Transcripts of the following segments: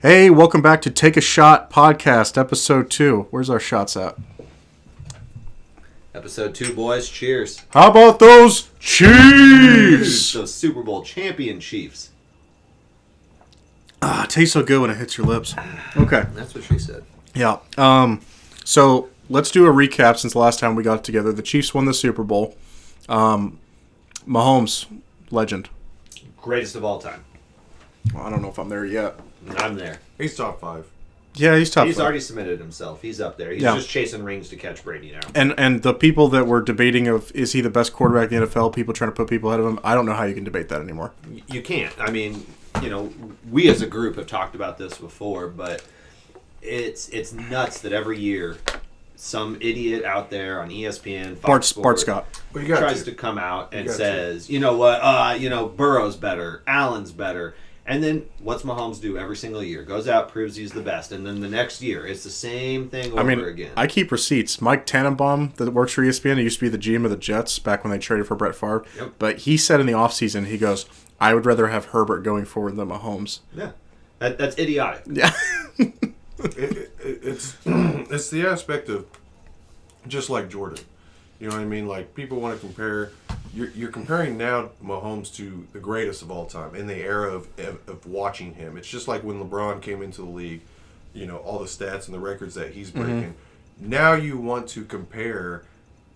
Hey, welcome back to Take a Shot Podcast, Episode 2. Where's our shots at? Episode 2, boys. Cheers. How about those Chiefs? Those Super Bowl champion Chiefs. It tastes so good when it hits your lips. Okay. That's what she said. Yeah. So let's do a recap since the last time we got together. The Chiefs won the Super Bowl. Mahomes, legend. Greatest of all time. Well, I don't know if I'm there yet. I'm there. He's top 5. Yeah, he's top He's five. already submitted himself. He's up there. He's Yeah. just chasing rings to catch Brady now. And the people that were debating of is he the best quarterback in the NFL, people trying to put people ahead of him, I don't know how you can debate that anymore. You can't. I mean, we as a group have talked about this before, but it's nuts that every year some idiot out there on ESPN, Fox Bart Sports, Scott. Well, you got tries to. to come out and got says, you know what, Burrow's better, Allen's better. And then what's Mahomes do every single year? Goes out, proves he's the best. And then the next year, it's the same thing over again. I keep receipts. Mike Tannenbaum, that works for ESPN, he used to be the GM of the Jets back when they traded for Brett Favre. Yep. But he said in the offseason, he goes, I would rather have Herbert going forward than Mahomes. Yeah. That's idiotic. Yeah. It's the aspect of just like Jordan. You know what I mean? Like, people want to compare. You're comparing now Mahomes to the greatest of all time in the era of watching him. It's just like when LeBron came into the league, all the stats and the records that he's breaking. Now you want to compare,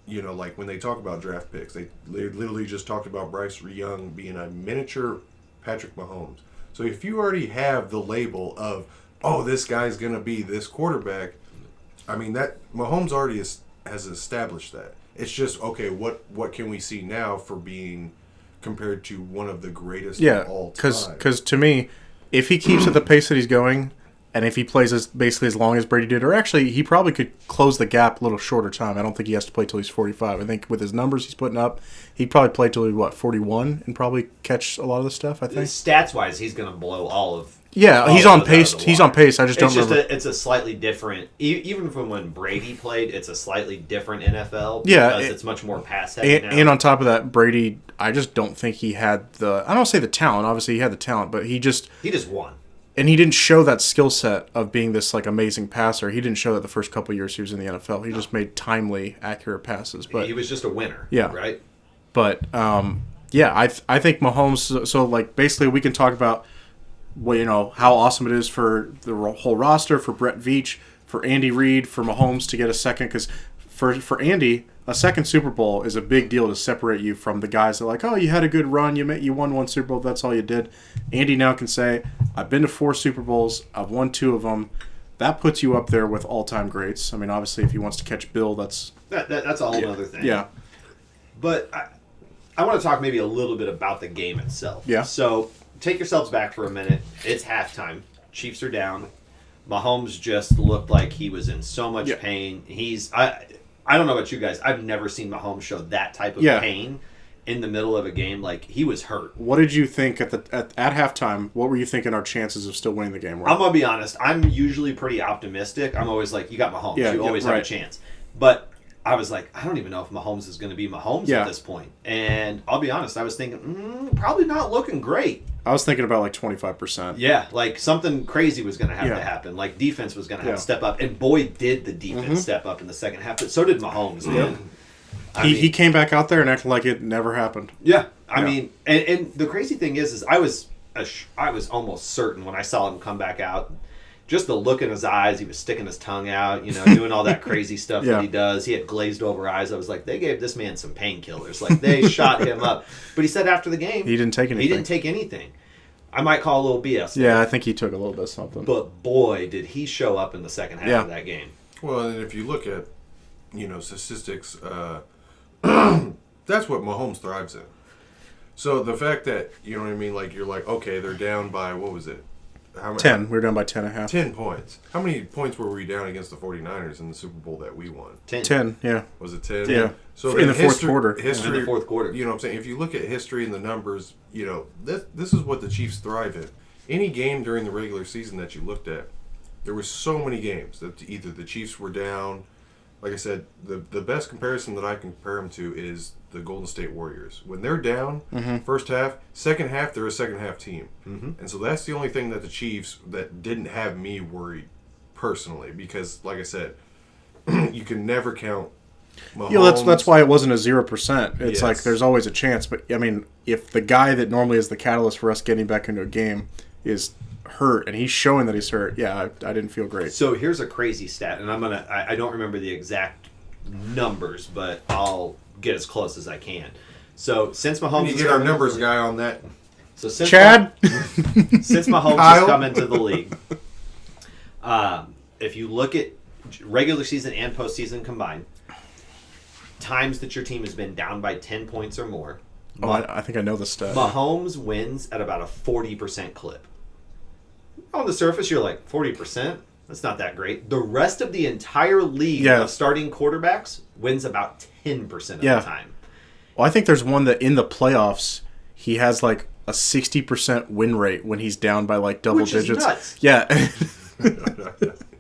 like when they talk about draft picks, they literally just talked about Bryce Young being a miniature Patrick Mahomes. So if you already have the label of, oh, this guy's going to be this quarterback, I mean, that Mahomes already has established that. It's just, okay, what can we see now for being compared to one of the greatest of all time? Because to me, if he keeps at the pace that he's going, and if he plays basically as long as Brady did, or actually he probably could close the gap a little shorter time. I don't think he has to play till he's 45. I think with his numbers he's putting up, he'd probably play till he's 41 and probably catch a lot of the stuff, I think. Stats-wise, he's going to blow all of... Yeah, he's on pace. He's on pace. I just don't remember. It's a slightly different... Even from when Brady played, it's a slightly different NFL. Yeah, because it's much more pass-heavy now. And on top of that, Brady, I just don't think he had the... I don't say the talent. Obviously, he had the talent, but he just won. And he didn't show that skill set of being this like amazing passer. He didn't show that the first couple of years he was in the NFL. He just made timely, accurate passes. But he was just a winner. Yeah. Right? But, I think Mahomes... So, like, basically we can talk about... how awesome it is for the whole roster, for Brett Veach, for Andy Reid, for Mahomes to get a second. Because for Andy, a second Super Bowl is a big deal to separate you from the guys that are like, oh, you had a good run, you won one Super Bowl, that's all you did. Andy now can say, I've been to 4 Super Bowls, I've won 2 of them. That puts you up there with all-time greats. I mean, obviously, if he wants to catch Bill, that's a whole other thing. Yeah. But I want to talk maybe a little bit about the game itself. Yeah. So... take yourselves back for a minute. It's halftime. Chiefs are down. Mahomes just looked like he was in so much pain. I don't know about you guys. I've never seen Mahomes show that type of pain in the middle of a game. Like, he was hurt. What did you think at halftime? What were you thinking our chances of still winning the game were? I'm going to be honest. I'm usually pretty optimistic. I'm always like, you got Mahomes. You always have a chance. But I was like, I don't even know if Mahomes is going to be Mahomes at this point. And I'll be honest, I was thinking, probably not looking great. I was thinking about like 25%. Yeah, like something crazy was going to have to happen. Like defense was going to have to step up. And boy, did the defense step up in the second half. But so did Mahomes. Yeah. He came back out there and acted like it never happened. Yeah. I mean, and the crazy thing is I was almost certain when I saw him come back out. Just the look in his eyes, he was sticking his tongue out, doing all that crazy stuff that he does. He had glazed over eyes. I was like, they gave this man some painkillers. Like, they shot him up. But he said after the game, he didn't take anything. I might call a little BS. Yeah, I think he took a little bit of something. But boy, did he show up in the second half of that game. Well, and if you look at, statistics, that's what Mahomes thrives in. So the fact that, like, you're like, okay, they're down by, what was it? 10. We were down by 10.5. 10 points. How many points were we down against the 49ers in the Super Bowl that we won? 10. Yeah. Was it 10? Yeah. So in the fourth quarter. In the fourth quarter. You know what I'm saying? If you look at history and the numbers, this is what the Chiefs thrive in. Any game during the regular season that you looked at, there were so many games that either the Chiefs were down, like I said, the best comparison that I can compare them to is the Golden State Warriors. When they're down, first half, second half, they're a second half team. And so that's the only thing that the Chiefs that didn't have me worried personally, because like I said, you can never count Mahomes. Yeah, that's why it wasn't a 0%. It's Yes. like there's always a chance. But I mean, if the guy that normally is the catalyst for us getting back into a game is hurt and he's showing that he's hurt, I didn't feel great. So here's a crazy stat, and I don't remember the exact numbers, but I'll get as close as I can. So since Mahomes You get our numbers guy on that. So since Chad, since Mahomes Kyle? has come into the league, if you look at regular season and postseason combined, times that your team has been down by 10 points or more, I think I know the stat. Mahomes wins at about a 40% clip. On the surface, you're like, 40%? That's not that great. The rest of the entire league of starting quarterbacks wins about 10% of the time. Well, I think there's one that in the playoffs, he has like a 60% win rate when he's down by like double Which is digits. nuts. Yeah.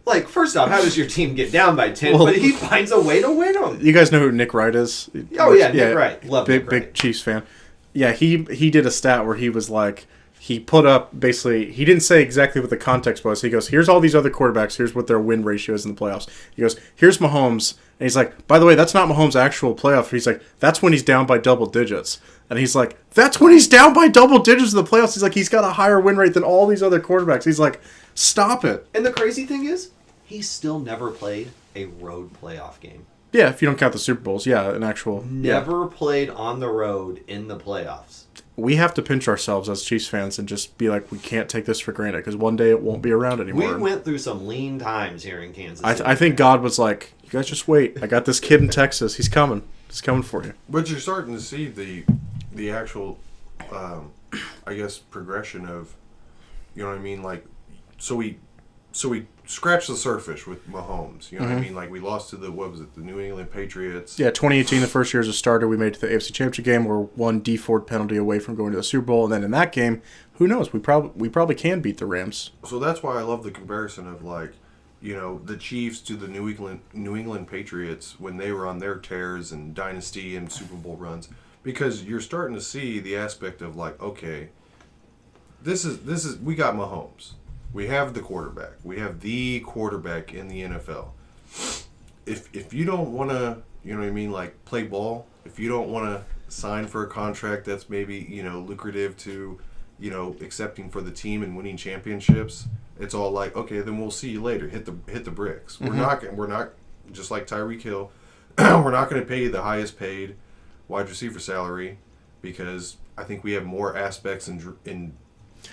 Like, first off, how does your team get down by 10? Well, but he finds a way to win them. You guys know who Nick Wright is? Oh, yeah, Nick Wright. Love big, Nick Wright. Big Chiefs fan. Yeah, he did a stat where he was like, he put up basically, he didn't say exactly what the context was. He goes, here's all these other quarterbacks. Here's what their win ratio is in the playoffs. He goes, here's Mahomes. And he's like, by the way, that's not Mahomes' actual playoff. He's like, that's when he's down by double digits. And he's like, that's when he's down by double digits in the playoffs. He's like, he's got a higher win rate than all these other quarterbacks. He's like, stop it. And the crazy thing is, he's still never played a road playoff game. Yeah, if you don't count the Super Bowls, an actual. Never played on the road in the playoffs. We have to pinch ourselves as Chiefs fans and just be like, we can't take this for granted because one day it won't be around anymore. We went through some lean times here in Kansas City. I think God was like, you guys just wait. I got this kid in Texas. He's coming. He's coming for you. But you're starting to see the actual, I guess, progression of, you know what I mean? Like, so we scratched the surface with Mahomes. You know what I mean? Like, we lost to the New England Patriots. Yeah, 2018, the first year as a starter, we made it to the AFC Championship game. We're one D Ford penalty away from going to the Super Bowl. And then in that game, who knows? We probably can beat the Rams. So that's why I love the comparison of, like, you know, the Chiefs to the New England Patriots when they were on their tears and dynasty and Super Bowl runs, because you're starting to see the aspect of, like, okay, this is we got Mahomes. We have the quarterback. We have the quarterback in the NFL. If you don't want to, you know what I mean, like, play ball, if you don't want to sign for a contract that's maybe, you know, lucrative to, you know, accepting for the team and winning championships, it's all like, okay, then we'll see you later. Hit the bricks. We're not just like Tyreek Hill. We're not going to pay you the highest paid wide receiver salary because I think we have more aspects in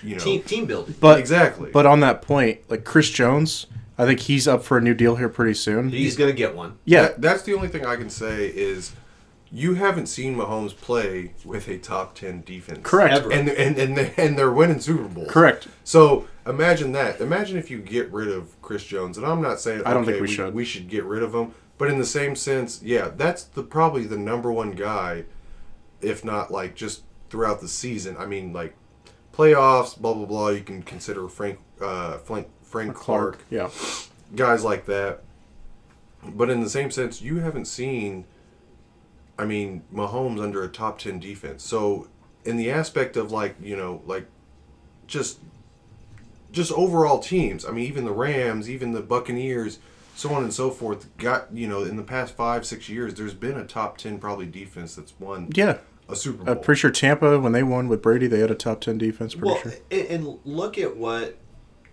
you know, team building. But exactly. But on that point, like Chris Jones, I think he's up for a new deal here pretty soon. He's going to get one. Yeah. That's the only thing I can say is you haven't seen Mahomes play with a top 10 defense. Correct. Ever. And they're winning Super Bowls. Correct. So imagine that. Imagine if you get rid of Chris Jones. And I'm not saying I don't think we should. We should get rid of him. But in the same sense, that's probably the number one guy, if not like just throughout the season. I mean, like playoffs, blah blah blah. You can consider Frank Clark, Yeah. guys like that. But in the same sense, you haven't seen, I mean, Mahomes under a top 10 defense. So in the aspect of, like, you know, like just overall teams, I mean, even the Rams, even the Buccaneers, so on and so forth, got, you know, in the past 5-6 years, there's been a top 10 probably defense that's won a Super Bowl. I'm pretty sure Tampa, when they won with Brady, they had a top 10 defense, sure. And look at what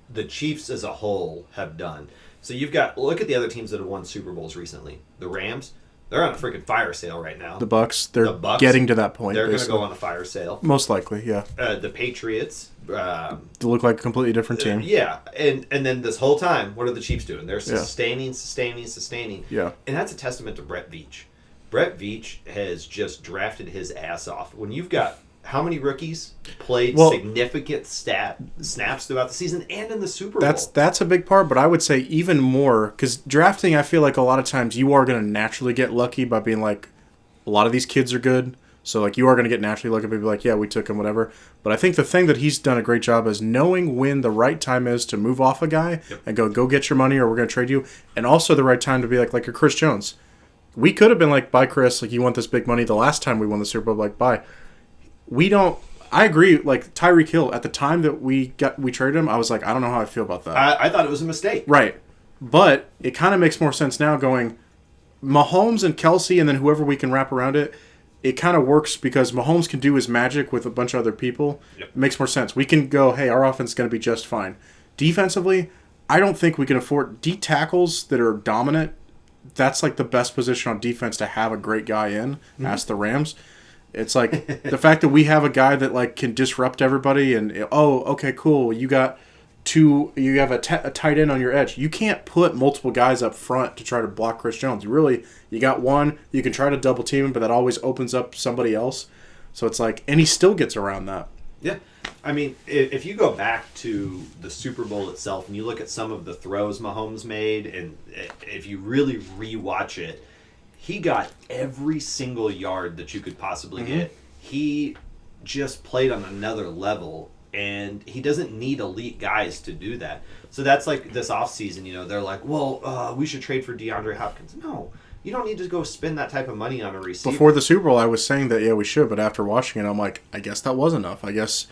the Chiefs as a whole have done. So look at the other teams that have won Super Bowls recently. The Rams, they're on a freaking fire sale right now. The Bucs, they're getting to that point. They're going to go on a fire sale. Most likely, yeah. The Patriots. They look like a completely different team. Yeah, and then this whole time, what are the Chiefs doing? They're sustaining. Yeah. And that's a testament to Brett Veach. Brett Veach has just drafted his ass off. When you've got how many rookies played significant snaps throughout the season and in the Super Bowl? That's a big part, but I would say even more, because drafting, I feel like a lot of times you are going to naturally get lucky by being like, a lot of these kids are good, So, like, you are going to get naturally look at people like, yeah, we took him, whatever. But I think the thing that he's done a great job is knowing when the right time is to move off a guy and go get your money or we're going to trade you. And also the right time to be like a Chris Jones. We could have been like, bye, Chris. Like, you want this big money the last time we won the Super Bowl. Like, bye. We don't. I agree. Like, Tyreek Hill, at the time that we traded him, I was like, I don't know how I feel about that. I thought it was a mistake. Right. But it kind of makes more sense now going Mahomes and Kelsey and then whoever we can wrap around it. It kind of works because Mahomes can do his magic with a bunch of other people. Yep. It makes more sense. We can go, hey, our offense is going to be just fine. Defensively, I don't think we can afford D tackles that are dominant. That's like the best position on defense to have a great guy in. Mm-hmm. Ask the Rams. It's like the fact that we have a guy that like can disrupt everybody and okay, cool. You have a tight end on your edge. You can't put multiple guys up front to try to block Chris Jones. You got one. You can try to double team him, but that always opens up somebody else. So it's like, and he still gets around that. Yeah. I mean, if you go back to the Super Bowl itself and you look at some of the throws Mahomes made, and if you really rewatch it, he got every single yard that you could possibly get. He just played on another level. And he doesn't need elite guys to do that. So that's like this offseason, they're like, well, we should trade for DeAndre Hopkins. No, you don't need to go spend that type of money on a receiver. Before the Super Bowl, I was saying that, yeah, we should. But after watching it, I'm like, I guess that was enough. I guess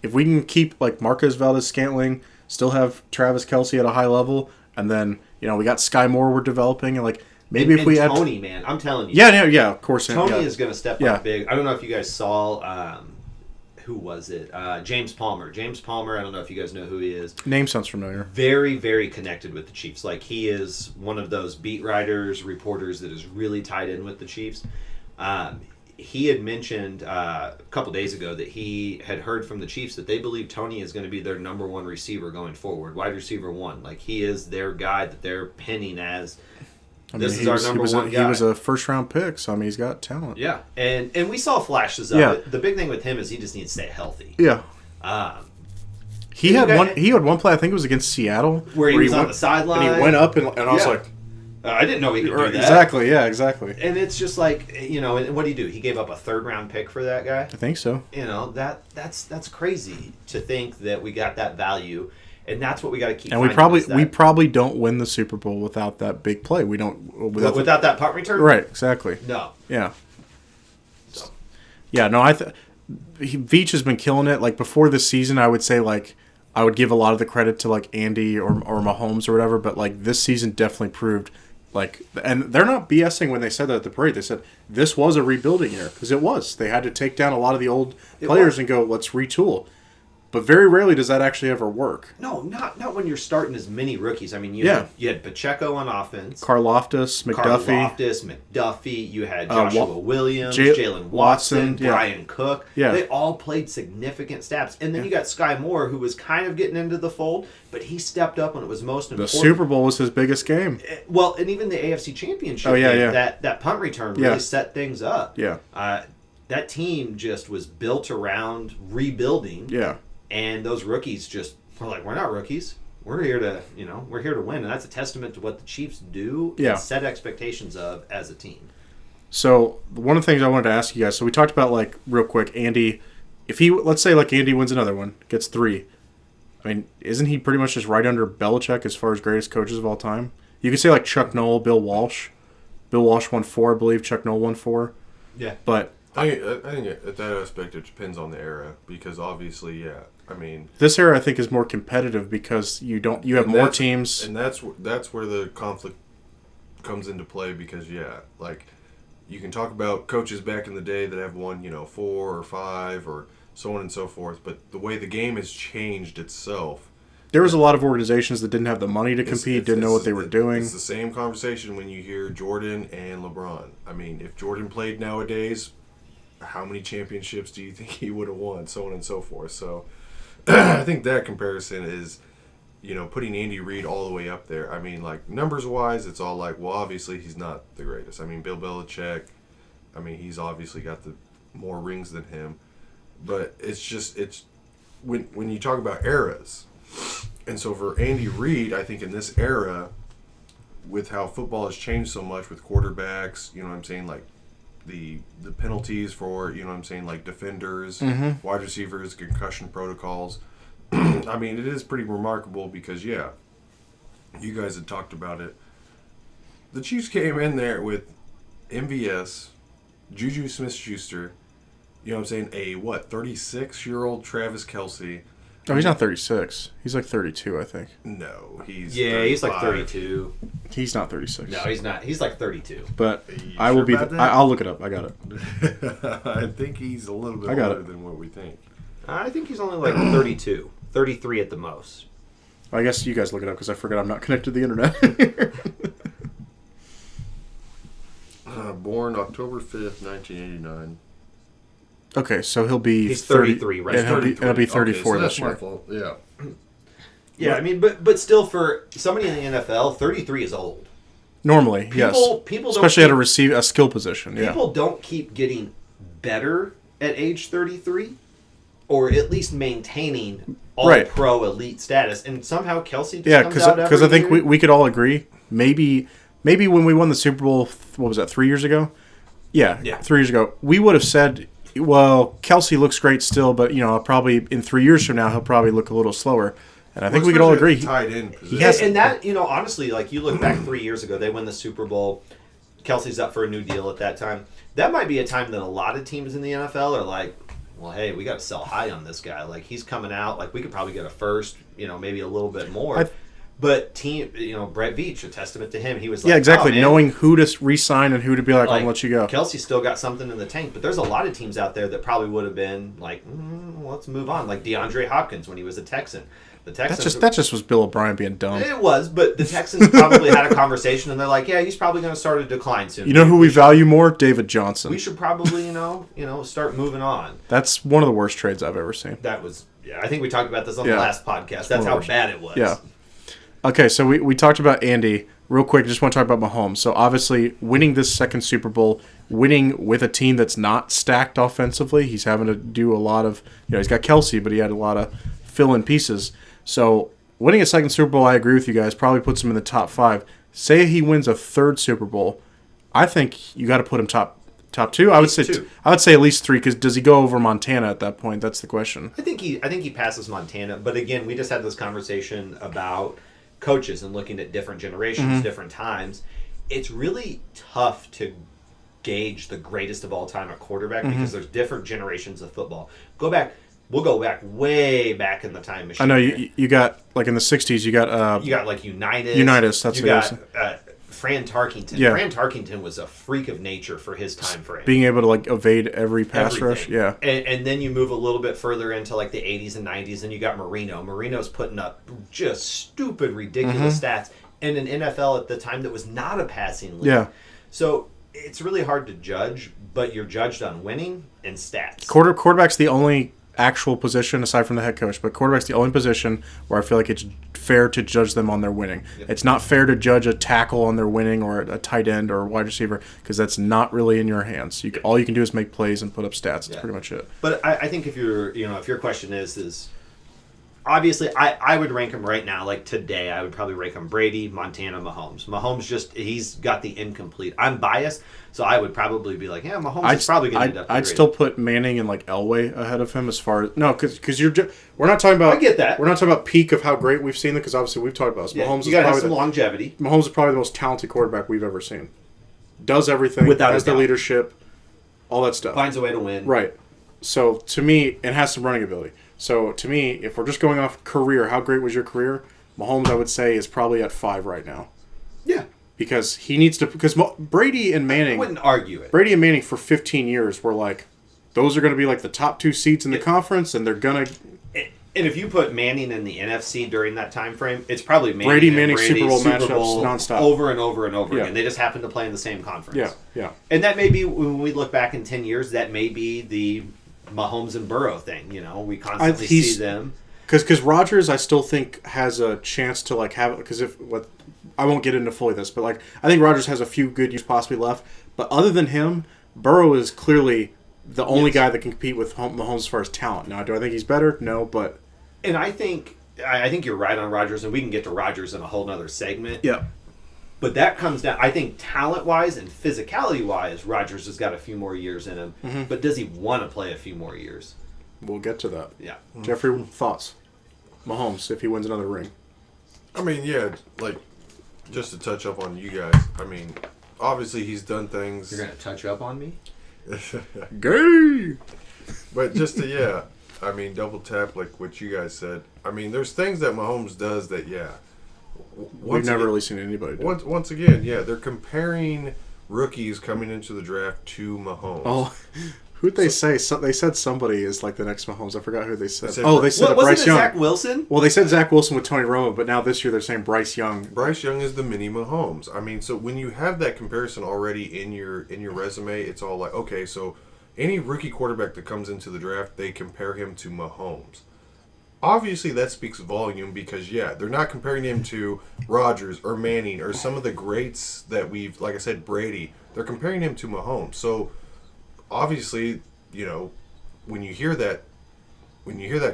if we can keep like Marquez Valdes-Scantling, still have Travis Kelce at a high level, and then, we got Sky Moore we're developing, and like maybe if we had Tony, man, I'm telling you. Yeah, of course. Tony is going to step up big. I don't know if you guys saw... who was it? James Palmer. James Palmer, I don't know if you guys know who he is. Name sounds familiar. Very, very connected with the Chiefs. Like, he is one of those beat writers, reporters that is really tied in with the Chiefs. He had mentioned a couple days ago that he had heard from the Chiefs that they believe Tony is going to be their number one receiver going forward, wide receiver one. Like, he is their guy that they're pinning as... This is our number one guy. He was a first-round pick, so, he's got talent. Yeah, and we saw flashes of it. The big thing with him is he just needs to stay healthy. Yeah. He had one play, I think it was against Seattle. Where he was on the sideline. And he went up, and I was like... I didn't know he could do that. Exactly, yeah, exactly. And it's just like, and what do you do? He gave up a third-round pick for that guy? I think so. That's crazy to think that we got that value. And that's what we got to keep. And we probably don't win the Super Bowl without that big play. We don't without that punt return. Right, exactly. No. Yeah. So. Yeah, no. Veach has been killing it. Like before this season, I would say like I would give a lot of the credit to like Andy or Mahomes or whatever. But like this season definitely proved like, and they're not BSing when they said that at the parade. They said this was a rebuilding year because it was. They had to take down a lot of the old players and go, let's retool. But very rarely does that actually ever work. No, not when you're starting as many rookies. I mean, you had Pacheco on offense. Karlaftis, McDuffie. You had Joshua Williams, Jalen Watson, Brian Cook. Yeah. They all played significant snaps. And then you got Sky Moore, who was kind of getting into the fold, but he stepped up when it was most important. The Super Bowl was his biggest game. Well, and even the AFC Championship game, that punt return really set things up. Yeah. That team just was built around rebuilding. Yeah. And those rookies just were like, we're not rookies. We're here to, win. And that's a testament to what the Chiefs do and set expectations of as a team. So one of the things I wanted to ask you guys, so we talked about like real quick, Andy, let's say like Andy wins another one, gets 3. I mean, isn't he pretty much just right under Belichick as far as greatest coaches of all time? You could say like Chuck Noll, Bill Walsh. Bill Walsh won 4, I believe. Chuck Noll won 4. Yeah. But I think at that aspect it depends on the era because obviously, I mean, this era I think is more competitive because you have more teams, and that's where the conflict comes into play because like you can talk about coaches back in the day that have won 4 or 5 or so on and so forth, but the way the game has changed itself. There was a lot of organizations that didn't have the money to compete, didn't know what they were doing. It's the same conversation when you hear Jordan and LeBron. I mean, if Jordan played nowadays, how many championships do you think he would have won, so on and so forth. So I think that comparison is, putting Andy Reid all the way up there. I mean, like, numbers-wise, it's all like, well, obviously he's not the greatest. I mean, Bill Belichick, he's obviously got the more rings than him. But it's when you talk about eras. And so for Andy Reid, I think in this era, with how football has changed so much with quarterbacks, like, the penalties for, you know what I'm saying, like defenders, Mm-hmm. wide receivers, concussion protocols. I mean, it is pretty remarkable because, yeah, you guys had talked about it. The Chiefs came in there with MVS, Juju Smith-Schuster, you know what I'm saying, a, 36-year-old Travis Kelce. Oh, he's not 36. He's like 32, I think. No, he's He's like 35. 32. He's not 36. No, he's not. He's like 32. But You I will sure be. about that? I'll look it up. I got it. I think he's a little bit I got older it. than what we think. I think he's only like 32. 33 at the most. I guess you guys look it up because I forgot I'm not connected to the internet. Born October 5th, 1989. Okay, so he'll be. He's 33, right? Yeah, he'll be 34 okay, so this that's my year. fault. Yeah. Yeah, I mean, but still, for somebody in the NFL, 33 is old. Normally, yes. People Especially don't at a skill position. Yeah. people don't keep getting better at age 33, or at least maintaining Right. all-pro elite status. And somehow Kelsey just Yeah, comes out because I every think year. we could all agree. Maybe when we won the Super Bowl, what was that, 3 years ago? Yeah, Yeah. 3 years ago. We would have said, well, Kelsey looks great still, but probably in 3 years from now he'll probably look a little slower. And I think we could all agree. Tight end position. has- And that, honestly, like you look back 3 years ago, they win the Super Bowl. Kelsey's up for a new deal at that time. That might be a time that a lot of teams in the NFL are like, well, hey, we got to sell high on this guy. Like, he's coming out. Like, we could probably get a first, maybe a little bit more. But Brett Veach, a testament to him. He was like, Yeah, exactly. "Oh, man, knowing who to re-sign and who to be like, I'll let you go. Kelsey's still got something in the tank, but there's a lot of teams out there that probably would have been like, let's move on. Like DeAndre Hopkins when he was a Texan. The Texans. That just was Bill O'Brien being dumb. It was, but the Texans probably had a conversation, and they're like, yeah, he's probably going to start a decline soon. You know who we value more? David Johnson. We should probably, start moving on. That's one of the worst trades I've ever seen. That was, I think we talked about this on Yeah. the last podcast. That's one of the how worst. bad it was. Yeah. Okay, so we talked about Andy. Real quick, just want to talk about Mahomes. So obviously, winning this second Super Bowl, winning with a team that's not stacked offensively, he's having to do a lot of, he's got Kelsey, but he had a lot of fill-in pieces. So winning a second Super Bowl, I agree with you guys, probably puts him in the top 5. Say he wins a third Super Bowl, I think you got to put him top 2. I would say two. I would say at least 3, because does he go over Montana at that point? That's the question. I think he passes Montana, but again, we just had this conversation about coaches and looking at different generations, different times. It's really tough to gauge the greatest of all time at quarterback because there's different generations of football. We'll go back way back in the time machine. I know you got, like in the 60s, you got like Unitas. That's you what got Fran Tarkington. Yeah. Fran Tarkington was a freak of nature for his time frame. being able to like evade every pass rush. Everything. Yeah. And then you move a little bit further into like the 80s and 90s, and you got Marino. Marino's putting up just stupid, ridiculous stats in an NFL at the time that was not a passing league. Yeah. So it's really hard to judge, but you're judged on winning and stats. Quarterback's the only actual position aside from the head coach, but quarterback's the only position where I feel like it's fair to judge them on their winning. Yep. It's not fair to judge a tackle on their winning or a tight end or a wide receiver because that's not really in your hands. All you can do is make plays and put up stats. That's pretty much it. But I think if your question is obviously I would rank him right now, like today, I would probably rank him Brady, Montana, Mahomes. Mahomes he's got the incomplete. I'm biased, so I would probably be like, yeah, Mahomes is probably going to end up. I'd still put Manning and like Elway ahead of him as far as because we're not talking about. I get that. We're not talking about peak of how great we've seen it because obviously we've talked about this. Yeah, Mahomes you got to have is some probably longevity. Mahomes is probably the most talented quarterback we've ever seen. Does everything, Without has a the doubt. leadership, all that stuff. Finds a way to win. Right. So to me, it has some running ability. So to me, if we're just going off career, how great was your career? Mahomes, I would say, is probably at 5 right now Yeah. because he needs to. Because Brady and I Manning, wouldn't argue it. Brady and Manning for 15 years were like, those are going to be like the top 2 seats in the conference, and they're gonna. And if you put Manning in the NFC during that time frame, it's probably Manning Super Bowl matchups nonstop. over and over and over Yeah. again. They just happen to play in the same conference. Yeah. And that may be, when we look back in 10 years, that may be the Mahomes and Burrow thing. We constantly see them. Because Rodgers, I still think has a chance to like have because I won't get into fully this, but like I think Rodgers has a few good years possibly left. But other than him, Burrow is clearly the only guy that can compete with Mahomes as far as talent. Now, do I think he's better? No, but And I think you're right on Rodgers, and we can get to Rodgers in a whole nother segment. yeah, But that comes down, I think, talent-wise and physicality-wise, Rodgers has got a few more years in him. Mm-hmm. But does he want to play a few more years? We'll get to that. Yeah. Jeffrey, thoughts? Mahomes, if he wins another ring. I mean, yeah, like, just to touch up on you guys, I mean, obviously he's done things. You're going to touch up on me? Gay! But just to, yeah, I mean, double tap, like what you guys said. I mean, there's things that Mahomes does that, yeah. We've never really seen anybody do it. Once again, yeah, they're comparing rookies coming into the draft to Mahomes. Oh, who'd they say? They said somebody is like the next Mahomes. I forgot who they said. They said They said Wasn't Bryce it Young. Zach Wilson? Well, they said Zach Wilson with Tony Romo, but now this year they're saying Bryce Young. Bryce Young is the mini Mahomes. I mean, so when you have that comparison already in your resume, it's all like, okay, so any rookie quarterback that comes into the draft, they compare him to Mahomes. Obviously, that speaks volume because, yeah, they're not comparing him to Rodgers or Manning or some of the greats that we've, like I said, Brady. They're comparing him to Mahomes. So, obviously, you know, when you hear that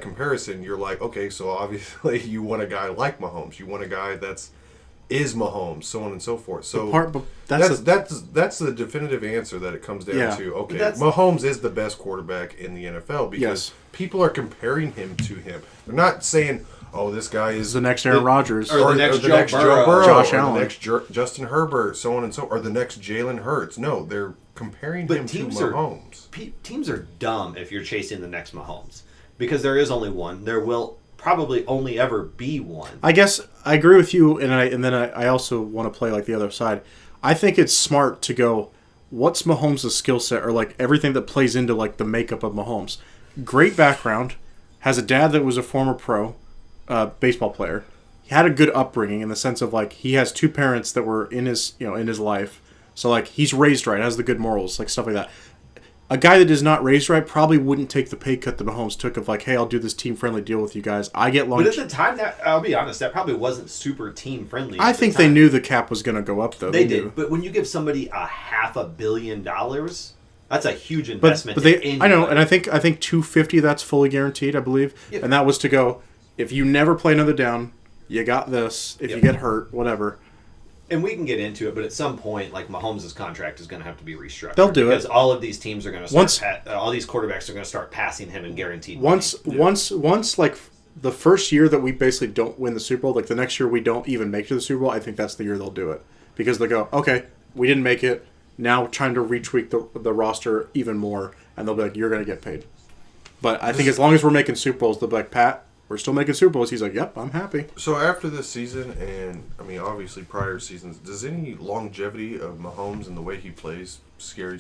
comparison, you're like, okay, so obviously you want a guy like Mahomes. You want a guy is Mahomes, so on and so forth. So that's the definitive answer that it comes down to. Okay, Mahomes is the best quarterback in the NFL because people are comparing him to him. They're not saying, "Oh, this guy is the next Aaron Rodgers, or the next Joe Burrow, Josh or Allen, the next Justin Herbert, so on and so, or the next Jalen Hurts." No, they're comparing him to Mahomes. Teams are dumb if you're chasing the next Mahomes because there is only one. There will probably only ever be one. I guess I agree with you, and then I also want to play like the other side. I think it's smart to go, what's Mahomes' skill set, or like everything that plays into like the makeup of Mahomes. Great background, has a dad that was a former pro baseball player. He had a good upbringing in the sense of like he has two parents that were in his life, so like he's raised right, has the good morals, like stuff like that. A guy that is not raised right probably wouldn't take the pay cut that Mahomes took of like, hey, I'll do this team-friendly deal with you guys. I get long. But at the time, I'll be honest, that probably wasn't super team-friendly. I think they knew the cap was going to go up, though. They did. But when you give somebody $500 million, that's a huge investment. But I know, and I think $250 that's fully guaranteed, I believe. Yep. And that was to go, if you never play another down, you got this. If you get hurt, whatever. And we can get into it, but at some point, like Mahomes' contract is going to have to be restructured. They'll do because it. All of these teams are going to start. All these quarterbacks are going to start passing him and guaranteed. Once, like the first year that we basically don't win the Super Bowl, like the next year we don't even make it to the Super Bowl, I think that's the year they'll do it because they go, okay, we didn't make it. Now trying to retweak the roster even more, and they'll be like, you're going to get paid. But I think as long as we're making Super Bowls, they'll be like, Pat, we're still making Super Bowls. He's like, yep, I'm happy. So after this season, and I mean, obviously prior seasons, does any longevity of Mahomes and the way he plays scare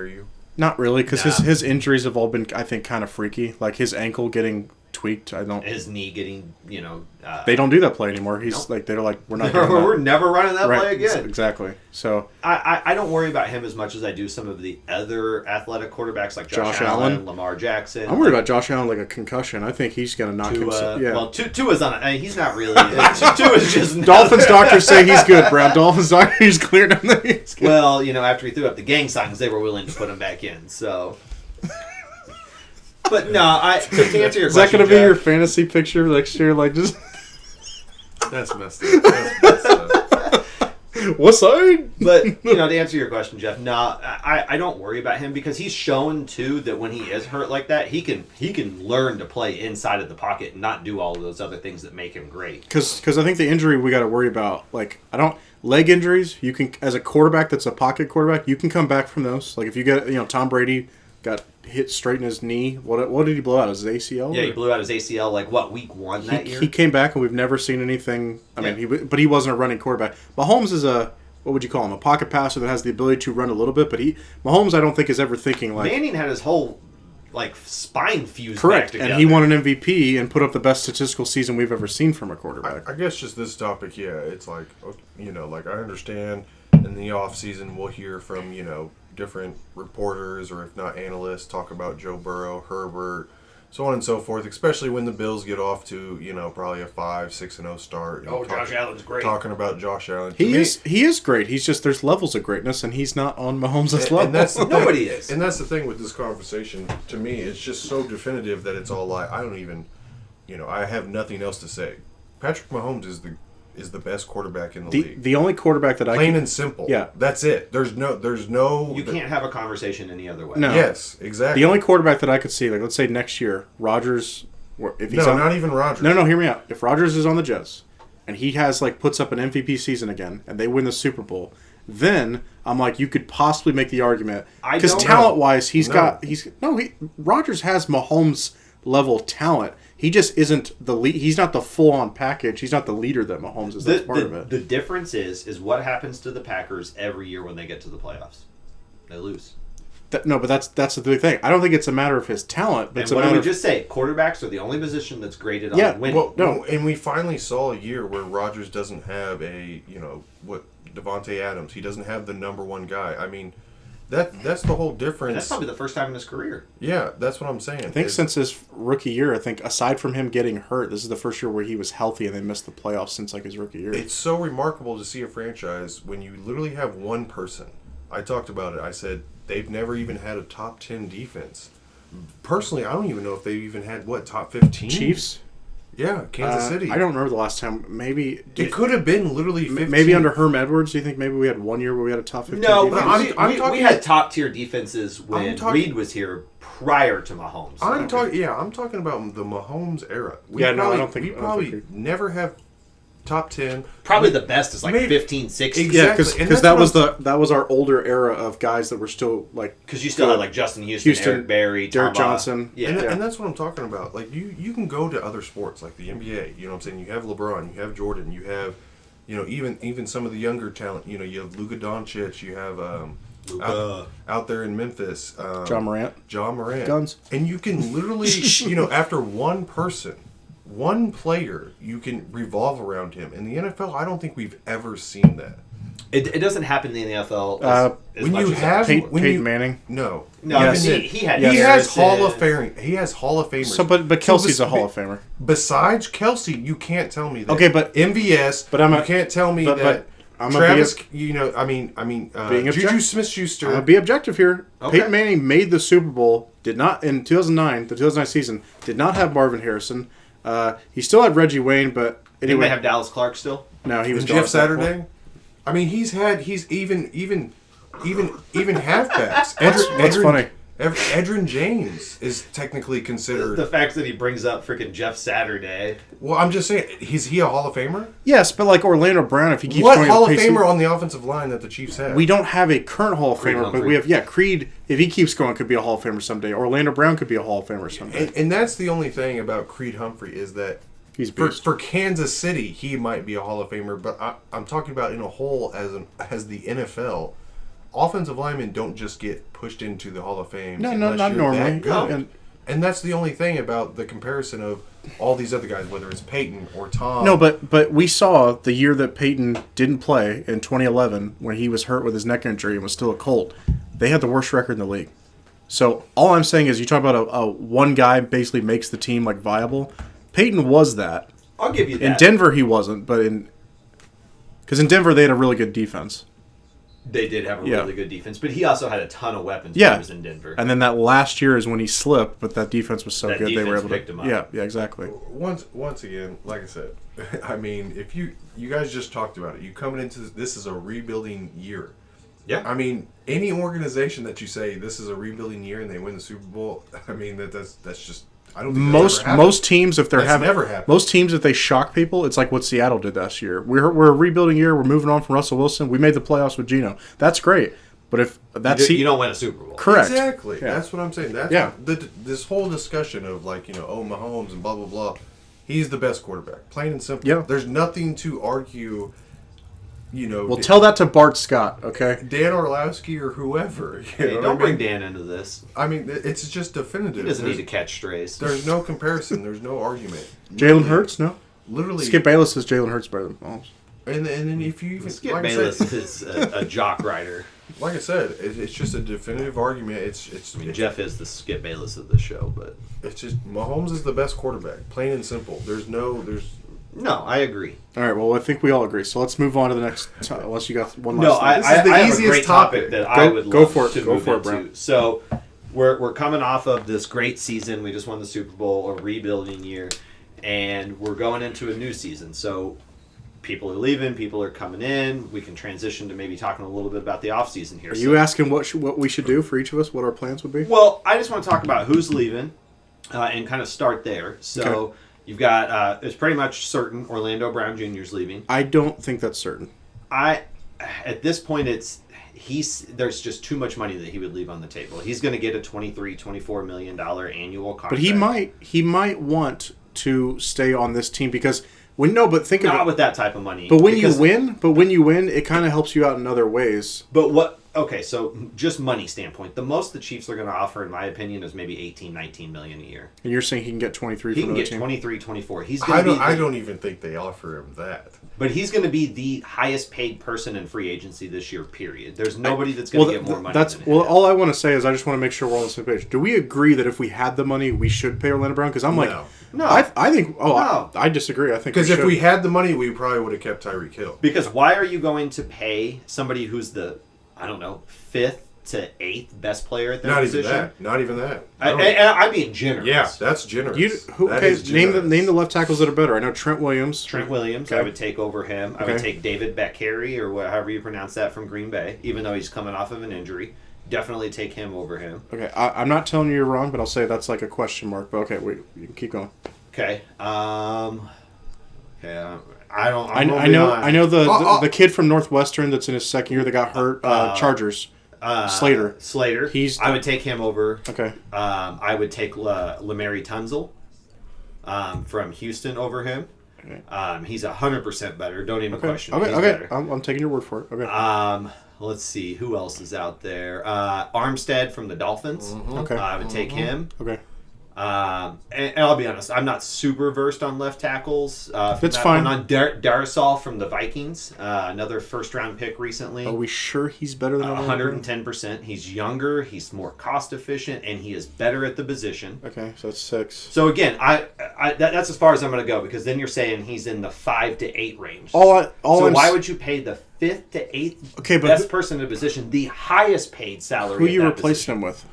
you? Not really, because his injuries have all been, I think, kind of freaky. Like his ankle getting tweaked. His knee getting, they don't do that play anymore. He's like, they're like, we're not doing that. We're never running that play again. Exactly. So I don't worry about him as much as I do some of the other athletic quarterbacks like Josh Allen, Lamar Jackson. I'm worried about Josh Allen like a concussion. I think he's going to knock himself. Yeah. Well, Tua's on it. I mean, he's not really. Tua's just. Dolphins doctors say he's good, Brad. Dolphins doctors he's cleared on the. Well, after he threw up the gang signs, they were willing to put him back in. So. But no, to answer your question, is that going to be your fantasy picture next year? Like just. That's messed up. What side? But to answer your question, Jeff, no, I don't worry about him because he's shown too that when he is hurt like that, he can learn to play inside of the pocket and not do all of those other things that make him great. Because I think the injury we got to worry about, like leg injuries. You can, as a quarterback that's a pocket quarterback, you can come back from those. Like if you get Tom Brady got hit straight in his knee. What did he blow out? His ACL? Yeah, he blew out his ACL week 1 that year? He came back and we've never seen anything. I mean, but he wasn't a running quarterback. Mahomes is what would you call him? A pocket passer that has the ability to run a little bit, but Mahomes I don't think is ever thinking like... Manning had his whole spine fused correct, back together. And he won an MVP and put up the best statistical season we've ever seen from a quarterback. I guess just this topic, it's like, like I understand in the off season we'll hear from, different reporters or if not analysts talk about Joe Burrow, Herbert, so on and so forth, especially when the Bills get off to, probably a 5-6-0 start. Josh Allen's great. Talking about Josh Allen. He is great. He's just, there's levels of greatness and he's not on Mahomes' level. And that's the Nobody is. And that's the thing with this conversation. To me, it's just so definitive that it's all like, I don't even, I have nothing else to say. Patrick Mahomes is is the best quarterback in the The league. the only quarterback that I Plain can, and simple. Yeah. That's it. There's no. You can't have a conversation any other way. No. Yes, exactly. the only quarterback that I could see, like let's say next year, Rodgers, if he's no, on, not even Rodgers. no, hear me out. If Rodgers is on the Jets and he has like puts up an MVP season again and they win the Super Bowl, then I'm like you could possibly make the argument I because don't talent wise No. Rodgers has Mahomes level talent. He just isn't the lead. He's not the full on package. He's not the leader that Mahomes is. That's part of it. The difference is what happens to the Packers every year when they get to the playoffs. They lose. No, but that's the big thing. I don't think it's a matter of his talent, but And it's a what did matter we of just say? Quarterbacks are the only position that's graded Yeah, on winning. well, no. And we finally saw a year where Rodgers doesn't have Devontae Adams. He doesn't have the number one guy. I mean, that's the whole difference. And that's probably the first time in his career. Yeah, that's what I'm saying. I think since his rookie year, I think aside from him getting hurt, this is the first year where he was healthy and they missed the playoffs since like his rookie year. It's so remarkable to see a franchise when you literally have one person. I talked about it. I said they've never even had a top 10 defense. Personally, I don't even know if they even had top 15. Chiefs? Yeah, Kansas City. I don't remember the last time. Maybe It could have been literally 15. maybe under Herm Edwards. Do you think maybe we had 1 year where we had a top 15? No, defense? I'm we talking- had top tier defenses when I'm talking- Reed was here prior to Mahomes. I'm talking about the Mahomes era. I don't think we never have top 10. Probably the best is like Maybe- 15, 16. Exactly. Yeah, because And that that's was what that was our older era of guys that were still like Because you still had like Justin Houston, Eric Berry, Derek Tom Johnson. Yeah. And that's what I'm talking about. Like you can go to other sports like the NBA. You know what I'm saying? You have LeBron, you have Jordan, you have, even some of the younger talent. You have Luka Doncic, you have out there in Memphis, John Morant. John Morant, Guns. and you can literally, after one person, one player, you can revolve around him. In the NFL, I don't think we've ever seen that. It doesn't happen in the NFL as when much you as have- Peyton, when Peyton you- Manning. No, No, Yes. he had he has Harrison. Hall of Famers. So, but Kelsey's a Hall of Famer. Besides Kelsey, you can't tell me that. Okay, but- MVS. but I'm you a- can't tell me but that. I'm a Travis, being being object- Juju Smith-Schuster. I'm gonna be objective here. Okay. Peyton Manning made the Super Bowl. Did not in 2009. The 2009 season did not have Marvin Harrison. He still had Reggie Wayne, but Didn't anyway, they have Dallas Clark still? no, he was and gone Jeff at that point. Saturday. I mean, he's even halfbacks. What's funny? Edrin James is technically considered. The fact that he brings up freaking Jeff Saturday. Well, I'm just saying, is he a Hall of Famer? Yes, but like Orlando Brown, if he keeps What going Hall at of the pace Famer on the offensive line that the Chiefs have? we don't have a current Hall of Creed Famer, but Humphrey. we have Creed. If he keeps going, could be a Hall of Famer someday. Orlando Brown could be a Hall of Famer someday. and that's the only thing about Creed Humphrey is that He's a for, beast. for Kansas City he might be a Hall of Famer, but I'm talking about in a whole as the NFL. Offensive linemen don't just get pushed into the Hall of Fame. No, unless not you're normally. that good. And- And that's the only thing about the comparison of all these other guys, whether it's Peyton or Tom. No, but we saw the year that Peyton didn't play in 2011 when he was hurt with his neck injury and was still a Colt. They had the worst record in the league. So all I'm saying is, you talk about a one guy basically makes the team like viable. Peyton was that. I'll give you that. In Denver, he wasn't, but because in Denver they had a really good defense. They did have a Yeah. really good defense, but he also had a ton of weapons Yeah. when he was in Denver. And then that last year is when he slipped, but that defense was so That good they were defense able to picked him up. Yeah, exactly. Once again, like I said, I mean, if you guys just talked about it, you coming into this is a rebuilding year. Yeah. I mean, any organization that you say this is a rebuilding year and they win the Super Bowl, I mean that's just I don't think that's ever happened. Most teams, if they're That's having never happened. most teams, if they shock people, it's like what Seattle did last year. We're a rebuilding year. We're moving on from Russell Wilson. We made the playoffs with Geno. That's great, but if that's you don't win a Super Bowl. correct, Exactly. Yeah. That's what I'm saying. That's Yeah. this whole discussion of like, Mahomes and blah blah blah. He's the best quarterback. Plain and simple. Yeah. There's nothing to argue. Well, tell that to Bart Scott, okay? Dan Orlowski or whoever. You Hey, know don't what bring I mean? Dan into this. I mean, it's just definitive. He doesn't need There's- to catch strays. There's no comparison. There's no argument. Jalen Hurts, no. Literally. Skip Bayless says Jalen Hurts better than Mahomes. And then if you even Skip like Bayless I said, is a jock rider. like I said, it's just a definitive argument. It's I mean, Jeff is the Skip Bayless of the show, but it's just Mahomes is the best quarterback. Plain and simple. There's no, I agree. All right, well, I think we all agree. So let's move on to the next. Unless you got one last. No, thing. I This is the have a easiest great topic. topic that Go- I would go love for it. to Go move for it, into. Brent. So we're coming off of this great season. We just won the Super Bowl, a rebuilding year, and we're going into a new season. So people are leaving, people are coming in. We can transition to maybe talking a little bit about the offseason here. Are you asking what we should do for each of us? What our plans would be? Well, I just want to talk about who's leaving and kind of start there. So Okay. you've got it's pretty much certain Orlando Brown Jr. is leaving. I don't think that's certain. At this point, there's just too much money that he would leave on the table. He's going to get a $24 million annual contract. But he might want to stay on this team because think of not it. with that type of money. But when because- you win, it kind of helps you out in other ways. But what? Okay, so just money standpoint, the most the Chiefs are going to offer, in my opinion, is maybe 18, 19 million a year. And you're saying he can get 23 He from can another get team? 23, 24. He's going to I don't even think they offer him that. But he's going to be the highest paid person in free agency this year. Period. There's nobody that's going to get more money. Than him. All I want to say is I just want to make sure we're all on the same page. Do we agree that if we had the money, we should pay Orlando Brown? Because I'm like, No. I think. Oh, No. I disagree. I think Because if should. we had the money, we probably would have kept Tyreek Hill. Because why are you going to pay somebody who's the, I don't know, 5th to 8th best player at their position? Not even that. I'm being generous. Yeah, that's generous. That is name generous. the left tackles that are better. I know Trent Williams. Trent Williams, Okay. I would take over him. I would Okay. take David Bakhtiari, or however you pronounce that, from Green Bay, even though he's coming off of an injury. Definitely take him over him. Okay, I'm not telling you you're wrong, but I'll say that's like a question mark. But okay, wait, you can keep going. Okay. I don't. I know the kid from Northwestern that's in his second year that got hurt. Chargers. Slater. Slater. I would take him over. Okay. I would take Lamary Tunzel from Houston over him. Okay. He's 100% better. Don't even question. Okay. He's Okay. better. I'm taking your word for it. Okay. Let's see who else is out there. Armstead from the Dolphins. Okay. I would take him. Okay. And I'll be honest, I'm not super versed on left tackles. That's fine. On Darrisaw from the Vikings, another first-round pick recently. Are we sure he's better than 110%. He's younger, he's more cost-efficient, and he is better at the position. Okay, so that's 6. So again, that's as far as I'm going to go, because then you're saying he's in the 5 to 8 range. Why would you pay the 5th to 8th but best person in the position the highest paid salary? Who are you at that replacing position? him with?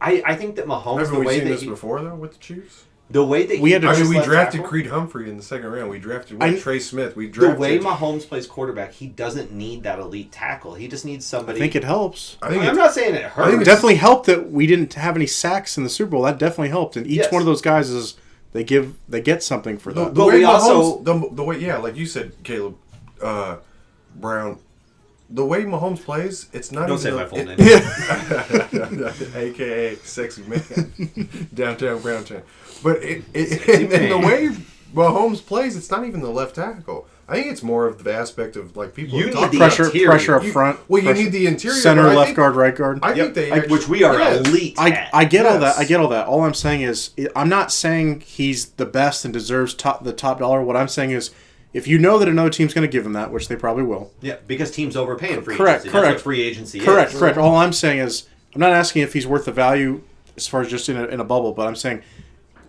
I think that Mahomes, Haven't the we way seen that this before though with the Chiefs? the way that We had to- I mean, we left drafted tackle, Creed Humphrey in the second round. We drafted Trey Smith. We the drafted way Mahomes plays quarterback, he doesn't need that elite tackle. He just needs I somebody. think it helps. I'm not saying it It hurts. definitely helped that we didn't have any sacks in the Super Bowl. That definitely helped, and each Yes. one of those guys is they get something for that. But way we Mahomes, also- the way, yeah, like you said, Caleb Brown. The way Mahomes plays, it's not Don't even say my full name. AKA sexy man, downtown Browntown. But and man. the way Mahomes plays, it's not even the left tackle. I think it's more of the aspect of like people. You have need talked the about- interior. Pressure up You- front. well, you pressure- need the interior, center, but I left think- guard, right guard. I think they which we are yes. elite at. I get all Yes. that. I get all that. All I'm saying is, I'm not saying he's the best and deserves the top dollar. What I'm saying is, if you know that another team's going to give him that, which they probably will. Yeah, because teams overpay in free Correct, agency. correct. That's what free agency Correct, is. correct. All I'm saying is, I'm not asking if he's worth the value as far as just in a bubble, but I'm saying,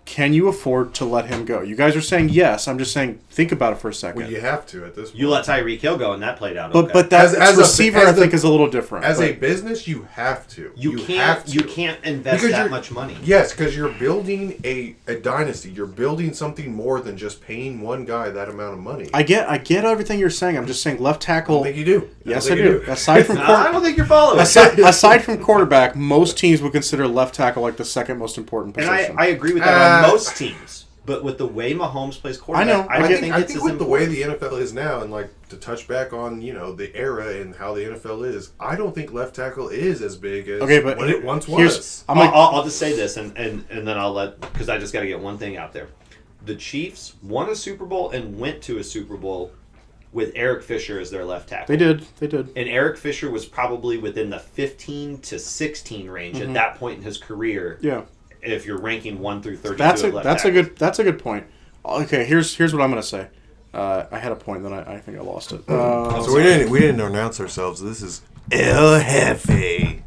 can you afford to let him go? You guys are saying yes. I'm just saying, think about it for a second. Well, you have to at this point. You let Tyreek Hill go, and that played out But okay. but that As a- receiver, as I think, the- is a little different. As a But- business, you have to. you have can't invest Because that you're- much money. Yes, because you're building a dynasty. You're building something more than just paying one guy that amount of money. I get everything you're saying. I'm just saying left I tackle. don't think you do. Yes, I don't think do. you Aside from I don't think you're following. aside from quarterback, most teams would consider left tackle like the second most important And position. I agree with that on Uh, most teams. But with the way Mahomes plays quarterback, I I know. don't I think I it's think as with the way important. the NFL is now, and like to touch back on the era and how the NFL is, I don't think left tackle is as big as Okay, but what it once here's- was. I'm like, I'll just say this, and then I'll let, because I just got to get one thing out there. The Chiefs won a Super Bowl and went to a Super Bowl with Eric Fisher as their left tackle. they did. And Eric Fisher was probably within the 15 to 16 range at that point in his career. Yeah. If you're ranking 1 through 32 That's at left a tackle. good point. Okay, here's what I'm gonna say. I had a point, then I think I lost it. So we didn't announce ourselves. This is El Jefe.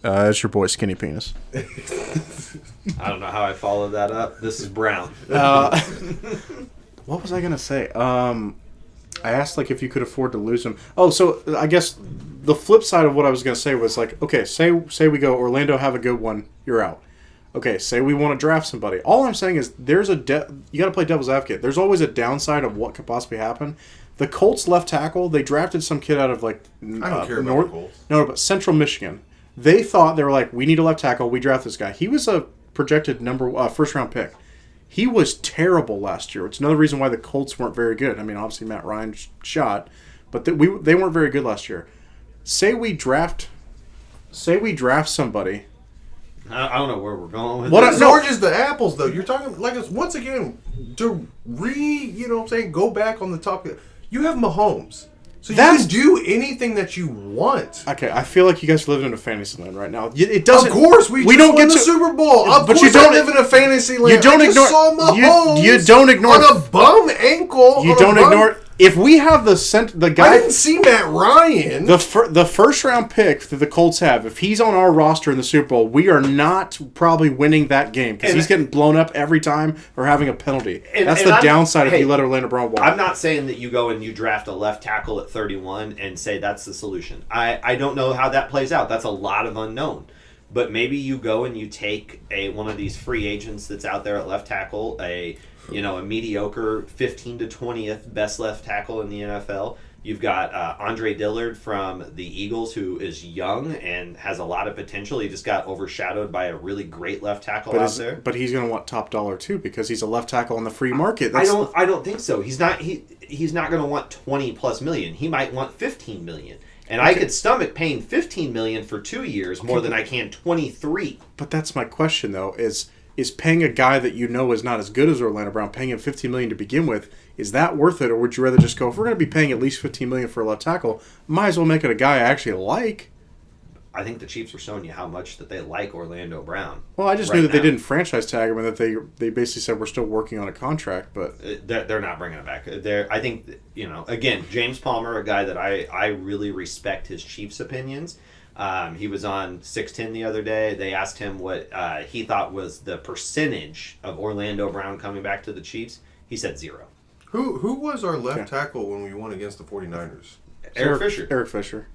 It's your boy Skinny Penis. I don't know how I followed that up. This is Brown. What was I gonna say? I asked like if you could afford to lose him. Oh, so I guess the flip side of what I was gonna say was like, okay, say we go Orlando, have a good one, you're out. Okay, say we want to draft somebody. All I'm saying is there's you got to play devil's advocate. There's always a downside of what could possibly happen. The Colts left tackle, they drafted some kid out of I don't care about the Colts. No, but Central Michigan. They thought, they were like, we need a left tackle. We draft this guy. He was a projected first round pick. He was terrible last year. It's another reason why the Colts weren't very good. I mean, obviously Matt Ryan shot, but they weren't very good last year. Say we draft somebody. I don't know where we're going with What this. oranges the apples though? You're talking like it's once again to go back on the top. You have Mahomes, so you can do anything that you want. Okay, I feel like you guys are living in a fantasy land right now. It doesn't. Of course, we don't get the Super Bowl. Of but course, you don't live in a fantasy land. You don't ignore. Saw Mahomes you don't ignore on a bum ankle. You don't ignore. If we have the guy, I didn't see Matt Ryan. The first round pick that the Colts have, if he's on our roster in the Super Bowl, we are not probably winning that game because he's getting blown up every time or having a penalty. That's the downside if you let Orlando Brown walk. I'm not saying that you go and you draft a left tackle at 31 and say that's the solution. I don't know how that plays out. That's a lot of unknown. But maybe you go and you take one of these free agents that's out there at left tackle, a mediocre 15 to 20th best left tackle in the NFL. You've got Andre Dillard from the Eagles, who is young and has a lot of potential. He just got overshadowed by a really great left tackle out there. But he's going to want top dollar too because he's a left tackle on the free market. I don't think so. He's not going to want 20 plus million. He might want 15 million. And I could stomach paying $15 million for 2 years more than I can 23. But that's my question though: is paying a guy that you know is not as good as Orlando Brown, paying him $15 million to begin with, is that worth it, or would you rather just go, if we're going to be paying at least $15 million for a left tackle, might as well make it a guy I actually like? I think the Chiefs are showing you how much that they like Orlando Brown. Well, I just knew that they didn't franchise tag him and that they basically said we're still working on a contract, but they're not bringing it back. I think again, James Palmer, a guy that I really respect his Chiefs opinions. He was on 610 the other day. They asked him what he thought was the percentage of Orlando Brown coming back to the Chiefs. He said 0. Who was our left tackle when we won against the 49ers? Eric Fisher. Eric Fisher.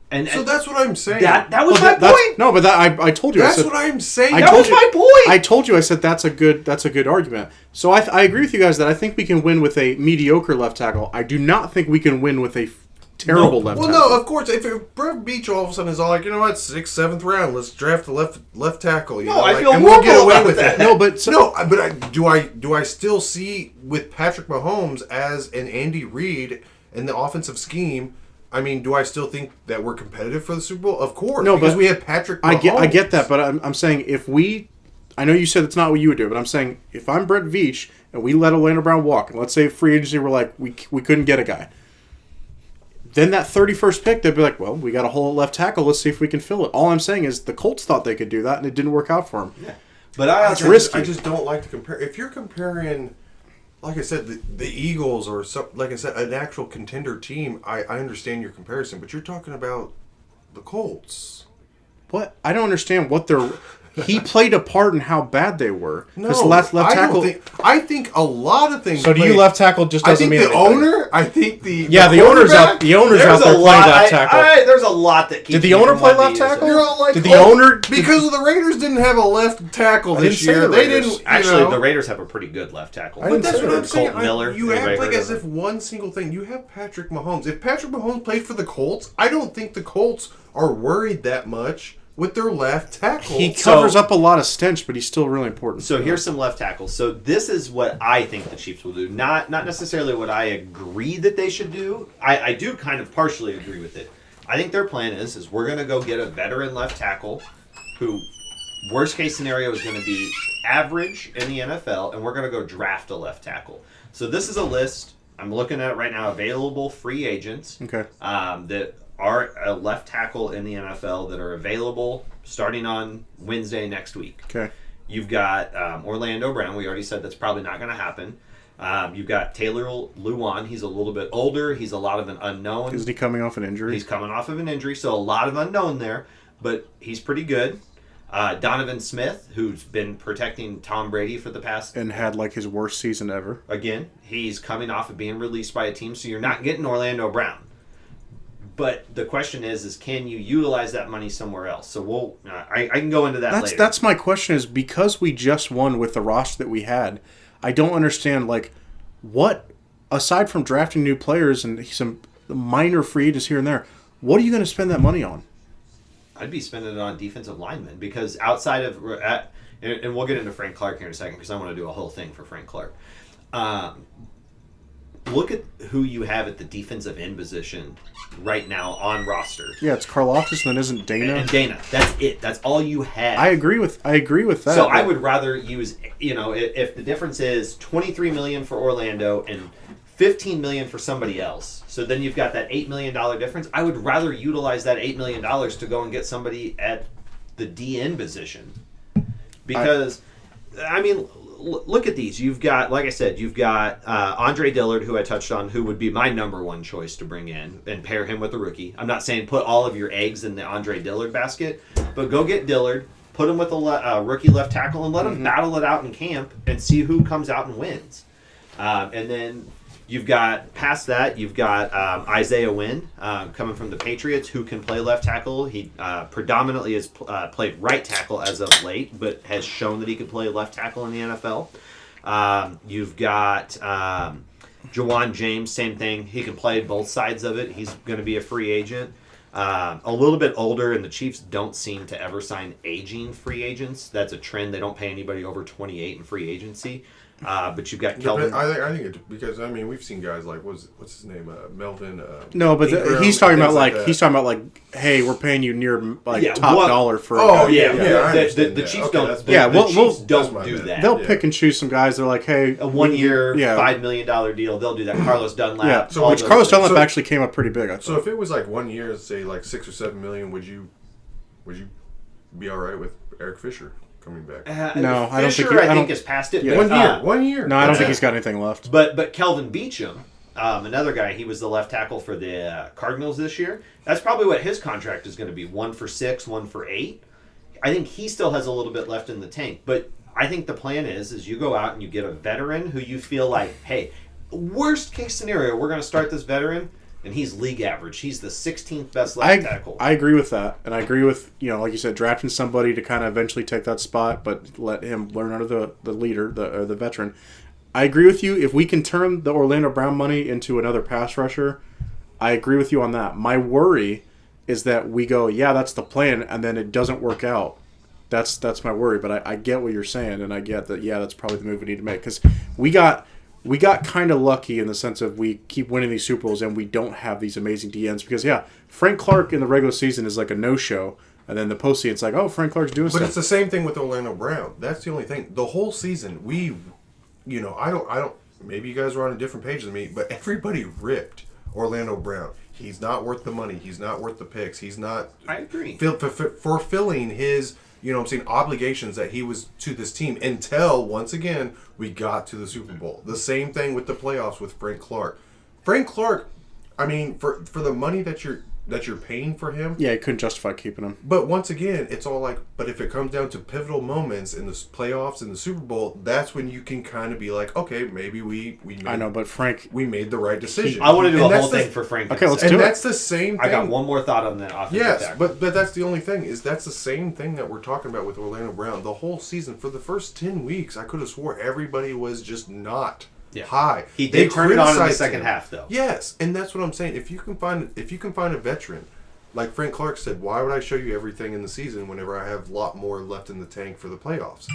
And so that's what I'm saying. That was my point. No, but I told you. That's what I'm saying. That was my point. I told you. I said that's a good argument. So I agree with you guys that I think we can win with a mediocre left tackle. I do not think we can win with a terrible left tackle. Well, no, of course. If Brett Beach all of a sudden is all like, 6th, 7th round, let's draft the left tackle. I feel and horrible we'll get away about with that. that. No, but do I still see with Patrick Mahomes as an Andy Reid in the offensive scheme? I mean, do I still think that we're competitive for the Super Bowl? Of course, no, because but we have Patrick Mahomes. I get that, but I'm saying I know you said it's not what you would do, but I'm saying if I'm Brett Veach and we let Orlando Brown walk, and let's say free agency we're like, we couldn't get a guy, then that 31st pick, they'd be like, well, we got a hole at left tackle, let's see if we can fill it. All I'm saying is the Colts thought they could do that, and it didn't work out for them. Yeah. But it's risky. I just don't like to compare. If you're comparing, like I said, the Eagles or like I said, an actual contender team, I understand your comparison, but you're talking about the Colts. What? I don't understand what they're... He played a part in how bad they were. No, left tackle. I think a lot of things. So do you left tackle just doesn't mean the owner? I think the owner's out. The owner's out there playing left tackle. There's a lot that keeps. Did the owner play left tackle? You're all like, did the owner because the Raiders didn't have a left tackle this year? They didn't. Actually, the Raiders have a pretty good left tackle. But that's what I'm saying. Colton Miller. You act like as if one single thing. You have Patrick Mahomes. If Patrick Mahomes played for the Colts, I don't think the Colts are worried that much with their left tackle. He covers up a lot of stench, but he's still really important. So here's some left tackles. So this is what I think the Chiefs will do. Not necessarily what I agree that they should do. I do kind of partially agree with it. I think their plan is we're going to go get a veteran left tackle who, worst case scenario, is going to be average in the NFL, and we're going to go draft a left tackle. So this is a list. I'm looking at it right now. Available free agents. Okay. That are a left tackle in the NFL that are available starting on Wednesday next week. Okay. You've got Orlando Brown. We already said that's probably not going to happen. You've got Taylor Lewan. He's a little bit older. He's a lot of an unknown. Is he coming off an injury? He's coming off of an injury, so a lot of unknown there, but he's pretty good. Donovan Smith, who's been protecting Tom Brady for the past... And had like his worst season ever. Again, he's coming off of being released by a team, so you're not getting Orlando Brown. But the question is can you utilize that money somewhere else? So I can go into that later. That's my question, is because we just won with the roster that we had, I don't understand, like, what, aside from drafting new players and some minor free agents here and there, what are you going to spend that money on? I'd be spending it on defensive linemen, because outside of, and we'll get into Frank Clark here in a second, because I want to do a whole thing for Frank Clark. Look at who you have at the defensive end position right now on roster. Yeah, it's Karlaftis, and then isn't Dana? And Dana. That's it. That's all you have. I agree with that. So I would rather use, if the difference is $23 million for Orlando and $15 million for somebody else, so then you've got that $8 million difference. I would rather utilize that $8 million to go and get somebody at the DN position, because look at these. You've got, like I said, Andre Dillard, who I touched on, who would be my number one choice to bring in and pair him with a rookie. I'm not saying put all of your eggs in the Andre Dillard basket, but go get Dillard, put him with a rookie left tackle, and let him battle it out in camp and see who comes out and wins. And then you've got, past that, you've got Isaiah Wynn coming from the Patriots, who can play left tackle. He predominantly has played right tackle as of late, but has shown that he can play left tackle in the NFL. You've got Jawan James, same thing. He can play both sides of it. He's going to be a free agent. A little bit older, and the Chiefs don't seem to ever sign aging free agents. That's a trend. They don't pay anybody over 28 in free agency. But you've got Kelvin. I think it, because we've seen guys like what's his name, Melvin. No, but Ingram, he's talking about he's talking about hey, we're paying you near top dollar for. Oh yeah. The Chiefs don't. The Chiefs don't do that. They'll pick and choose some guys. They're like, hey, a 1 year, $5 million deal. They'll do that. Carlos Dunlap. Yeah. So Carlos Dunlap actually came up pretty big. So if it was like 1 year, say like $6 or $7 million, would you be all right with Eric Fisher coming back? No, I don't think. Fisher, I think is past it. Yeah. 1 year. No, I don't think he's got anything left. But Kelvin Beachum, another guy, he was the left tackle for the Cardinals this year. That's probably what his contract is going to be: 1 for 6, 1 for 8. I think he still has a little bit left in the tank. But I think the plan is you go out and you get a veteran who you feel like, hey, worst case scenario, we're going to start this veteran, and he's league average. He's the 16th best left tackle. I agree with that. And I agree with, like you said, drafting somebody to kind of eventually take that spot, but let him learn under the leader, the veteran. I agree with you. If we can turn the Orlando Brown money into another pass rusher, I agree with you on that. My worry is that we go, yeah, that's the plan, and then it doesn't work out. That's my worry. But I get what you're saying, and I get that, yeah, that's probably the move we need to make. Because we got kind of lucky in the sense of we keep winning these Super Bowls and we don't have these amazing DNs. Because, yeah, Frank Clark in the regular season is like a no-show. And then the postseason, it's like, oh, Frank Clark's doing stuff. But it's the same thing with Orlando Brown. That's the only thing. The whole season, I don't, maybe you guys were on a different page than me, but everybody ripped Orlando Brown. He's not worth the money. He's not worth the picks. He's not. I agree. Fulfilling his, obligations that he was to this team until, once again, we got to the Super Bowl. The same thing with the playoffs with Frank Clark. Frank Clark, for the money that you're paying for him. Yeah, you couldn't justify keeping him. But once again, it's all like, but if it comes down to pivotal moments in the playoffs and the Super Bowl, that's when you can kind of be like, okay, maybe we made, I know, but Frank, we made the right decision. I want to do a whole thing for Frank. Okay, let's do it. And that's the same thing. I got one more thought on that offensive Yes, but that's the only thing, is that's the same thing that we're talking about with Orlando Brown. The whole season, for the first 10 weeks, I could have swore everybody was just not high. He did turn it on in the second half, though. Yes, and that's what I'm saying. If you can find a veteran, like Frank Clark said, why would I show you everything in the season whenever I have a lot more left in the tank for the playoffs?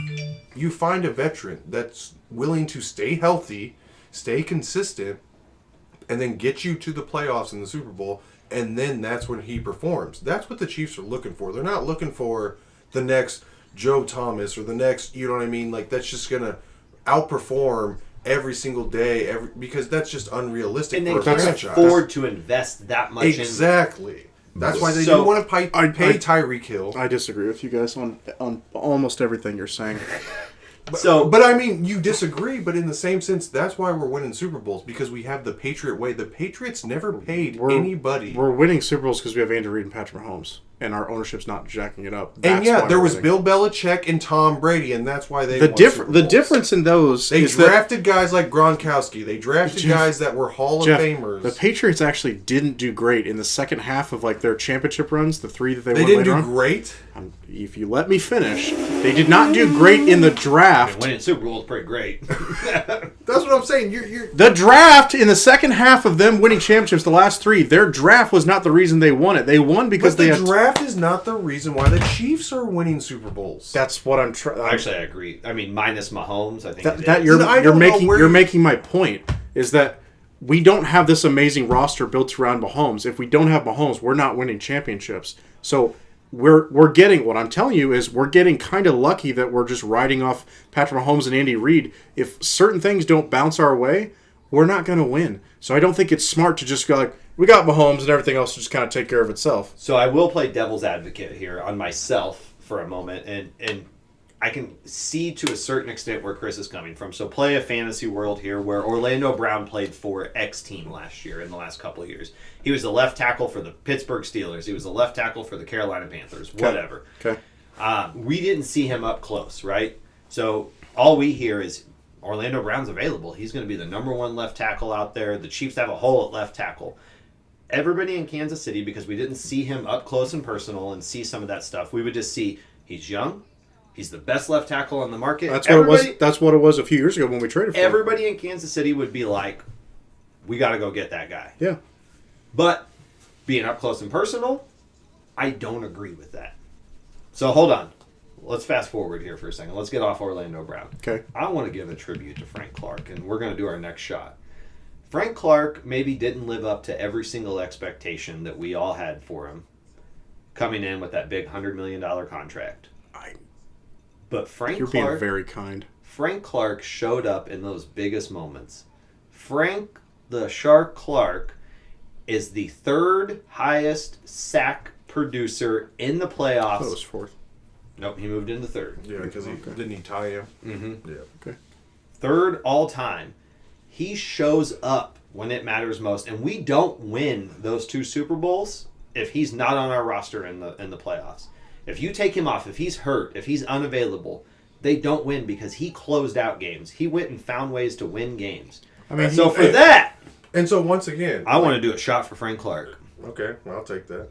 You find a veteran that's willing to stay healthy, stay consistent, and then get you to the playoffs in the Super Bowl, and then that's when he performs. That's what the Chiefs are looking for. They're not looking for the next Joe Thomas or the next, like that's just going to outperform every single day, because that's just unrealistic and for a franchise. And they can't afford to invest that much Exactly. That's why they didn't want to pay Tyreek Hill. I disagree with you guys on almost everything you're saying. But you disagree, but in the same sense, that's why we're winning Super Bowls, because we have the Patriot way. The Patriots never paid anybody. We're winning Super Bowls because we have Andy Reid and Patrick Mahomes. and our ownership's not jacking it up. And That's yeah, why there we're was winning. Bill Belichick and Tom Brady, and that's why they The won Super the Bowls. difference in those They is that drafted guys like Gronkowski. They drafted Jeff- guys that were Hall Jeff, of Famers. the Patriots actually didn't do great in the second half of like their championship runs, the 3 that they They won didn't later do on. great. If you let me finish, they did not do great in the draft. Winning Super Bowl is pretty great. That's what I'm saying. You're The draft in the second half of them winning championships, the last 3, their draft was not the reason they won it. They won because but they the had. draft is not the reason why the Chiefs are winning Super Bowls. That's what I'm trying. Actually, I agree. I mean, minus Mahomes, I think That, it that is. you're I you're don't know making where you're you- making my point is that we don't have this amazing roster built around Mahomes. If we don't have Mahomes, we're not winning championships. So we're getting what I'm telling you is we're getting kind of lucky that we're just riding off Patrick Mahomes and Andy Reid. If certain things don't bounce our way, we're not going to win. So I don't think it's smart to just go like we got Mahomes and everything else will just kind of take care of itself. So I will play devil's advocate here on myself for a moment, and I can see to a certain extent where Chris is coming from. So play a fantasy world here where Orlando Brown played for X team last year in the last couple of years. He was the left tackle for the Pittsburgh Steelers. He was the left tackle for the Carolina Panthers. Whatever. Okay. We didn't see him up close, right? So all we hear is Orlando Brown's available. He's going to be the number 1 left tackle out there. The Chiefs have a hole at left tackle. Everybody in Kansas City, because we didn't see him up close and personal and see some of that stuff, we would just see he's young. He's the best left tackle on the market. That's what it was. That's what it was a few years ago when we traded for him. Everybody in Kansas City would be like, we got to go get that guy. Yeah. But being up close and personal, I don't agree with that. So hold on. Let's fast forward here for a second. Let's get off Orlando Brown. Okay. I want to give a tribute to Frank Clark, and we're going to do our next shot. Frank Clark maybe didn't live up to every single expectation that we all had for him coming in with that big $100 million contract. But Frank You're being Clark, very kind. Frank Clark showed up in those biggest moments. Frank the Shark Clark is the 3rd highest sack producer in the I thought it playoffs. was 4th. Nope, he moved into 3rd. Yeah, because Okay. didn't he tie him? Mm-hmm. Yeah. Okay. 3rd all time. He shows up when it matters most, and we don't win those 2 Super Bowls if he's not on our roster in the playoffs. If you take him off, if he's hurt, if he's unavailable, they don't win because he closed out games. He went and found ways to win games. I mean, So for that, And so once again, I want to do a shot for Frank Clark. Okay, well, I'll take that.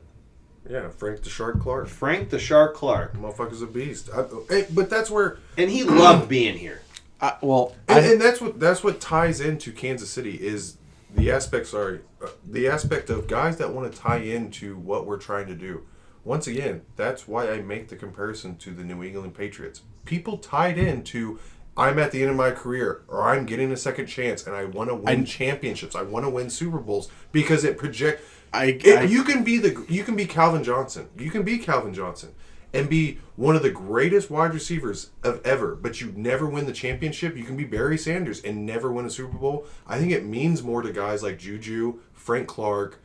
Yeah, Frank the Shark Clark. Frank the Shark Clark. Motherfucker's a beast. But that's where, And he loved being here. and that's what ties into Kansas City is the aspect. The aspect of guys that want to tie into what we're trying to do. Once again, that's why I make the comparison to the New England Patriots. People tied into, I'm at the end of my career, or I'm getting a second chance, and I want to win championships. I want to win Super Bowls because it projects. You can be Calvin Johnson. You can be Calvin Johnson and be one of the greatest wide receivers of ever, but you never win the championship. You can be Barry Sanders and never win a Super Bowl. I think it means more to guys like Juju, Frank Clark,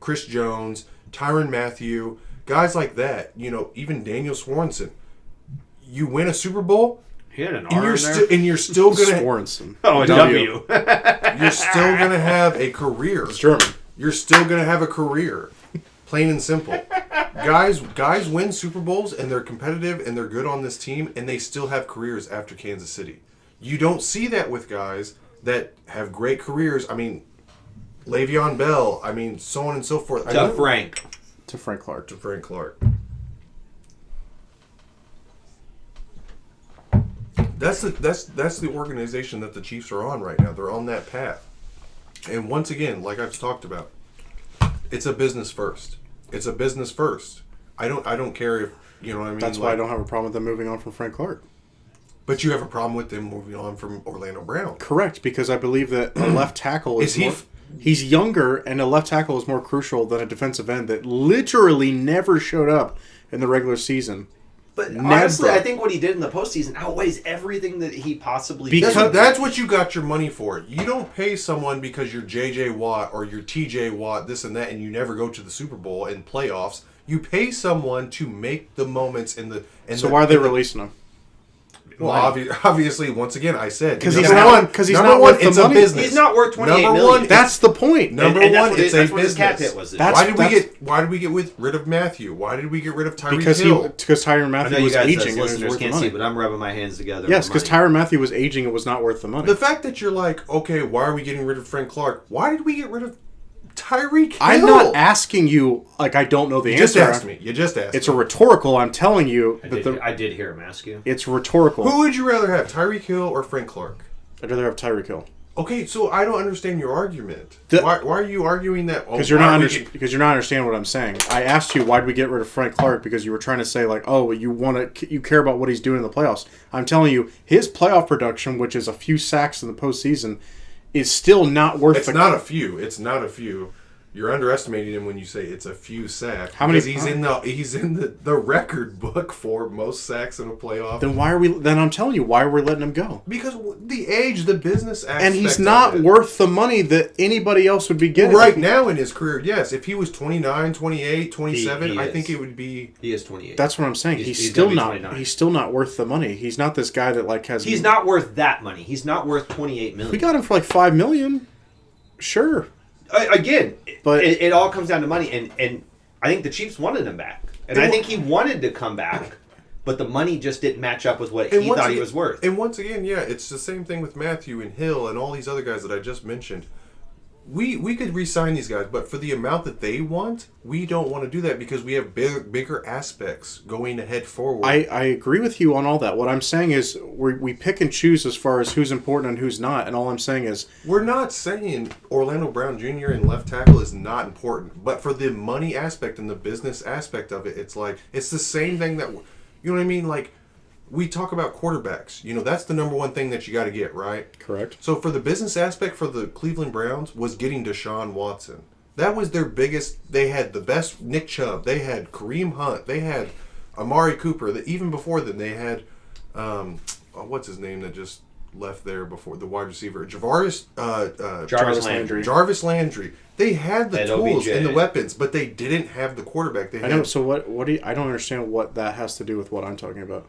Chris Jones, Tyrann Mathieu, guys like that. Even Daniel Swanson. You win a Super Bowl, He had an and R you're in there. still gonna Swanson. Oh, a W. you're still gonna have a career. It's German. You're still gonna have a career, plain and simple. Guys win Super Bowls and they're competitive and they're good on this team and they still have careers after Kansas City. You don't see that with guys that have great careers. I mean, Le'Veon Bell. I mean, so on and so forth. To Frank. To Frank Clark. To Frank Clark. That's the organization that the Chiefs are on right now. They're on that path. And once again, like I've talked about, it's a business first. It's a business first. I don't care if you know what I mean. That's why I don't have a problem with them moving on from Frank Clark. But you have a problem with them moving on from Orlando Brown. Correct, because I believe that a left tackle Is he he's younger, and a left tackle is more crucial than a defensive end that literally never showed up in the regular season. But Never. honestly, I think what he did in the postseason outweighs everything that he possibly did. That's what you got your money for. You don't pay someone because you're J.J. Watt or you're T.J. Watt, this and that, and you never go to the Super Bowl and playoffs. You pay someone to make the moments in the... So why are they releasing him? Well, obviously, once again, I said 'Cause he's number not- one- 'cause he's number not one, worth the it's money. a business. He's not worth 28 Number million. one, That's the point. Number And one, that's it's that's a what his cap business. hit was. That's- Why did we get rid of Matthew? Why did we get rid of Tyreek Because Hill? Tyrann I Mathieu know you was guys as aging and it was listeners worth the can't see, money. but I'm rubbing my hands together. Yes, for because money. Tyrann Mathieu was aging and was not worth the money. The fact that you're like, okay, why are we getting rid of Frank Clark? Why did we get rid of Tyreek Hill? I'm not asking you like I don't know the You just answer. asked me. You just asked It's me. a rhetorical. I'm telling you I that did hear him ask you. it's rhetorical. Who would you rather have, Tyreek Hill or Frank Clark? I'd rather have Tyreek Hill Okay, so I don't understand your argument. The- why are you arguing that? because you're not understanding what I'm saying. I asked you why'd we get rid of Frank Clark because you were trying to say like, oh, you care about what he's doing in the playoffs. I'm telling you, his playoff production, which is a few sacks in the postseason, is still not worth. It's not a few. It's not a few. You're underestimating him when you say it's a few sacks. How many- Because he's in the record book for most sacks in a playoff. Then why are we? Then I'm telling you, why are we letting him go? Because the age, the business aspect, And he's of not it. worth the money that anybody else would be getting. Right now in his career, yes. If he was 29, 28, 27, He I is. think it would be. He is 28. That's what I'm saying. He's He's gonna still be not. 29. He's still not worth the money. He's not this guy that like has. He's not worth that money. He's not worth 28 million. We got him for like $5 million. Sure. Again, But- it all comes down to money, and I think the Chiefs wanted him back, and I think he wanted to come back, but the money just didn't match up with what he once thought he again- was worth. And once again, yeah, it's the same thing with Matthew and Hill and all these other guys that I just mentioned. We could re-sign these guys, but for the amount that they want, we don't want to do that because we have bigger aspects going ahead forward. I agree with you on all that. What I'm saying is we pick and choose as far as who's important and who's not. And all I'm saying is We're not saying Orlando Brown Jr. and left tackle is not important, but for the money aspect and the business aspect of it, it's like it's the same thing that you know what I mean. Like we talk about quarterbacks, that's the number one thing that you got to get right. correct. So for the business aspect for the Cleveland Browns was getting Deshaun Watson. That was their biggest. They had the best Nick Chubb. They had Kareem Hunt. They had Amari Cooper. Even before then, they had what's his name that just left there before the wide receiver Jarvis Landry. Jarvis Landry. They had the And tools OBJ. and the weapons, but they didn't have the quarterback. They I had, know. So what do you, I don't understand what that has to do with what I'm talking about.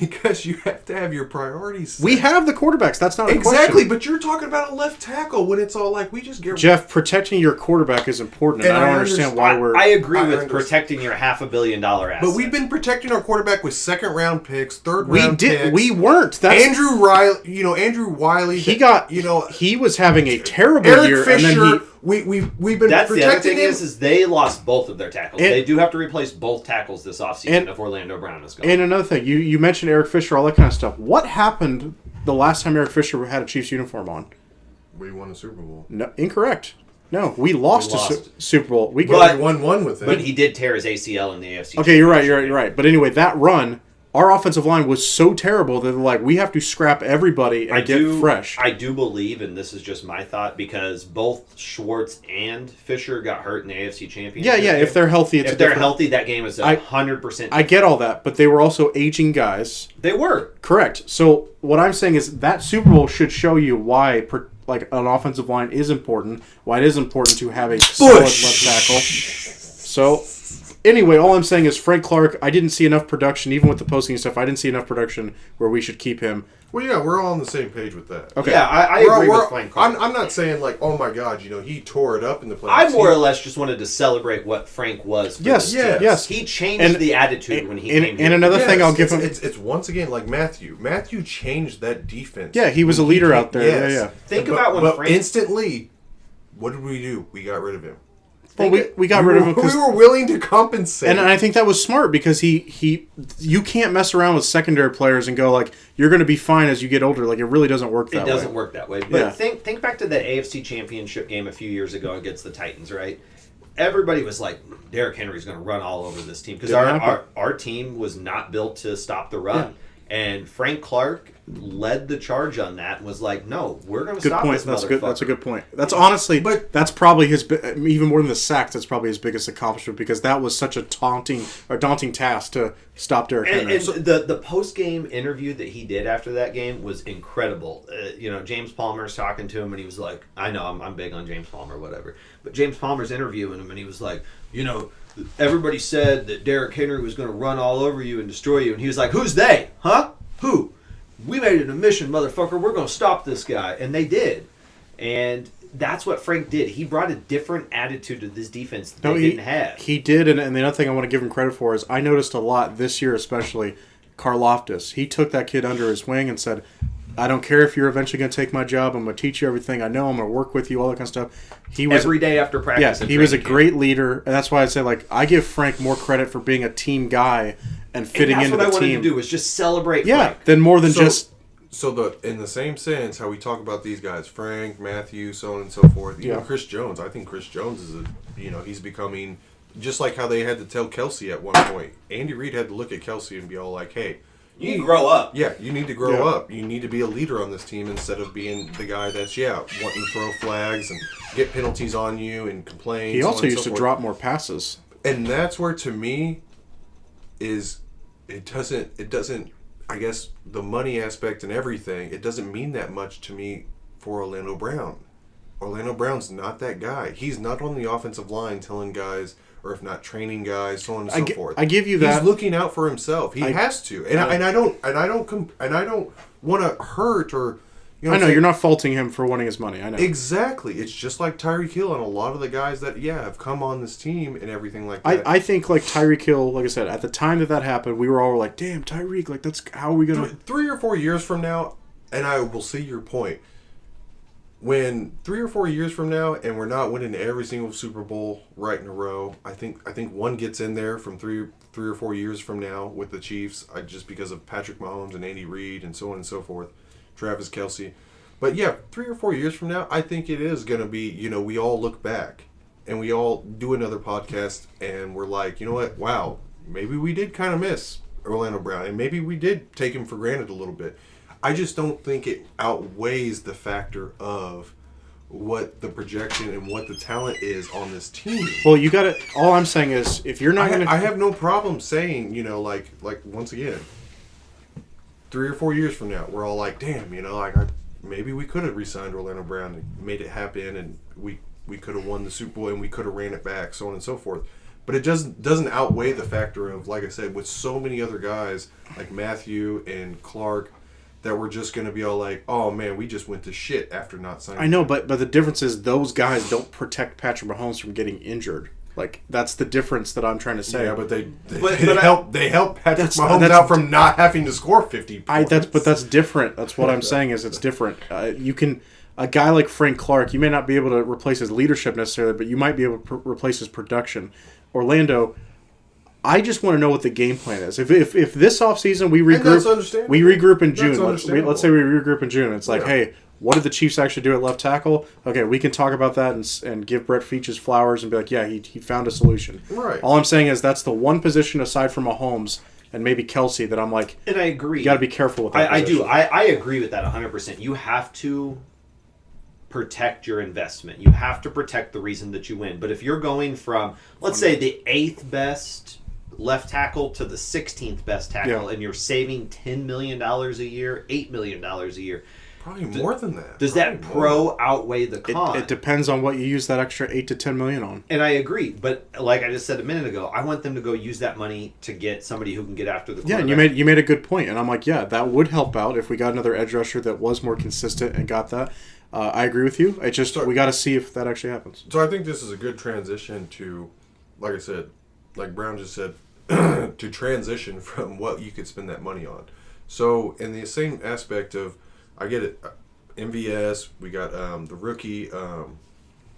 because you have to have your priorities set. We have the quarterbacks. That's not a Exactly, question. but you're talking about a left tackle when it's all like we just get Jeff, protecting your quarterback is important, and And I don't I understand why we're. I agree I with understand. protecting your $500 million asset. But we've been protecting our quarterback with second round picks, third we round did. picks. We weren't. That's Andrew Riley, Andrew Wiley. he got. He was having a terrible year, Eric Fisher. and then he. We've been That's the other protecting thing him. is they lost both of their tackles. And- they do have to replace both tackles this offseason And- if Orlando Brown is gone. And another thing, you mentioned Eric Fisher, all that kind of stuff. What happened the last time Eric Fisher had a Chiefs uniform on? We won a Super Bowl. No, incorrect. No, we lost lost. a Super Bowl. We But got. we won one with it. But he did tear his ACL in the AFC. Okay, you're right. You're right. But anyway, that run, our offensive line was so terrible that they're like, we have to scrap everybody and get fresh. I do believe, and this is just my thought, because both Schwartz and Fisher got hurt in the AFC Championship. Yeah. If they're healthy, it's if a they're different- healthy, that game is 100%. I get all that, but they were also aging guys. They were. Correct. So what I'm saying is that Super Bowl should show you why, an offensive line is important. Why it is important to have a solid left tackle. So anyway, all I'm saying is Frank Clark. I didn't see enough production, even with the posting and stuff. I didn't see enough production where we should keep him. Well, yeah, we're all on the same page with that. Okay. Yeah, I We're- agree we're- with Frank Clark. I'm not saying like, oh my God, he tore it up in the playoffs. I more or less just wanted to celebrate what Frank was. for Yes. this team. Yes. He changed And- the attitude when he and- came and here. another thing I'll give it's, him- It's once again like Matthew. Matthew changed that defense. Yeah, he was a leader out there. Yes. Yeah. Think about when Frank... instantly, what did we do? We got rid of him. Well, we got rid of him because we were willing to compensate. and I think that was smart because you can't mess around with secondary players and go like you're going to be fine as you get older. Like it really doesn't work that It way. doesn't work that way. But Yeah. think back to the AFC Championship game a few years ago against the Titans, right? Everybody was like, Derrick Henry's going to run all over this team because Didn't happen. our team was not built to stop the run. And Frank Clark led the charge on that and was like, no, we're going to Good stop point. this That's motherfucker. good. That's a good point. That's honestly, But- that's probably even more than the sacks. That's probably his biggest accomplishment because that was such a daunting task to stop Derrick And, Henry. and the post game interview that he did after that game was incredible. James Palmer's talking to him, and he was like, "I know I'm big on James Palmer, whatever." But James Palmer's interviewing him, and he was like, everybody said that Derrick Henry was going to run all over you and destroy you, and he was like, "Who's they? Huh? Who? We made it a mission, motherfucker. We're going to stop this guy. And they did. And that's what Frank did. He brought a different attitude to this defense that they didn't have. He did, and the other thing I want to give him credit for is I noticed a lot this year, especially Karlaftis. He took that kid under his wing and said, I don't care if you're eventually going to take my job. I'm going to teach you everything I know. I'm going to work with you, all that kind of stuff. He was every day after practice. Yeah, he was a great leader, and that's why I say, like, I give Frank more credit for being a team guy and fitting into the team. That's what I wanted to do, was just celebrate Frank. Then more than just... So in the same sense, how we talk about these guys, Frank, Matthew, so on and so forth, even Chris Jones, I think Chris Jones is he's becoming, just like how they had to tell Kelsey at one point. Andy Reid had to look at Kelsey and be all like, hey, you need to grow up. Yeah, you need to grow up. You need to be a leader on this team instead of being the guy that's, wanting to throw flags and get penalties on you and complain. He also used to drop more passes. And that's where, to me, it doesn't, I guess, the money aspect and everything, it doesn't mean that much to me for Orlando Brown. Orlando Brown's not that guy. He's not on the offensive line telling guys, or if not training guys, so on and so forth. I give you that. He's looking out for himself. He has to, and I don't want to hurt or. I know you're not faulting him for wanting his money. I know exactly. It's just like Tyreek Hill and a lot of the guys that have come on this team and everything like that. I think like Tyreek Hill, like I said, at the time that happened, we were all like, "Damn, Tyreek! Like that's how are we gonna?" 3 or 4 years from now, and I will see your point. When 3 or 4 years from now, and we're not winning every single Super Bowl right in a row, I think one gets in there from three or 4 years from now with the Chiefs, just because of Patrick Mahomes and Andy Reid and so on and so forth, Travis Kelce. But 3 or 4 years from now, I think it is going to be, we all look back and we all do another podcast and we're like, you know what? Wow, maybe we did kind of miss Orlando Brown and maybe we did take him for granted a little bit. I just don't think it outweighs the factor of what the projection and what the talent is on this team. Well, you got to. All I'm saying is, if you're not going to, I have no problem saying, like once again, 3 or 4 years from now, we're all like, damn, maybe we could have re-signed Orlando Brown and made it happen, and we could have won the Super Bowl and we could have ran it back, so on and so forth. But it doesn't outweigh the factor of, like I said, with so many other guys like Matthew and Clark, that we're just going to be all like, oh man, we just went to shit after not signing. I know, but the difference is those guys don't protect Patrick Mahomes from getting injured. Like, that's the difference that I'm trying to say. Yeah, but they help Patrick Mahomes out from not having to score 50 points. But that's different. That's what I'm saying is it's different. A guy like Frank Clark, you may not be able to replace his leadership necessarily, but you might be able to replace his production. Orlando, I just want to know what the game plan is. If this offseason we regroup in June. Let's say we regroup in June. It's like, hey, what did the Chiefs actually do at left tackle? Okay, we can talk about that and give Brett Veach his flowers and be like, yeah, he found a solution. Right. All I'm saying is that's the one position aside from Mahomes and maybe Kelce that I'm like, and I agree. You got to be careful with that. I do. I agree with that 100%. You have to protect your investment. You have to protect the reason that you win. But if you're going from, let's say, the 8th best left tackle to the 16th best tackle, and you're saving $10 million a year, $8 million a year. Probably more than that. Does that outweigh the con? It depends on what you use that extra $8 to $10 million on. And I agree, but like I just said a minute ago, I want them to go use that money to get somebody who can get after the quarterback. Yeah, and you made a good point, and I'm like, yeah, that would help out if we got another edge rusher that was more consistent and got that. I agree with you. It's just we got to see if that actually happens. So I think this is a good transition to, like I said, like Brown just said, to transition from what you could spend that money on. So in the same aspect of, I get it, MVS, we got the rookie,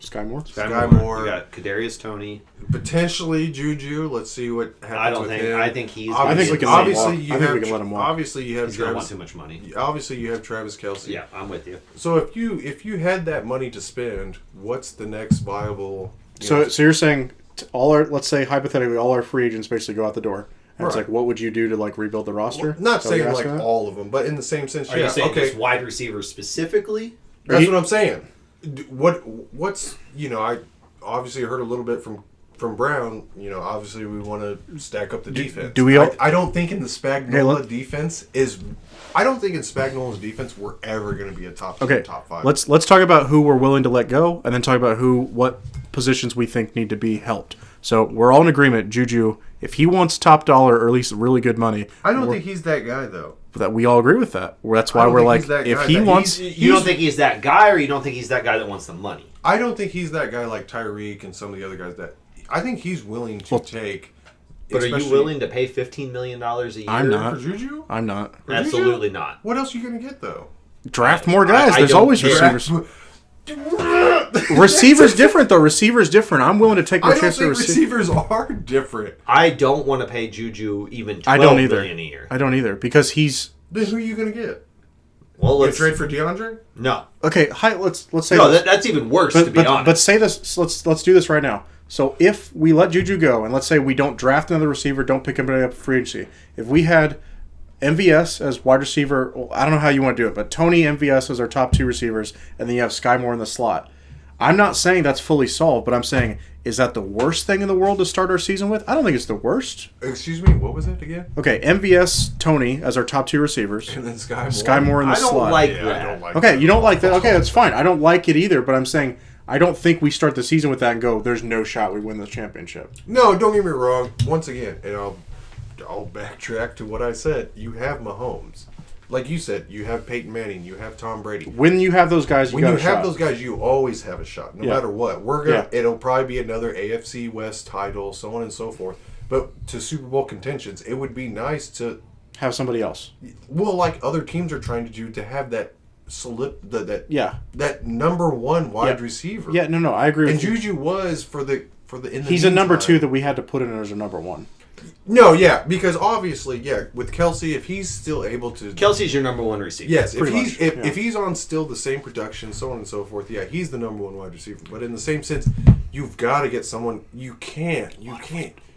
Sky Moore. We got Kadarius Toney. Potentially Juju. Let's see what happens with him. I think he's. I think we can obviously let him walk. Obviously you have he's Travis. Gonna want too much money. Obviously you have Travis Kelce. Yeah, I'm with you. So if you had that money to spend, what's the next viable? So you're saying let's say hypothetically all our free agents basically go out the door. And it's like, what would you do to like rebuild the roster? Well, not saying like all of them, but in the same sense. Are you saying just wide receivers specifically? That's what I'm saying. What's I obviously heard a little bit from Brown. Obviously we want to stack up the defense. Do we? I don't think in the Spagnuolo defense is. I don't think in Spagnuolo's defense we're ever going to be a top 5. Let's talk about who we're willing to let go, and then talk about what positions we think need to be helped. So we're all in agreement. Juju, if he wants top dollar or at least really good money, I don't think he's that guy though. that we all agree with that. That's why I don't we're think like, he's that if guy he that- wants, You don't think he's that guy, or you don't think he's that guy that wants the money? I don't think he's that guy like Tyreek and some of the other guys that. I think he's willing to take. But are you especially- willing to pay $15 million a year? I'm not. for Juju? I'm not. Absolutely not. What else are you going to get though? Draft more guys. I There's don't always care. receivers. Receivers different though. Receivers different. I'm willing to take I my don't chance to think receive. receivers are different. I don't want to pay Juju even I $12 don't either. million a year. I don't either because he's Then who are you going to get? Well, You let's trade for DeAndre? no, okay. Hi, let's say no. this. That's even worse, to be honest. But say this. Let's do this right now. So if we let Juju go, and let's say we don't draft another receiver, don't pick anybody up for free agency. If we had MVS as wide receiver, well, I don't know how you want to do it, but Tony MVS as our top two receivers, and then you have Sky Moore in the slot. I'm not saying that's fully solved, but I'm saying, is that the worst thing in the world to start our season with? I don't think it's the worst. Excuse me, what was it again? Okay, MVS, Tony as our top two receivers, And then Sky Moore. Sky Moore in the I don't slot. like Yeah, that. I don't like Okay, that. you don't like that. Okay, that's fine. I don't like it either, but I'm saying I don't think we start the season with that and go, there's no shot we win the championship. No, don't get me wrong. Once again, and I'll backtrack to what I said. You have Mahomes. Like you said, you have Peyton Manning, you have Tom Brady. When you have those guys, you When got you a have shot. those guys, you always have a shot, no Yeah. matter what. We're gonna. Yeah. It'll probably be another AFC West title, so on and so forth. But to Super Bowl contentions, it would be nice to, Have somebody else. well, like other teams are trying to do, to have that that Yeah. that number one wide Yeah. receiver. Yeah, no, I agree And with you. Juju was for the in the He's a number meantime. two that we had to put in as a number one. No, yeah, because obviously, yeah, with Kelsey, if he's still able to, Kelsey's your number one receiver. yes, if Pretty he's much, if yeah. he's on still the same production, so on and so forth, yeah, he's the number one wide receiver. But in the same sense, you've got to get someone. You can't.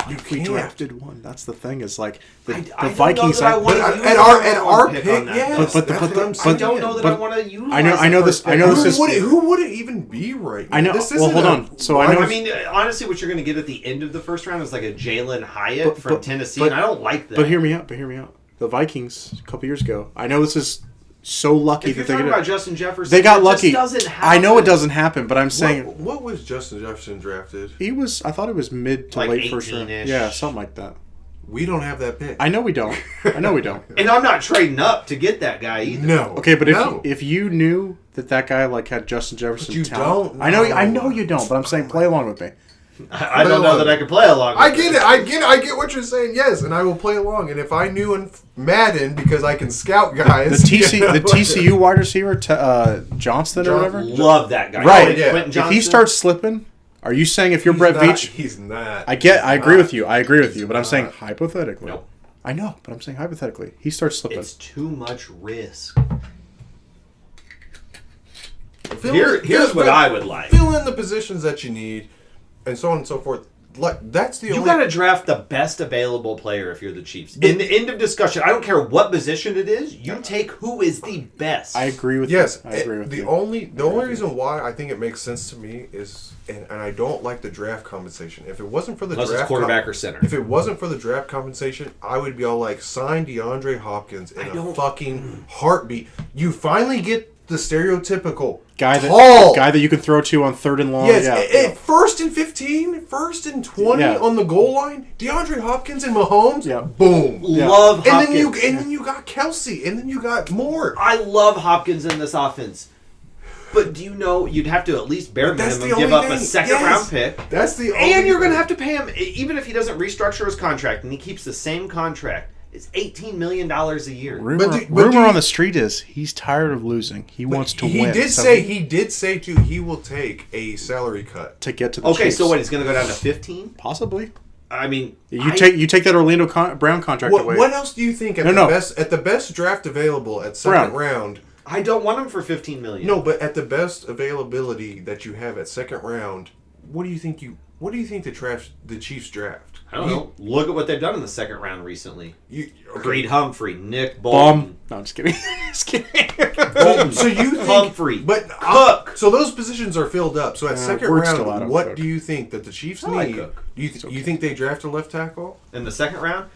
If we drafted one, that's the thing. Is like the I Vikings. Don't know that I But want to at use our a at number our one pick, on that. yes, But- that's but- what I'm but- saying. I don't know that but- I want to use. I know the this- first I know pick. this is- Who would it even be right now? I know- This well, isn't hold a on. So I know- I mean, honestly, what you're going to get at the end of the first round is like a Jalen Hyatt from Tennessee, but- and I don't like that. But hear me out. The Vikings a couple years ago. I know this is so lucky if you're that they talking get about it. Justin Jefferson, They got it lucky. Just doesn't happen. I know it doesn't happen, but I'm saying What was Justin Jefferson drafted? he was. I thought it was mid to Like late first round. 18-ish. Yeah, something like that. We don't have that pick. I know we don't. I know we don't. And I'm not trading up to get that guy either. No. Okay, but no. if you knew that guy like had Justin Jefferson But you talent, don't I know know. you don't, but I'm saying play along with me. I don't know that I can play along. I with get this. it. I get what you're saying. Yes, and I will play along. And if I knew in Madden, because I can scout guys, The TCU wide receiver Johnston or whatever. Love that guy. Right. yeah. Quentin If Johnson. he starts slipping, are you saying if you're He's Brett not- Veach? he's not. I agree with you. I agree with you, but I'm saying hypothetically. Nope. I know, but I'm saying hypothetically, he starts slipping. It's too much risk. Fill Here's in- what I would like. Fill in the positions that you need, and so on and so forth. Like that's the You only. got to draft the best available player if you're the Chiefs. In the end of discussion, I don't care what position it is. You take who is the best. I agree with Yes, you. I agree with the you. only reason why I think it makes sense to me is, and I don't like the draft compensation. If it wasn't for the Unless it's draft quarterback or center. if it wasn't for the draft compensation, I would be all like, sign DeAndre Hopkins in I a don't- fucking heartbeat. You finally get the stereotypical guy tall. that you can throw to on third and long. Yes, yeah. first and 15, first and 20 Yeah. on the goal line. DeAndre Hopkins and Mahomes. Yeah. Boom. Yeah. Love And Hopkins. then you got Kelsey, and then you got Moore. I love Hopkins in this offense. But do you know you'd have to at least bare That's minimum the give only up a thing. second Yes. round pick. That's the only And you're going to thing. have to pay him, even if he doesn't restructure his contract and he keeps the same contract, it's $18 million a year. Rumor, But rumor do you- on the street is he's tired of losing. He wants to He win. did So say too he will take a salary cut. to get to the Okay, Chiefs. so what, he's going to go down to 15? Possibly. I mean, You take that Orlando Brown contract away. What else do you think at No. the best draft available at second Brown. round? I don't want him for $15 million. No, but at the best availability that you have at second round, what do you think the Chiefs draft? I don't know. Look at what they've done in the second round recently. Okay. Creed Humphrey, Nick Bolton. Bum. No, I'm just kidding. Just kidding. So you think Humphrey, but Cook. So those positions are filled up. So at second word's still out round, on what Cook. do you think that the Chiefs I like need? Cook. Do you think they draft a left tackle? In the second round?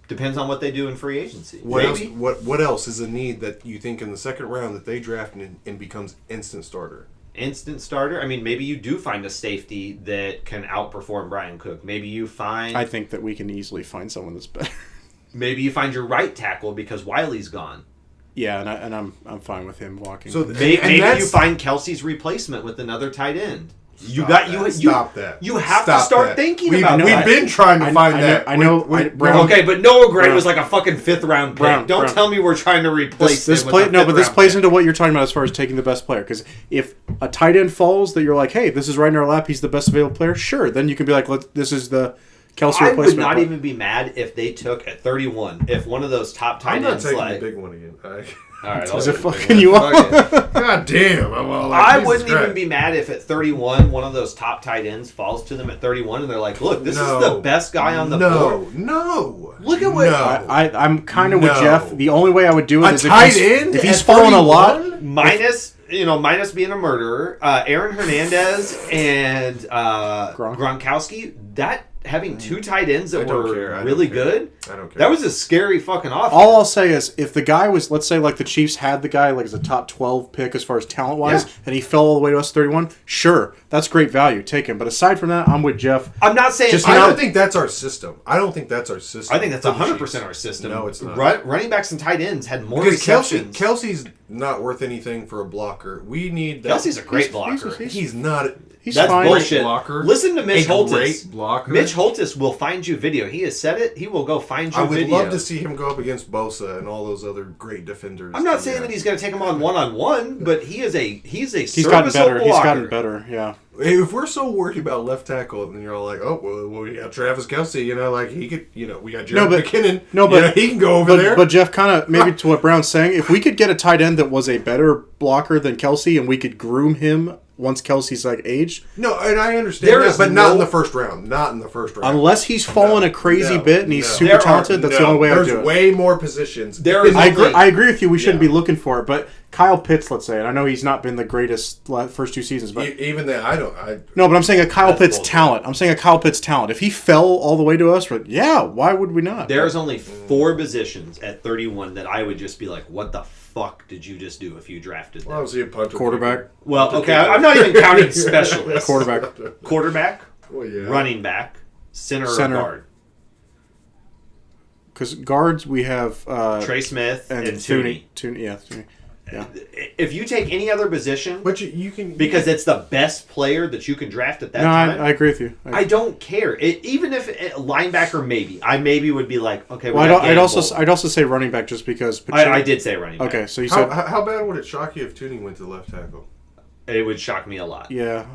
Depends on what they do in free agency. What else? Maybe. What else is a need that you think in the second round that they draft and becomes instant starter? Instant starter. I mean, maybe you do find a safety that can outperform Brian Cook. Maybe you find. I think that we can easily find someone that's better. Maybe you find your right tackle because Wiley's gone. Yeah, and I'm fine with him walking. So Maybe you find Kelsey's replacement with another tight end. Stop that. You have Stop to start that. thinking We've, about we've that. been trying to find that. Brown. Okay, but Noah Gray Brown. was like a fucking 5th round pick. Brown. Don't tell me we're trying to replace this him with play, a no, but this 5th plays round into what you're talking about as far as taking the best player. Because if a tight end falls that you're like, hey, this is right in our lap, he's the best available player. Sure, then you can be like, this is the Kelsey I replacement. would not but- even be mad if they took at 31 if one of those top tight I'm not ends taking like. the big one again. All right, Is I'll it take the big fucking one. you Fuck up? it. God damn! I'm all like, I Jesus wouldn't even Christ. be mad if at 31 one of those top tight ends falls to them at 31 and they're like, look, this is the best guy on the board. No. Look at what I'm kind of with No. Jeff. The only way I would do it A is tight if he's, end if he's at fallen a 31? lot. minus being a murderer, Aaron Hernandez and Gronkowski. That having two tight ends that I don't were care. I really don't care. good. I don't care. That was a scary fucking offense. All I'll say is, if the guy was, let's say, like the Chiefs had the guy like as a top 12 pick as far as talent wise, Yeah. and he fell all the way to us 31, sure, that's great value. Take him. But aside from that, I'm with Jeff. I'm not saying Just I not- don't think that's our system. I think that's that's 100% our system. No, it's not. Running backs and tight ends had more Because receptions. Kelsey's not worth anything for a blocker. We need that. Kelsey's a great blocker. He's not. He's That's fine. bullshit. Blocker. Listen to Mitch A Holtis. great blocker. Mitch Holtis will find you video. He has said it. He will go find you I would video. love to see him go up against Bosa and all those other great defenders. I'm not saying that he's going to take him on one-on-one, but he's a He's serviceable gotten better. blocker. He's gotten better. Yeah. If we're so worried about left tackle, and you're all like, oh, well, we got Travis Kelsey, like he could, we got Jared McKinnon. He can go over there. But Jeff, kind of maybe to what Brown's saying, if we could get a tight end that was a better blocker than Kelsey, and we could groom him once Kelsey's like aged, No, and I understand There that, is but not no- in the first round. Not in the first round. unless he's fallen a crazy bit and he's super There are- talented, that's the only way I There's do it. way more positions. There is- I agree with you. We shouldn't Yeah. be looking for it, but Kyle Pitts, let's say, and I know he's not been the greatest first two seasons, but Even that, no, but I'm saying a Kyle That's Pitts bullshit. talent. I'm saying a Kyle Pitts talent. If he fell all the way to us, but yeah, why would we not? There's only 4 positions at 31 that I would just be like, what the fuck did you just do if you drafted them? I was a punter. Quarterback. Well, okay, I'm not even counting specialists. Quarterback, Well, yeah. running back, center. Center. Or guard. Because guards we have Trey Smith and Thuney. Tooney. Thuney. Yeah. If you take any other position, But you can because it's the best player that you can draft at that No, time, I agree with you. I don't care. Even if linebacker, I maybe would be like, okay. Well, I'd also say running back just because. I did say running back. Okay, so you said How bad would it shock you if Tooney went to left tackle? It would shock me a lot. yeah.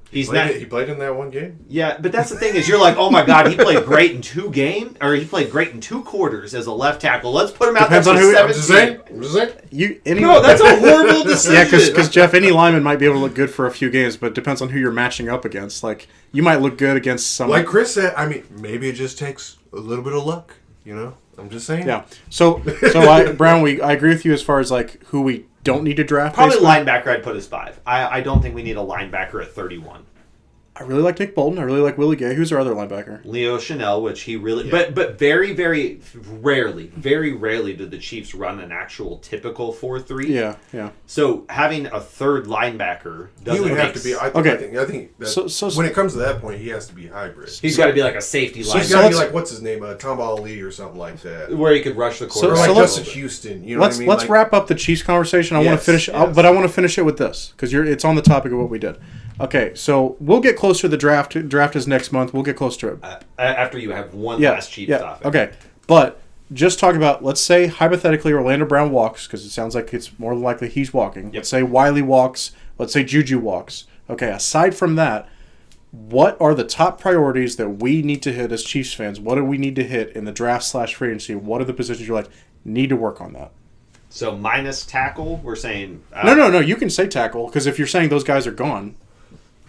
He's not. He played in that one game. Yeah, but that's the thing is, you're like, oh my god, he played great in 2 games, or he played great in 2 quarters as a left tackle. Let's put him out Depends there on for who- I'm 17. I'm just saying. No, that's a horrible decision. Yeah, because Jeff, any lineman might be able to look good for a few games, but it depends on who you're matching up against. Like, you might look good against some. Like Chris said, maybe it just takes a little bit of luck. I'm just saying. Yeah. So Brown, I agree with you as far as like who we don't need to draft. Probably basically. linebacker I'd put as 5. I don't think we need a linebacker at 31. I really like Nick Bolton. I really like Willie Gay. Who's our other linebacker? Leo Chanel, which he really... But very, very rarely did the Chiefs run an actual typical 4-3. Yeah. So having a third linebacker He doesn't would make have to be. I think that So- when it comes to that point, he has to be hybrid. He's got to be like a safety He's linebacker got to be let's- like what's his name, Tom Ali or something like that, where he could rush the or quarterback. like let's- Justin Houston. You know what I mean? Let's Like, wrap up the Chiefs conversation. I want to Yes, finish, yes. but I want to finish it with this because it's on the topic of what we did. Okay, so we'll get closer to the draft. Draft is next month. We'll get close to it. After you have one last Chiefs topic. Okay, but just talk about. Let's say hypothetically Orlando Brown walks because it sounds like it's more likely he's walking. Yep. Let's say Wiley walks. Let's say Juju walks. Okay, aside from that, what are the top priorities that we need to hit as Chiefs fans? What do we need to hit in the draft/free agency? What are the positions you're like need to work on that? So minus tackle, we're saying... No. You can say tackle because if you're saying those guys are gone,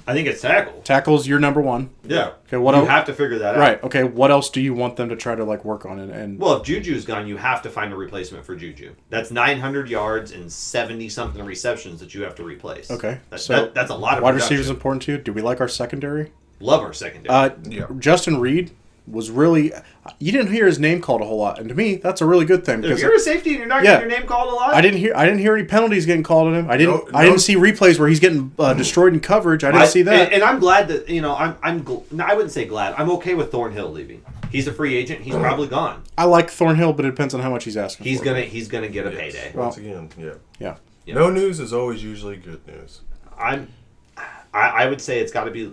I think it's tackle. tackle's your number one. Yeah. Okay. What you else? have to figure that out. Right. Okay. What else do you want them to try to like work on and Well, if Juju's gone, you have to find a replacement for Juju. That's 900 yards and 70-something receptions that you have to replace. Okay. That's a lot of wide production. receivers important to you. Do we like our secondary? Love our secondary. Yeah. Justin Reed was really. You didn't hear his name called a whole lot, and to me, that's a really good thing if because you're a safety and you're not Yeah. getting your name called a lot, I didn't hear any penalties getting called on him. I didn't No. see replays where he's getting destroyed in coverage. I didn't see that. And I'm glad that I wouldn't say glad. I'm okay with Thornhill leaving. He's a free agent. He's probably gone. I like Thornhill, but it depends on how much he's asking. He's for. gonna get a payday. Once again, yeah. Yeah. Yeah. No news is always usually good news. I would say it's got to be.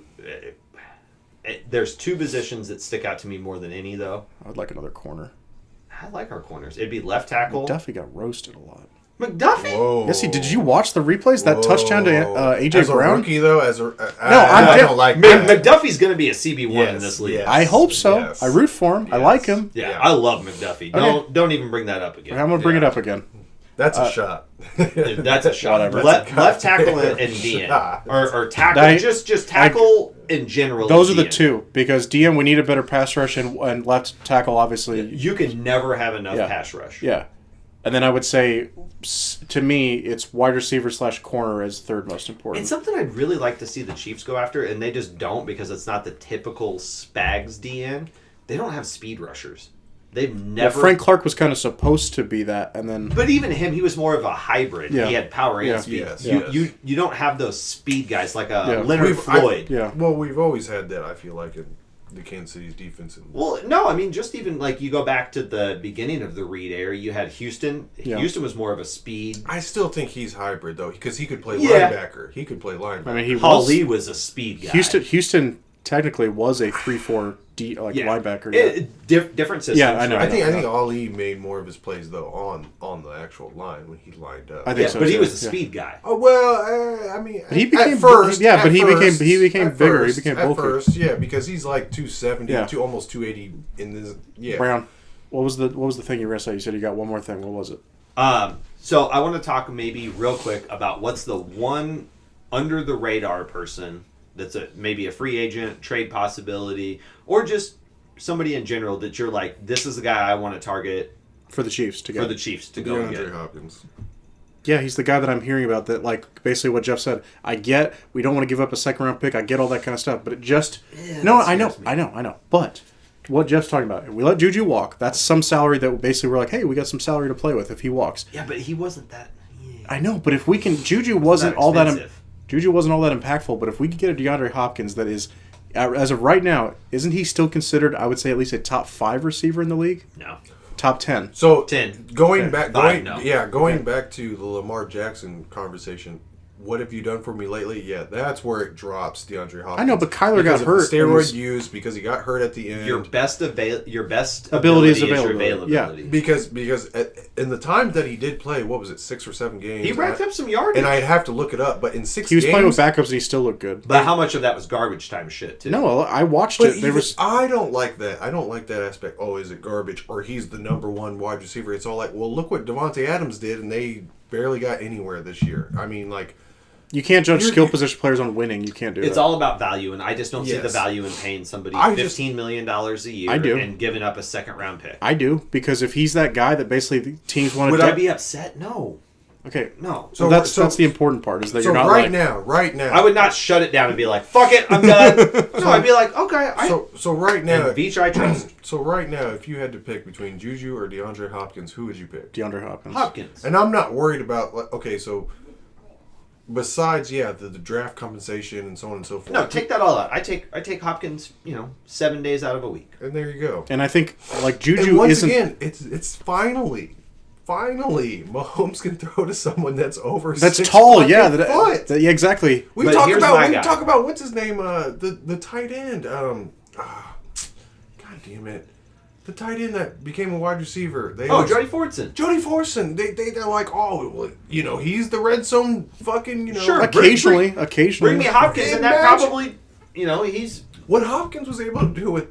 There's two positions that stick out to me more than any, though. I would like another corner. I like our corners. It'd be left tackle. Duffy got roasted a lot. McDuffie? Whoa. Yes, did you watch the replays? That touchdown to AJ as Brown. A rookie though, I don't like that. McDuffie's going to be a CB1 in Yes, this league. yes. I hope so. Yes. I root for him. I Yes. like him. Yeah, Yeah. I love McDuffie. Don't even bring that up again. I'm gonna bring it Yeah. up again. That's a shot. That's a shot. Whatever. Left tackle and DN. shot. Or tackle. Just tackle in general. Those are and the DN. two because DM we need a better pass rush and left tackle obviously. You can never have enough Yeah. pass rush. Yeah, and then I would say to me it's wide receiver / corner as third most important. It's something I'd really like to see the Chiefs go after, and they just don't because it's not the typical Spags DN. They don't have speed rushers. They've Well, never. Frank Clark was kind of supposed to be that, and then But even him, he was more of a hybrid. Yeah. He had power and Yeah. speed. Yes, you, yes. you don't have those speed guys like Yeah. Leonard Floyd. yeah. Well, we've always had that. I feel like in the Kansas City's defense. And Well, no, I mean, just even like you go back to the beginning of the Reed era, you had Houston. Yeah. Houston was more of a speed. I still think he's hybrid though, because he could play Yeah. linebacker. He could play linebacker. I mean he Holly was was a speed guy. Houston technically was a 3-4 linebacker. Yeah. Different systems. Yeah, I know. I think Ali made more of his plays though on the actual line when he lined up. I think Yeah, so, but he too. was a Yeah. speed guy. Oh well, I mean, He became at first, yeah, but at he first, became at bigger. First, he became at bulky. first, yeah, because he's like 270, Yeah. almost 280 in this. Yeah, Brown, what was the thing you were gonna say? You said you got one more thing. What was it? So I want to talk maybe real quick about what's the one under the radar person that's maybe a free agent, trade possibility, or just somebody in general that you're like, this is the guy I want to target For the Chiefs to get. for the Chiefs to go and DeAndre get. Hopkins. Yeah, he's the guy that I'm hearing about. That like basically what Jeff said. I get we don't want to give up a second round pick. I get all that kind of stuff, but it just no. that I know, scares me. I know. But what Jeff's talking about, we let Juju walk. That's some salary that basically we're like, hey, we got some salary to play with if he walks. Yeah, but he wasn't that. Yeah. I know, but if we can, Juju wasn't Not all that. expensive. Juju wasn't all that impactful, but if we could get a DeAndre Hopkins that is, as of right now, isn't he still considered? I would say at least a top 5 receiver in the league, No. top 10. So 10. going Okay. back, 5, no. going back to the Lamar Jackson conversation. What have you done for me lately? Yeah, that's where it drops DeAndre Hopkins. I know, but Kyler because got of hurt the and steroid was- use because he got hurt at the end. Your best Ability ability is is your availability. Yeah. availability. because in the time that he did play, what was it, 6 or 7 games? He racked up some yardage. and I'd have to look it up, but in 6 He was games, playing with backups and he still looked good. but how much of that was garbage time shit, too? No, I watched But it. There even- was I don't like that. I don't like that aspect. Oh, is it garbage? Or he's the number one wide receiver. It's all like, well, look what Devontae Adams did, and they barely got anywhere this year. I mean, like, you can't judge You're- skill position players on winning. You can't do It's that. all about value, and I just don't see the Yes. value in paying somebody I just- $15 million a year I do. and giving up a second-round pick. I do because if he's that guy that basically the teams want to. Would I be upset? No. Okay, No. so that's the important part is that so you're not right like now, I would not shut it down and be like, fuck it, I'm done. No, I'd be like, okay. So right now, And Veach, I trust. so right now, if you had to pick between Juju or DeAndre Hopkins, who would you pick? DeAndre Hopkins. Hopkins. And I'm not worried about like, okay, so besides the draft compensation and so on and so forth. No, take that all out. I take Hopkins, 7 days out of a week. And there you go. And I think like And Juju once isn't. again, it's finally, Mahomes can throw to someone that's over. That's 6 tall, fucking yeah. foot. Yeah, exactly. We But talk here's about my guy. what's his name? The tight end. God damn it, the tight end that became a wide receiver. Jody Fordson. Jody Forson. They're like, oh, well, he's the red zone fucking. Sure. Occasionally. Bring me Hopkins, and that Imagine- probably, he's... What Hopkins was able to do with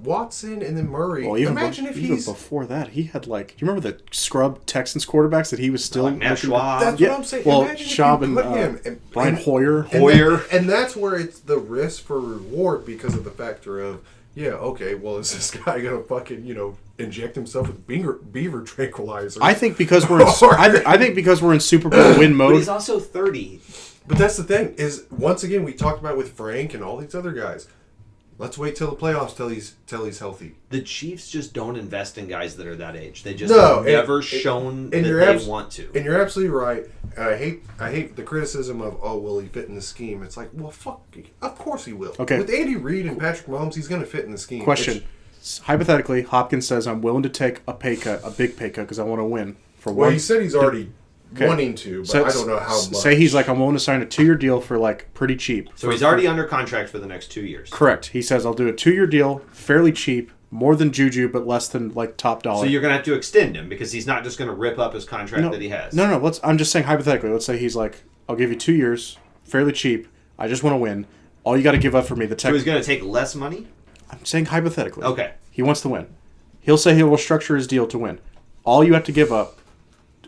Watson and then Murray. Well, even, Imagine if even he's. before that, he had like. Do you remember the scrub Texans quarterbacks that he was still Like Matt looking- Schwab. That's Yeah, what I'm saying. well, Imagine Schaub if you and, put him and Brian Hoyer. And Hoyer. and that's where it's the risk for reward because of the factor of, yeah, okay, well, is this guy gonna fucking inject himself with beaver tranquilizer? I think because we're in, I think because we're in Super Bowl win But mode. he's also 30. But that's the thing is, once again, we talked about with Frank and all these other guys. Let's wait till the playoffs till he's healthy. The Chiefs just don't invest in guys that are that age. They just No, have never shown that they want to. And you're absolutely right. I hate the criticism of, oh, will he fit in the scheme? It's like, well, fuck, of course he will. Okay. With Andy Reid and Patrick Mahomes, he's going to fit in the scheme. Question. Hypothetically, Hopkins says, I'm willing to take a pay cut, a big pay cut, because I want to win. Well, he said he's already wanting to, but I don't know how much. Say he's like, I'm willing to sign a 2-year deal for like pretty cheap. So he's already under contract for the next 2 years. Correct. He says, I'll do a 2-year deal, fairly cheap, more than Juju, but less than like top dollar. So you're going to have to extend him because he's not just going to rip up his contract that he has. No. I'm just saying hypothetically. Let's say he's like, I'll give you 2 years, fairly cheap. I just want to win. All you got to give up for me. So he's going to take less money? I'm saying hypothetically. Okay. He wants to win. He'll say he will structure his deal to win. All you have to give up,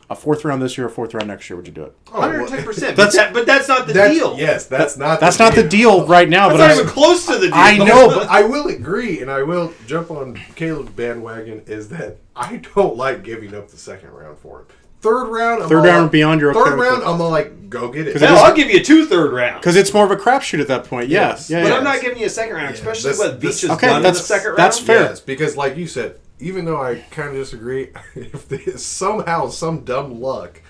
a 4th round this year, a 4th round next year. Would you do it? 110%. That's- But that's not the deal. Yes, that's not the deal right now. That's but not even close to the deal. I know, but I will agree, and I will jump on Caleb's bandwagon, is that I don't like giving up the 2nd round for him. 3rd round, I'm Third all round like, beyond, you're okay 3rd with round, it. I'm all like, go get it. Hell, I'll give you 2 third rounds. because it's more of a crapshoot at that point. Yeah. Yes. Yeah. But yeah. I'm not giving you a 2nd round, especially this- what this- Veach has okay, done in the that's- 2nd round. that's fair. Yes, because like you said, even though I kind of disagree, if there's somehow, some dumb luck,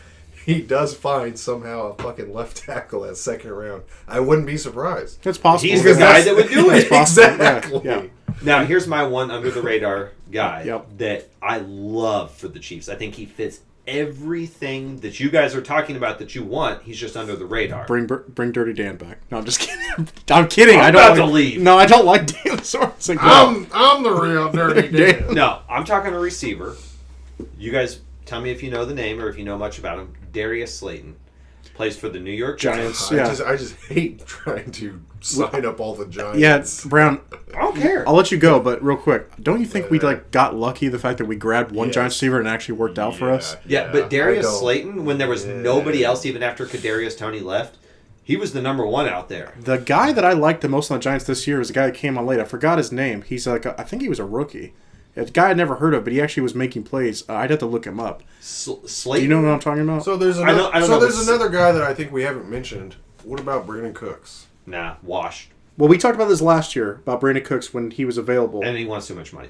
he does find somehow a fucking left tackle at 2nd round, I wouldn't be surprised. It's possible. He's the guy that would do it. Exactly. Yeah. Now, here's my one under the radar guy Yep. that I love for the Chiefs. I think he fits everything that you guys are talking about that you want. He's just under the radar. Bring Dirty Dan back. No, I'm just kidding. I'm kidding. I'm I don't about like, to leave. No, I don't like Dan Sorensen. I'm the real dirty Dan. No, I'm talking a receiver. You guys tell me if you know the name or if you know much about him. Darius Slayton plays for the New York Giants. Giants. Yeah. I just hate trying to sign up all the Giants. Yeah, Brown. I don't care. I'll let you go, but real quick, don't you think we like got lucky the fact that we grabbed one Yes. Giants receiver and it actually worked out for us? Yeah, but I Darius don't- Slayton, when there was nobody else, even after Kadarius Toney left, he was the number 1 out there. The guy that I liked the most on the Giants this year was the guy that came on late. I forgot his name. He's like I think he was a rookie. A guy I'd never heard of, but he actually was making plays. I'd have to look him up. Slayton. Do you know what I'm talking about? So there's I another, don't know, there's but- another guy that I think we haven't mentioned. What about Brandon Cooks? Nah, washed. Well, we talked about this last year about Brandon Cooks when he was available. And he wants too much money.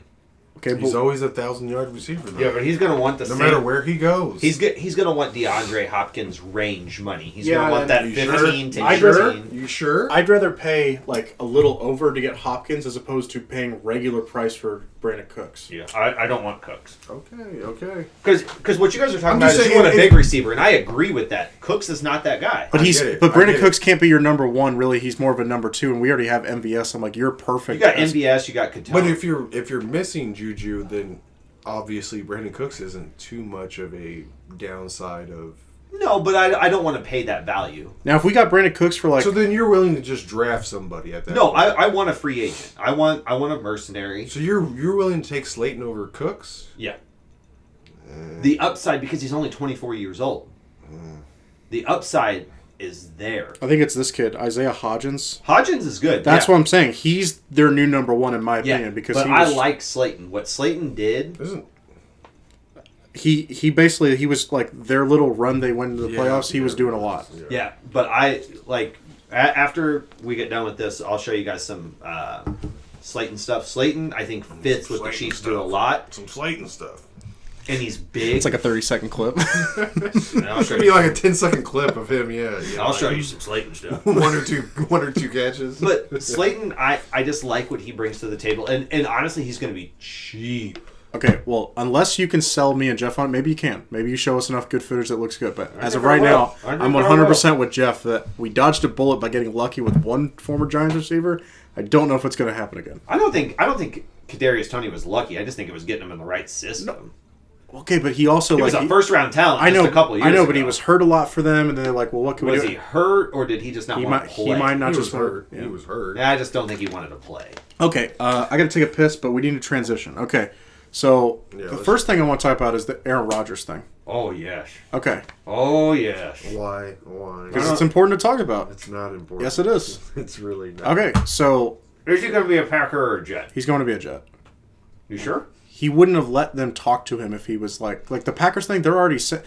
Okay, He's but always a 1,000-yard receiver, though. Yeah, but he's going to want the no same. matter where he goes. He's going to want DeAndre Hopkins range money. He's Yeah, going to want that you 15 to I'd 18. rather- You sure? I'd rather pay like a little over to get Hopkins as opposed to paying regular price for Brandon Cooks. Yeah, I don't want Cooks. Okay. Because what you guys are talking I'm about just is you saying, want a if- big receiver, and I agree with that. Cooks is not that guy. But I he's get it. but I Brandon get Cooks it. can't be your number one. Really, he's more of a number 2, and we already have MVS. I'm like, you're perfect. You got as- MVS, you got Katone. But if you're missing Juju, then obviously Brandon Cooks isn't too much of a downside of. No, but I don't want to pay that value. Now, if we got Brandon Cooks for like, So then you're willing to just draft somebody at that. No, point. I want a free agent. I want a mercenary. So you're willing to take Slayton over Cooks? Yeah. The upside, because he's only 24 years old. The upside is there. I think it's this kid, Isaiah Hodgins. Hodgins is good. That's yeah. what I'm saying. He's their new number 1 in my Yeah, opinion because but he was, I like Slayton. What Slayton did, Isn't he basically he was like their little run they went into the Yeah, playoffs. He was yeah. doing a lot. yeah. But I like after we get done with this, I'll show you guys some Slayton stuff. Slayton, I think, fits what the Slayton Chiefs stuff. do a lot, some Slayton stuff? and he's big. It's like a 30-second clip. And I'll show It'd be you. like a 10-second clip of him. Yeah. I'll show you some Slayton stuff. one or two catches. But Slayton, I just like what he brings to the table, and honestly, he's going to be cheap. Okay, well, unless you can sell me and Jeff on it, maybe you can. Maybe you show us enough good footage that looks good. But as of think I right now, will. I think I'm I 100% with Jeff that we dodged a bullet by getting lucky with one former Giants receiver. I don't know if it's going to happen again. I don't think Kadarius Toney was lucky. I just think it was getting him in the right system. Okay, but he also He was like a first round talent. I know, just a couple of years I know, but ago. he was hurt a lot for them, and then they're like, "Well, what can we Was do?" he hurt, or did he just not He want might, to play? he might not he just was want- hurt. yeah. He was hurt. Yeah, I just don't think he wanted to play. Okay, I got to take a piss, but we need to transition. Okay, so the let's- first thing I want to talk about is the Aaron Rodgers thing. Oh yes. Okay, Oh yes. Why? because it's important to talk about. It's not important. Yes, it is. It's really not. Okay, so Is he going to be a Packer or a Jet? he's going to be a Jet. You sure? He wouldn't have let them talk to him if he was like the Packers thing. They're already set.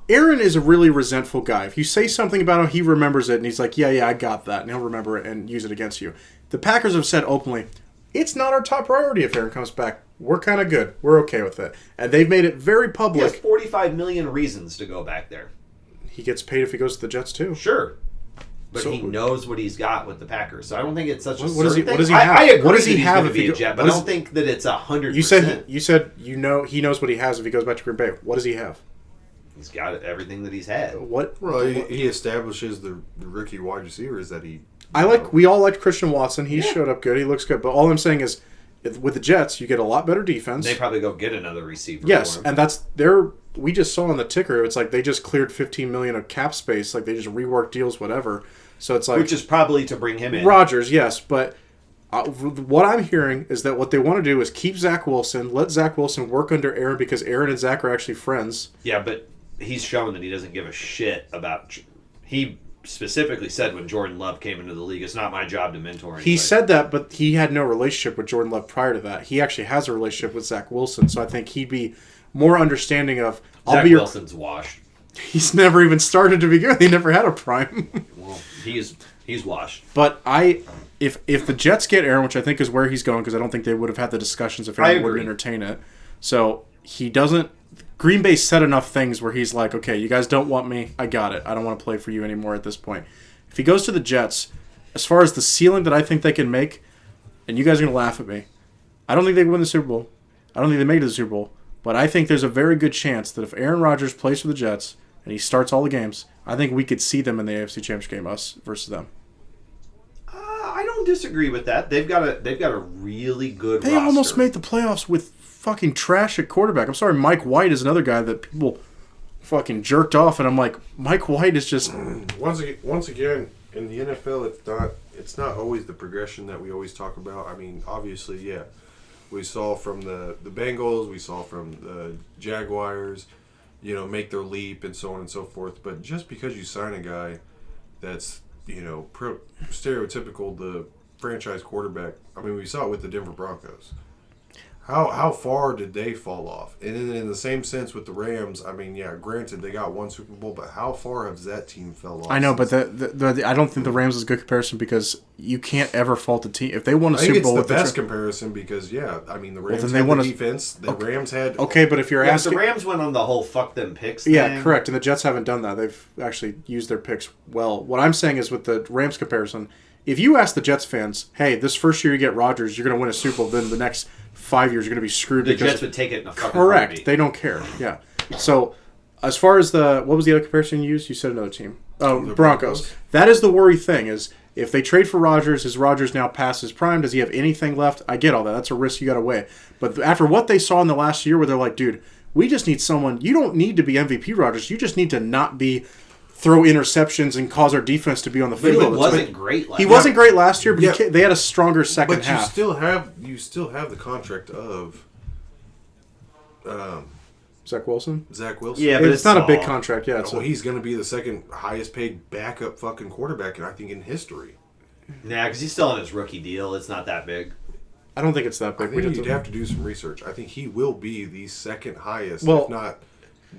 Aaron is a really resentful guy. If you say something about him, he remembers it and he's like, yeah, I got that, and he'll remember it and use it against you. the Packers have said openly, it's not our top priority if Aaron comes back. We're kind of good. We're okay with it. And they've made it very He public. has 45 million reasons to go back there. He gets paid if he goes to the Jets, too. Sure. But So- he knows what he's got with the Packers. So I don't think it's such a What does he- certain what does thing. he have? I agree What does he that he's have gonna if be he a go- Jet, but what I is- don't think that it's 100%. You said he knows what he has if he goes back to Green Bay. What does he have? He's got everything that he's had. What? Well, he establishes the rookie wide receivers that he. We all liked Christian Watson. He showed up good. He looks good. But all I'm saying is, with the Jets, you get a lot better defense. They probably go get another receiver. Yes, for him. and that's we just saw on the ticker. It's like they just cleared $15 million of cap space. Like they just reworked deals, whatever. So it's like which is probably to bring him in. Rodgers, yes, but what I'm hearing is that what they want to do is keep Zach Wilson, let Zach Wilson work under Aaron because Aaron and Zach are actually friends. Yeah, but he's shown that he doesn't give a shit about. He specifically said when Jordan Love came into the league, it's not my job to mentor anybody. He said that, but he had no relationship with Jordan Love prior to that. He actually has a relationship with Zach Wilson, so I think he'd be more understanding of. Zach Wilson's washed. He's never even started to begin. He never had a prime. Well, he's washed. But if the Jets get Aaron, which I think is where he's going, because I don't think they would have had the discussions if I Aaron wouldn't agree. entertain it. So he doesn't. Green Bay said enough things where he's like, okay, you guys don't want me. I got it. I don't want to play for you anymore at this point. If he goes to the Jets, as far as the ceiling that I think they can make, and you guys are going to laugh at me, I don't think they win the Super Bowl. I don't think they make it to the Super Bowl. But I think there's a very good chance that if Aaron Rodgers plays for the Jets and he starts all the games, I think we could see them in the AFC Championship game, us versus them. I don't disagree with that. They've got a really good. They roster. almost made the playoffs with fucking trash at quarterback. I'm sorry, Mike White is another guy that people fucking jerked off, and I'm like, Mike White is just. Once again, in the NFL, it's not always the progression that we always talk about. I mean, obviously, yeah, we saw from the Bengals, we saw from the Jaguars, make their leap and so on and so forth. But just because you sign a guy that's stereotypical the franchise quarterback, I mean, we saw it with the Denver Broncos. How far did they fall off? And then in the same sense with the Rams, I mean, yeah, granted they got one Super Bowl, but how far has that team fell off? I know, but I don't think the Rams is a good comparison because you can't ever fault the team if they won a I think Super it's Bowl the with best comparison because, yeah, I mean, the Rams then had they won the a- defense. The Rams had... Okay, but if you're Yeah, but asking, the Rams went on the whole fuck them picks. yeah, thing. correct, and the Jets haven't done that. They've actually used their picks well. What I'm saying is with the Rams comparison, if you ask the Jets fans, hey, this first year you get Rodgers, you're going to win a Super Bowl, then the next 5 years you're going to be screwed The because Jets would take it in a fucking correct. heartbeat. They don't care. Yeah. So, as far as what was the other comparison you used? You said another team. Oh, The Broncos. Broncos. That is the worry thing is if they trade for Rodgers, is Rodgers now past his prime? Does he have anything left? I get all that. That's a risk you got to weigh. But after what they saw in the last year where they're like, dude, we just need someone. You don't need to be MVP Rodgers. You just need to not throw interceptions and cause our defense to be on the But field. he all the time. wasn't great last He year. wasn't great last year, but Yeah. they had a stronger second But half. you still have the contract of Zach Wilson? Zach Wilson. Yeah, but It's not a big small. contract. Yeah, it's Well, he's going to be the second highest paid backup fucking quarterback, I think, in history. Nah, because he's still on his rookie deal. It's not that big. I don't think it's that I big. think you'd have to do some research. I think he will be the second highest, Well, if not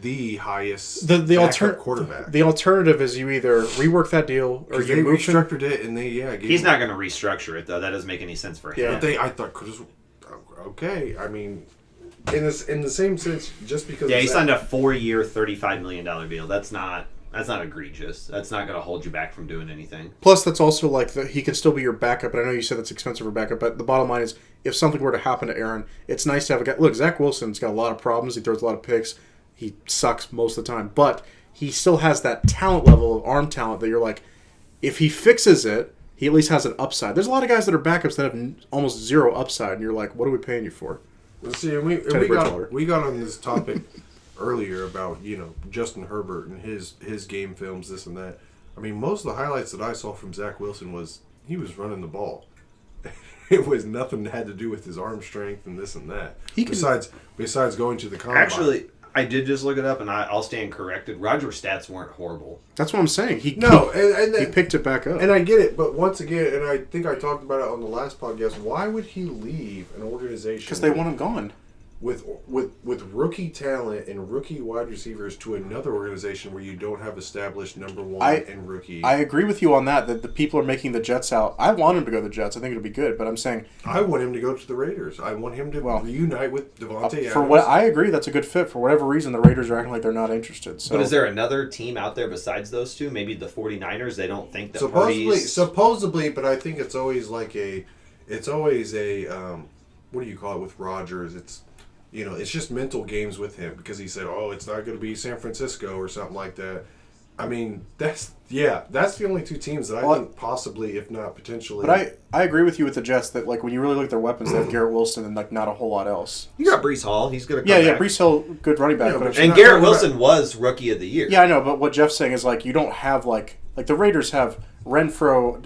the highest the backup quarterback. The alternative is you either rework that deal or Because you they move him. restructured it and they gave He's him- not going to restructure it though. That doesn't make any sense for him. Yeah. But I thought, okay. I mean, in the same sense, just because Yeah, he of signed that- a 4-year, $35 million deal. That's not egregious. That's not going to hold you back from doing anything. Plus, that's also like he can still be your backup. And I know you said that's expensive for backup, but the bottom line is, if something were to happen to Aaron, it's nice to have a guy. Look, Zach Wilson's got a lot of problems. He throws a lot of picks. He sucks most of the time, but he still has that talent level of arm talent that you're like, if he fixes it, he at least has an upside. There's a lot of guys that are backups that have almost zero upside, and you're like, what are we paying you for? See, and we Bridgewater. got on this topic earlier about Justin Herbert and his game films, this and that. I mean, most of the highlights that I saw from Zach Wilson was he was running the ball. It was nothing that had to do with his arm strength and this and that. Besides going to the combine. Actually, I did just look it up, and I'll stand corrected. Roger's stats weren't horrible. That's what I'm saying. He picked it back up. And I get it, but once again, and I think I talked about it on the last podcast, why would he leave an organization? Because they want him gone. with rookie talent and rookie wide receivers to another organization where you don't have established number one and rookie. I agree with you on that the people are making the Jets out. I want him to go to the Jets. I think it'll be good, but I'm saying I want him to go to the Raiders. I want him to reunite with Devontae Adams. For what I agree, that's a good fit. For whatever reason, the Raiders are acting like they're not interested. So. But is there another team out there besides those two? Maybe the 49ers. They don't think that supposedly, but I think it's always what do you call it with Rodgers? It's just mental games with him because he said, "Oh, it's not going to be San Francisco or something like that." I mean, that's the only two teams that I think possibly, if not potentially. But I agree with you with the Jets that like when you really look at their weapons, they have Garrett Wilson and like not a whole lot else. You got Breece Hall. He's going to come back. Breece Hall, good running back. And Garrett Wilson was Rookie of the Year. Yeah, I know, but what Jeff's saying is like you don't have like the Raiders have Renfro,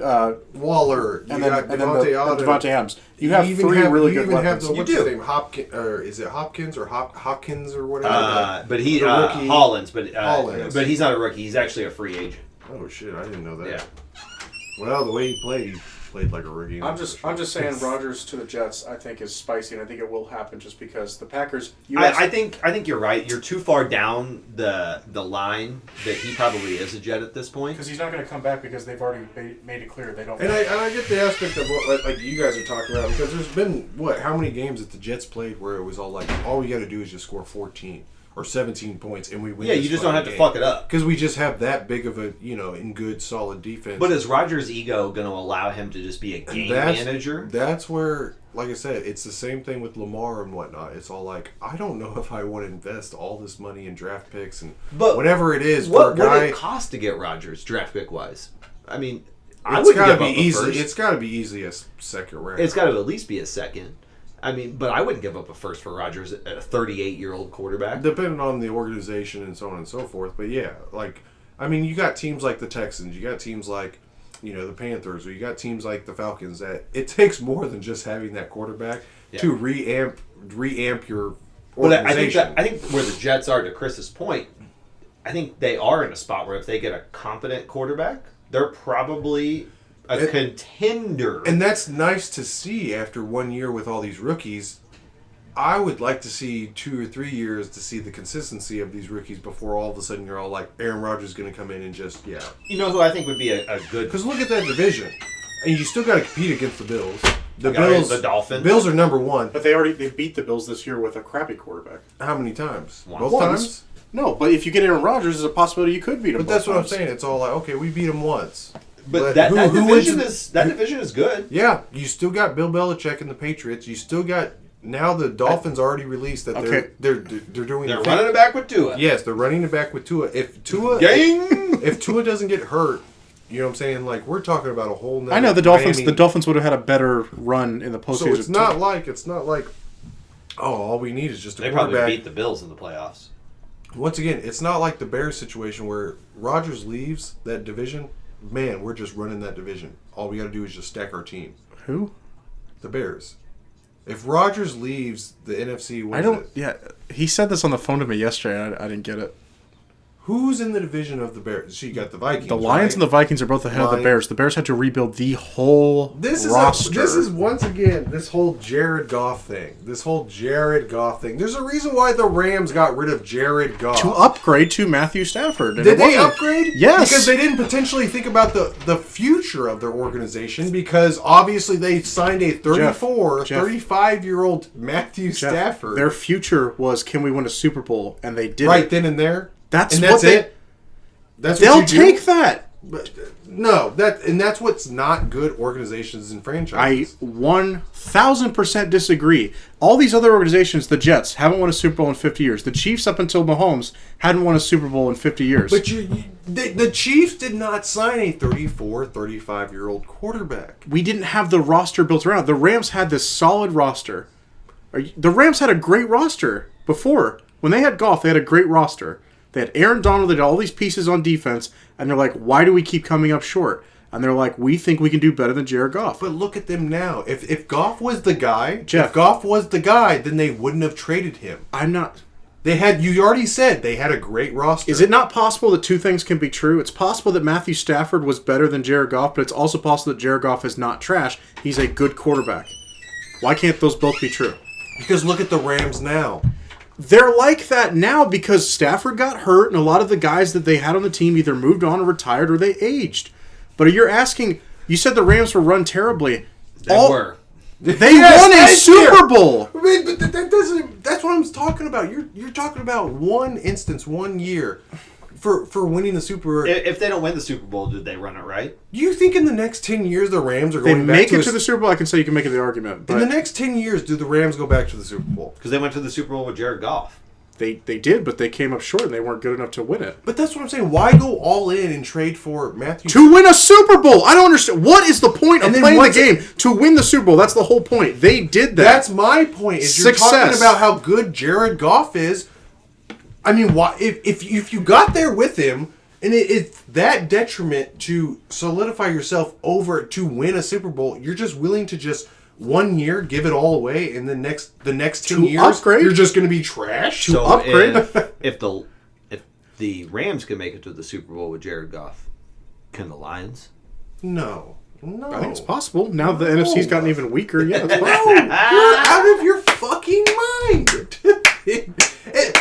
Waller, and then Devontae Adams. You have three really good weapons. What's his name? Hopkins, or is it Hopkins or Hopkins or whatever? But he Hollins, but he's not a rookie. He's actually a free agent. Oh shit! I didn't know that. Yeah. Well, the way he played like a rookie. I'm just saying Rodgers to the Jets I think is spicy, and I think it will happen just because the Packers. I think you're right. You're too far down the line that he probably is a Jet at this point. Because he's not going to come back because they've already made it clear they don't. And I get the aspect of what like you guys are talking about because there's been how many games that the Jets played where it was all like all we got to do is just score 14 or 17 points and we win. Yeah, you just don't have to fuck it up because we just have that big of a in good solid defense. But is Rodgers' ego going to allow him to just be a game manager? That's where, like I said, it's the same thing with Lamar and whatnot. It's all like I don't know if I want to invest all this money in draft picks and whatever it is. What would it cost to get Rodgers draft pick wise? I mean, it's got to be easy. It's got to be easy as second round. It's got to at least be a second. I mean, but I wouldn't give up a first for Rodgers at a 38-year-old quarterback. Depending on the organization and so on and so forth. But yeah, you got teams like the Texans. You got teams like, the Panthers. Or you got teams like the Falcons that it takes more than just having that quarterback to reamp your organization. But I think where the Jets are, to Chris's point, I think they are in a spot where if they get a competent quarterback, they're probably a contender. And that's nice to see after 1 year with all these rookies. I would like to see 2 or 3 years to see the consistency of these rookies before all of a sudden you're all like, Aaron Rodgers is going to come in and just, You know who I think would be a good... Because look at that division. And you still got to compete against the Bills. The Dolphins. Bills are number one. But they beat the Bills this year with a crappy quarterback. How many times? Both times? No, but if you get Aaron Rodgers, there's a possibility you could beat him. But that's what I'm saying. It's all like, okay, we beat him once. But that division is good. Yeah, you still got Bill Belichick and the Patriots. You still got now the Dolphins already released that they're doing. They're running it back with Tua. Yes, they're running it back with Tua. If Tua doesn't get hurt, you know what I'm saying? Like we're talking about a whole. I know the Dolphins. The Dolphins would have had a better run in the postseason. So it's not like. Oh, all we need is just a quarterback. They probably beat the Bills in the playoffs. Once again, it's not like the Bears situation where Rodgers leaves that division. Man, we're just running that division. All we got to do is just stack our team. Who? The Bears. If Rodgers leaves the NFC, Yeah, he said this on the phone to me yesterday. I didn't get it. Who's in the division of the Bears? So you got the Vikings. The Lions and the Vikings are both ahead of the Bears. The Bears had to rebuild the whole roster. This is once again this whole Jared Goff thing. There's a reason why the Rams got rid of Jared Goff. To upgrade to Matthew Stafford. Did they upgrade? Yes. Because they didn't potentially think about the future of their organization because obviously they signed a 35-year-old Matthew Stafford. Their future was, can we win a Super Bowl? And they did right then and there. That's it. They'll take that. But no, that's what's not good organizations and franchises. I 1,000% disagree. All these other organizations, the Jets, haven't won a Super Bowl in 50 years. The Chiefs, up until Mahomes, hadn't won a Super Bowl in 50 years. But the Chiefs did not sign a 34, 35-year-old quarterback. We didn't have the roster built around. The Rams had this solid roster. The Rams had a great roster before. When they had Goff, they had a great roster. They had Aaron Donald, they had all these pieces on defense, and they're like, why do we keep coming up short? And they're like, we think we can do better than Jared Goff. But look at them now. If Goff was the guy, then they wouldn't have traded him. I'm not. You already said they had a great roster. Is it not possible that two things can be true? It's possible that Matthew Stafford was better than Jared Goff, but it's also possible that Jared Goff is not trash. He's a good quarterback. Why can't those both be true? Because look at the Rams now. They're like that now because Stafford got hurt and a lot of the guys that they had on the team either moved on or retired or they aged. But you're asking, you said the Rams were run terribly. They were. They won a Super Bowl. I mean, but that doesn't. That's what I'm talking about. You're talking about one instance, 1 year, for winning the Super Bowl. If they don't win the Super Bowl, did they run it right? You think in the next 10 years the Rams are They going back make to it to the Super Bowl. I can say you can make it the argument. But in the next 10 years, do the Rams go back to the Super Bowl? Because they went to the Super Bowl with Jared Goff. they did, but they came up short and they weren't good enough to win it. But that's what I'm saying. Why go all in and trade for Matthew? To win a Super Bowl. I don't understand. What is the point of And then playing the once- game? To win the Super Bowl. That's the whole point. They did that. That's my point. Is you're talking Success. about how good Jared Goff is. I mean, why if you got there with him, and it's that detriment to solidify yourself over to win a Super Bowl, you're just willing to just 1 year give it all away, and the next 10 To years upgrade? you're just going to be trash. So upgrade? if the Rams can make it to the Super Bowl with Jared Goff, can the Lions? No. I think it's possible. Now the NFC's gotten even weaker. Yeah, it's No, possible. you're out of your fucking mind.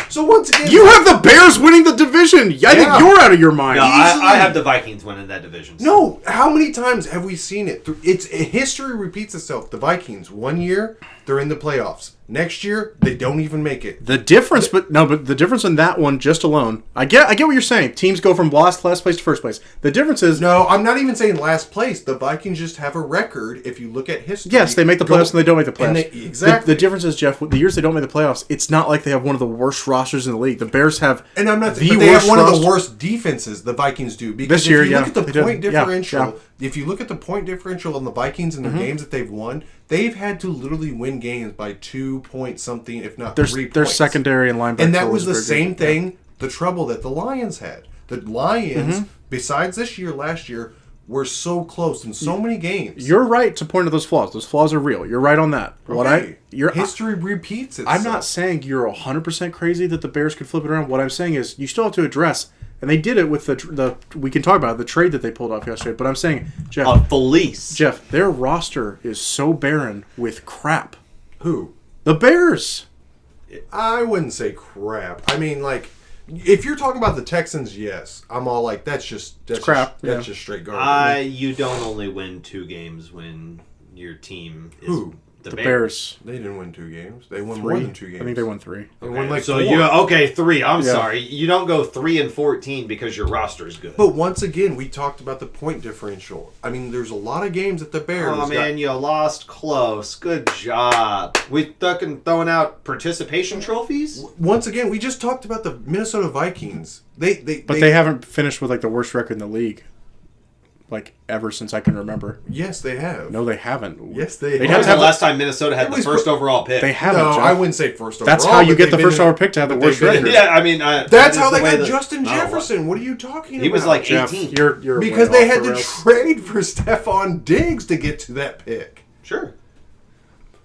So once again, You have the Bears winning the division. I think you're out of your mind. No, Easily. I have the Vikings winning that division. No, how many times have we seen it? It's history repeats itself. The Vikings, 1 year they're in the playoffs. Next year they don't even make it. The difference, but the difference in that one just alone. I get what you're saying. Teams go from last place to first place. The difference is No, I'm not even saying last place. The Vikings just have a record. If you look at history, yes, they make the playoffs and they don't make the playoffs. And exactly. The difference is, Jeff, the years they don't make the playoffs, it's not like they have one of the worst rosters in the league. The Bears have And I'm not. the But they have worst one of roster. the worst defenses. The Vikings do because This year, if you yeah, look at the they do. point Yeah, differential, yeah. if you look at the point differential on the Vikings and their games that they've won, they've had to literally win games by 2 point something, if not 3 Their points. secondary and linebacker. And that was the very same good. thing. The trouble that the Lions had. The Lions, besides this year, last year, were so close in so many games. You're right to point to those flaws. Those flaws are real. You're right on that. History repeats itself. I'm not saying you're 100% crazy that the Bears could flip it around. What I'm saying is you still have to address, and they did it with the we can talk about it, the trade that they pulled off yesterday. But I'm saying, Jeff, A felice. Jeff, their roster is so barren with crap. Who. The Bears. I wouldn't say crap. I mean, like, if you're talking about the Texans, yes, I'm all like, that's crap, That's yeah. just straight garbage. You don't only win 2 games when your team is Who? The Bears. They didn't win 2 games. They won 3. more than 2 games. I think they won 3. They won like so 4. you 3. I'm Yeah. sorry. You don't go 3-14 because your roster is good. But once again, we talked about the point differential. I mean, there's a lot of games that the Bears. Oh man, you lost close. Good job. We fucking throwing out participation trophies. Once again, we just talked about the Minnesota Vikings. But But they haven't finished with like the worst record in the league, like ever since I can remember. Yes, they have. No, they haven't. Yes, they They'd When have was to the have last time Minnesota had It the was first overall pick? They haven't. No, Jeff. I wouldn't say first overall. That's how you but get the they've first been in- overall pick to have the but worst they've been in- record. Yeah, I mean, That's that how is they the way got that- Justin Oh, Jefferson. What are you talking about? He was like Jeff, 18. you're because way they off had the to rails. trade for Stephon Diggs to get to that pick. Sure.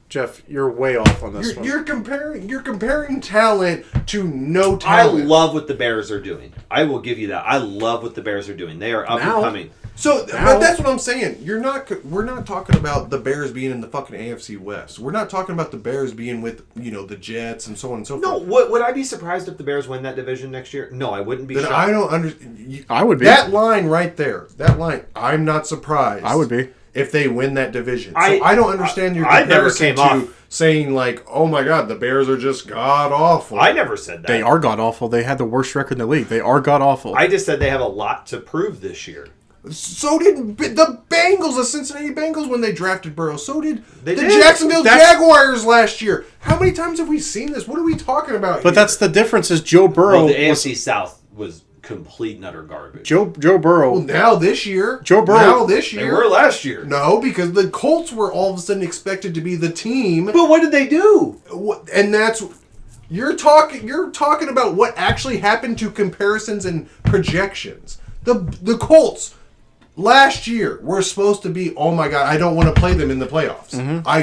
Jeff, you're way off on this one. You're comparing talent to no I talent. love what the Bears are doing. I will give you that. I love what the Bears are doing. They are up Now- and coming. So, Now- but that's what I'm saying. We're not talking about the Bears being in the fucking AFC West. We're not talking about the Bears being with, the Jets and so on and so No, forth. would I be surprised if the Bears win that division next year? No, I wouldn't be Then shocked. I don't understand. I would be. That line right there. That line. I'm not surprised. I would be. if they win that division. So I- I don't understand your I never comparison came to off. saying like, "Oh my God, the Bears are just god awful." I never said that. They are god awful. They had the worst record in the league. They are god awful. I just said they have a lot to prove this year. So did the Bengals, the Cincinnati Bengals, when they drafted Burrow. So did They the did. Jacksonville That's- Jaguars last year. How many times have we seen this? What are we talking about? But here? that's the difference. Is Joe Burrow? Well, the was- AFC South was complete and utter garbage. Joe Burrow. Well, now this year. Joe Burrow- Now this They year. were last year. No, because the Colts were all of a sudden expected to be the team. But what did they do? And that's you're talking about what actually happened to comparisons and projections. The Colts last year were supposed to be, oh my God, I don't want to play them in the playoffs. Mm-hmm. I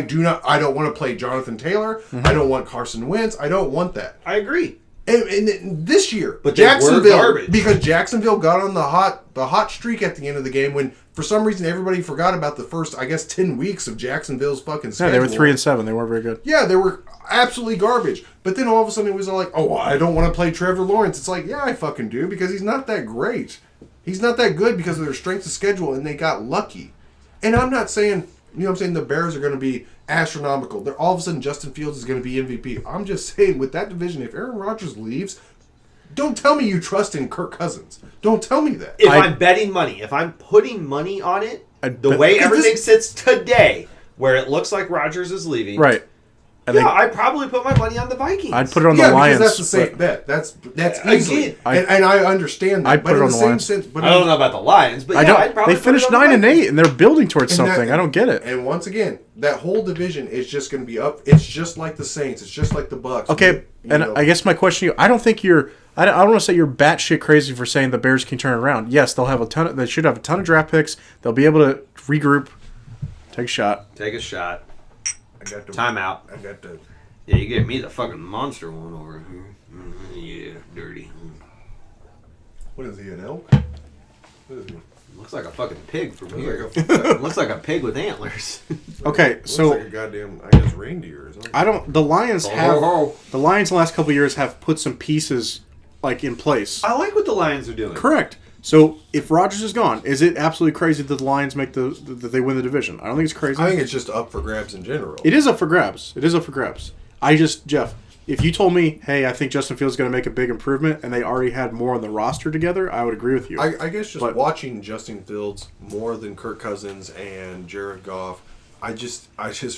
don't want to play Jonathan Taylor. I don't want Carson Wentz. I don't want that. I agree. And this year, But they were Jacksonville, garbage. because Jacksonville got on the hot the hot streak at the end of the game when for some reason everybody forgot about the first, I guess, 10 weeks of Jacksonville's fucking schedule. Yeah, they were 3-7. They weren't very good. Yeah, they were absolutely garbage. But then all of a sudden it was all like, oh, I don't want to play Trevor Lawrence. It's like, yeah, I fucking do because he's not that great. He's not that good because of their strength of schedule and they got lucky. And I'm not saying, the Bears are going to be astronomical. They're all of a sudden Justin Fields is going to be MVP. I'm just saying with that division, if Aaron Rodgers leaves, don't tell me you trust in Kirk Cousins. Don't tell me that. If I'm betting money, if I'm putting money on it, the way everything sits today, where it looks like Rodgers is leaving, right? I'd probably put my money on the Vikings. I'd put it on the Lions. Because that's the safe bet. That's easy. And I understand that. I'd put it on the Lions. I don't know about the Lions, but I'd probably they finished 9-8, and they're building towards something. I don't get it. And once again, that whole division is just going to be up. It's just like the Saints. It's just like the Bucs. Okay, I guess my question to you, I don't think you're... I don't want to say you're batshit crazy for saying the Bears can turn it around. Yes, they'll have they should have a ton of draft picks. They'll be able to regroup, take a shot. Take a shot. I got the timeout. I got the... Yeah, you gave me the fucking monster one over here. Yeah, dirty. What is he, an elk? What is he? Looks like a fucking pig from Looks here. like Looks like a pig with antlers. Okay, so looks like a goddamn, I guess, reindeer or something. the Lions the Lions the last couple of years have put some pieces like in place. I like what the Lions are doing. Correct. So if Rodgers is gone, is it absolutely crazy that the Lions make that they win the division? I don't think it's crazy. I think it's just up for grabs in general. It is up for grabs. Jeff, if you told me, hey, I think Justin Fields is going to make a big improvement, and they already had more on the roster together, I would agree with you. I guess just watching Justin Fields more than Kirk Cousins and Jared Goff, I just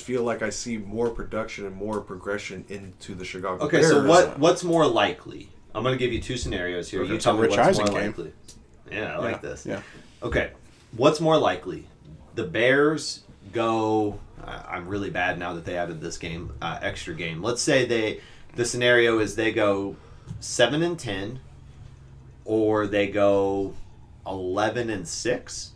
feel like I see more production and more progression into the Chicago Bears. Okay, so what's more likely? I'm going to give you two scenarios here. You tell me what's more likely. Yeah, I like this. Yeah. Okay, what's more likely? The Bears go... I'm really bad now that they added this game, extra game. Let's say the scenario is they go 7-10, or they go 11-6.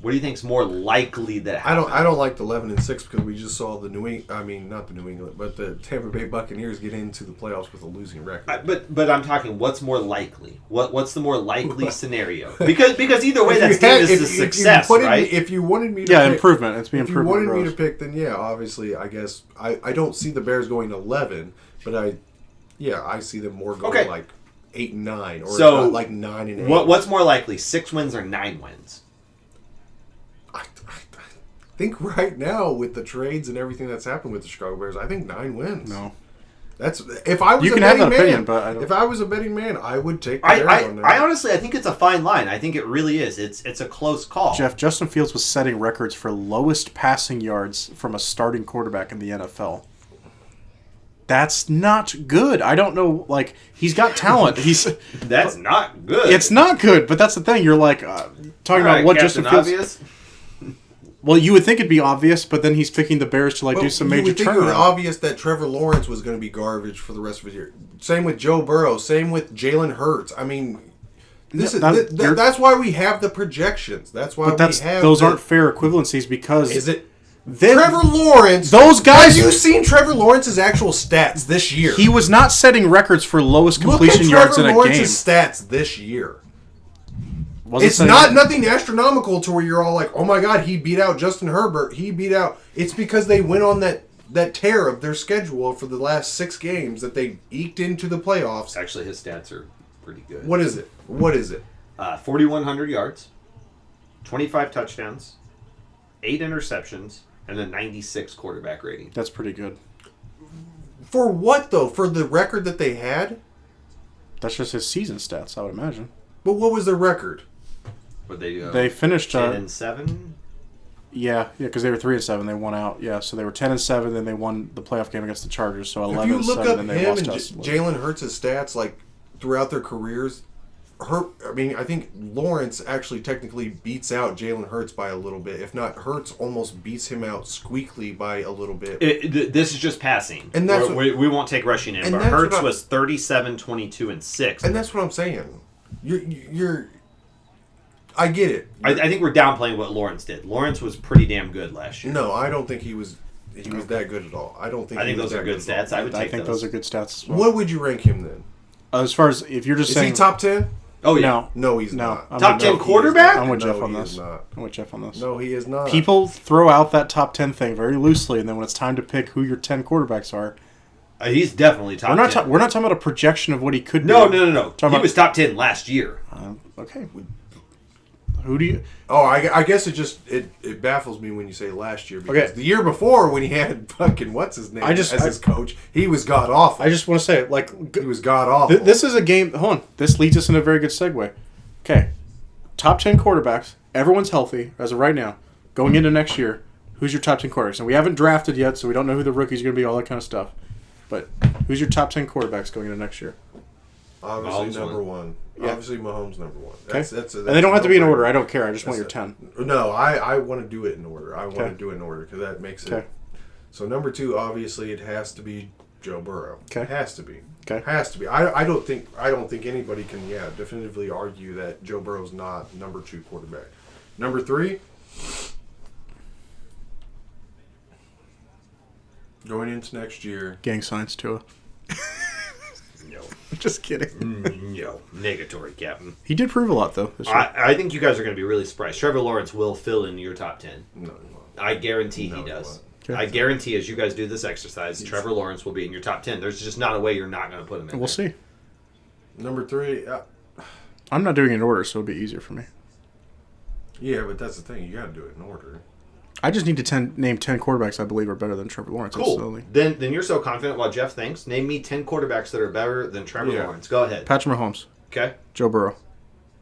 What do you think is more likely that happens? I don't like the 11-6 because we just saw not the New England, but the Tampa Bay Buccaneers get into the playoffs with a losing record. But I'm talking what's more likely? What's the more likely scenario? Because either way, that team is a success, right? If you wanted me to pick, improvement. It's being improvement. If you wanted me to pick, then obviously, I guess I don't see the Bears going 11, but I see them more going like 8-9 or so like 9-8. What's more likely, 6 wins or 9 wins? I think right now with the trades and everything that's happened with the Chicago Bears, I think 9 wins. No, that's if I was you a can betting have that man. Opinion, but I don't. If I was a betting man, I would take the Bears on that. I honestly, I think it's a fine line. I think it really is. It's a close call. Jeff, Justin Fields was setting records for lowest passing yards from a starting quarterback in the NFL. That's not good. I don't know. Like, he's got talent. That's not good. It's not good, but that's the thing. You're like talking about what Captain Justin Fields. Obvious? Well, you would think it'd be obvious, but then he's picking the Bears to do some major turnaround. You would think it was turnaround. obvious that Trevor Lawrence was going to be garbage for the rest of his year. Same with Joe Burrow. Same with Jalen Hurts. I mean, that's why we have the projections. That's why those aren't fair equivalencies because is it? Trevor Lawrence. Those guys. Have you seen Trevor Lawrence's actual stats this year? He was not setting records for lowest completion yards in a game. Look at Trevor Lawrence's stats this year. It's not nothing astronomical to where you're all like, oh my God, he beat out Justin Herbert. It's because they went on that tear of their schedule for the last 6 games that they eked into the playoffs. Actually, his stats are pretty good. What is it? 4,100 yards, 25 touchdowns, 8 interceptions, and a 96 quarterback rating. That's pretty good. For what, though? For the record that they had? That's just his season stats, I would imagine. But what was their record? What they do? They finished 10-7. Yeah, because they were 3-7. They won out. Yeah, so they were 10-7. Then they won the playoff game against the Chargers. So 11-7. If you look up and him they lost and Jalen Hurts' stats like throughout their careers, I think Lawrence actually technically beats out Jalen Hurts by a little bit. If not, Hurts almost beats him out squeakly by a little bit. This is just passing. And that's we won't take rushing in. But Hurts was 37, 22, and 6. And that's what I'm saying. You're I get it. I think we're downplaying what Lawrence did. Lawrence was pretty damn good last year. No, I don't think he was that good at all. I think those are good stats. I think those are good stats as well. What would you rank him then? As far as if you're just saying, is he top 10? Oh yeah. No. No, he's No. not. I'm Top with 10 Jeff. quarterback? I'm with No, Jeff on he this. is not. I'm with Jeff on this. No, he is not. People throw out that top 10 thing very loosely, and then when it's time to pick who your 10 quarterbacks are, He's definitely top 10. we're not talking about a projection of what he could No. be. He Talking about- was top 10 last year. Okay. Who do you... Oh, I guess it baffles me when you say last year, because Okay. the year before, when he had fucking what's his name as his coach, he was god awful. I just want to say, like... He was god awful. This is a game... Hold on. This leads us in a very good segue. Okay. Top 10 quarterbacks. Everyone's healthy as of right now. Going into next year, who's your top 10 quarterbacks? And we haven't drafted yet, so we don't know who the rookie's going to be, all that kind of stuff. But who's your top 10 quarterbacks going into next year? Obviously, Mahomes number one. Yeah. Obviously, Mahomes number one. Okay. That's And they don't have to be in order. I don't care. I just want your 10. No, I want to do it in order. I want Okay. to do it in order because that makes it. Okay. So number two, obviously, it has to be Joe Burrow. Okay. Has to be. Okay. Has to be. I don't think anybody can definitively argue that Joe Burrow's not number two quarterback. Number three. Going into next year. Gang signs to No. Just kidding. No. Negatory, Captain. He did prove a lot, though, this year. I think you guys are going to be really surprised. Trevor Lawrence will fill in your top 10. No, he won't. I guarantee No, he he does. won't. Okay. I guarantee as you guys do this exercise, Trevor Lawrence will be in your top 10. There's just not a way you're not going to put him in We'll there. see. Number three. I'm not doing it in order, so it'll be easier for me. Yeah, but that's the thing. You got to do it in order. I just need to name 10 quarterbacks I believe are better than Trevor Lawrence. Cool. Slowly. Then you're so confident while Jeff thinks. Name me 10 quarterbacks that are better than Trevor Yeah. Lawrence. Go ahead. Patrick Mahomes, Okay. Joe Burrow,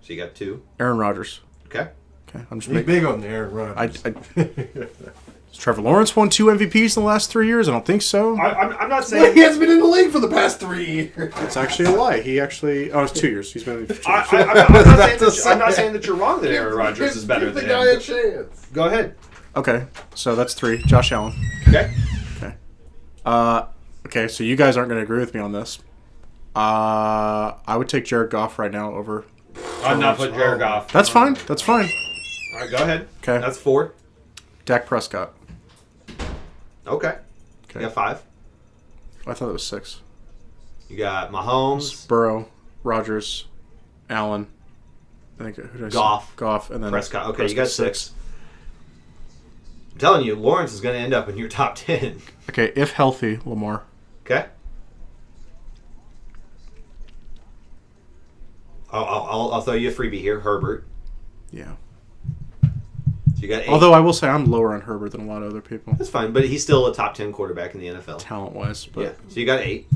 So you got 2. Aaron Rodgers. Okay. Okay, I'm just He's making... big on the Aaron Rodgers. Has Trevor Lawrence won 2 MVPs in the last 3 years? I don't think so. I'm not Well, saying... he hasn't been in the league for the past 3 years. It's actually a lie. He actually... Oh, it's 2 years. He's been... I'm not saying that you're wrong that Aaron Rodgers is better Give the than guy a him. chance. Go ahead. Okay, so that's 3. Josh Allen. Okay. Okay, so you guys aren't going to agree with me on this. I would take Jared Goff right now over... I'm not putting Jared Goff. That's fine. That's fine. All right, go ahead. Okay. That's 4. Dak Prescott. Okay. Okay. You got 5. I thought it was 6. You got Mahomes, Burrow, Rodgers, Allen. I think who did I say? Goff. Goff, and then Prescott. Okay, you got Prescott, 6. I'm telling you, Lawrence is going to end up in your top 10. Okay, if healthy, Lamar. Okay. I'll throw you a freebie here. Herbert. Yeah. So you got 8. Although I will say I'm lower on Herbert than a lot of other people, That's fine, but he's still a top 10 quarterback in the NFL. talent-wise. But Yeah. So you got 8.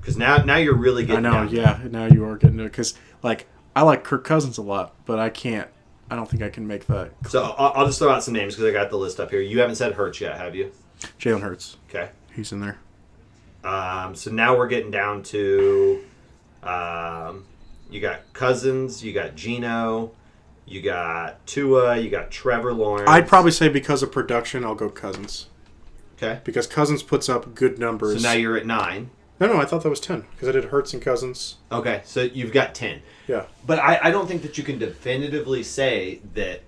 Because now you're really I getting know. down. Yeah. Now you are getting to it because like I like Kirk Cousins a lot, but I can't. I don't think I can make that. So I'll just throw out some names because I got the list up here. You haven't said Hurts yet, have you? Jalen Hurts. Okay. He's in there. So now we're getting down to you got Cousins, you got Geno, you got Tua, you got Trevor Lawrence. I'd probably say because of production, I'll go Cousins Okay. because Cousins puts up good numbers. So now you're at 9. No, I thought that was 10 because I did Hurts and Cousins. Okay, so you've got 10. Yeah. But I don't think that you can definitively say that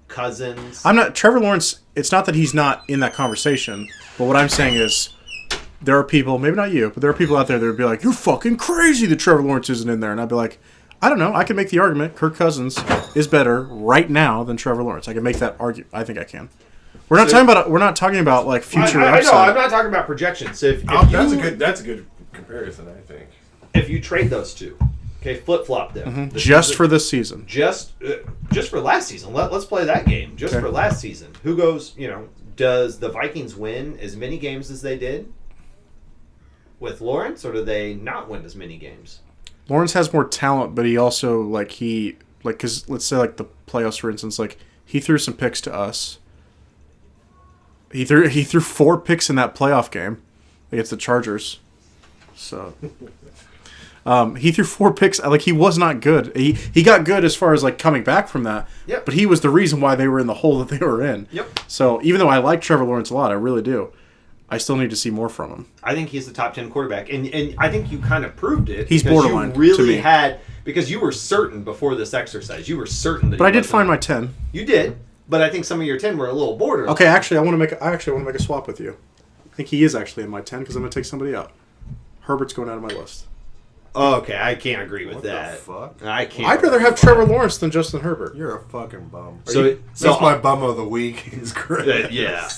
Cousins... I'm not Trevor Lawrence. It's not that he's not in that conversation, but what I'm saying is there are people, maybe not you, but there are people out there that would be like, "You're fucking crazy that Trevor Lawrence isn't in there," and I'd be like, I don't know. I can make the argument Kirk Cousins is better right now than Trevor Lawrence. I can make that argument. I think I can. We're not talking about like future I know, upside. I'm not talking about projections. So if That's a good comparison, I think. if you trade those two, okay, flip-flop them. Just for this season. Just for last season. Let's play that game. Just Okay. for last season. Who goes, does the Vikings win as many games as they did with Lawrence, or do they not win as many games? Lawrence has more talent, but he also because let's say like the playoffs, for instance, like he threw some picks to us. He threw 4 picks in that playoff game against the Chargers. So he threw 4 picks. Like he was not good. He got good as far as like coming back from that. Yep. But he was the reason why they were in the hole that they were in. Yep. So even though I like Trevor Lawrence a lot, I really do. I still need to see more from him. I think he's the top 10 quarterback, and I think you kind of proved it. He's because borderline, You to really me. because you were certain before this exercise. You were certain that. But he I did wasn't. find my 10. You did, but I think some of your 10 were a little borderline. Okay, actually, I want to make a swap with you. I think he is actually in my 10 because I'm going to take somebody out. Herbert's going out of my list. Okay, I can't agree with What that. the fuck? I can't. I'd rather have Trevor Lawrence than Justin Herbert. You're a fucking bum. So That's my bum of the week. Is great. yeah.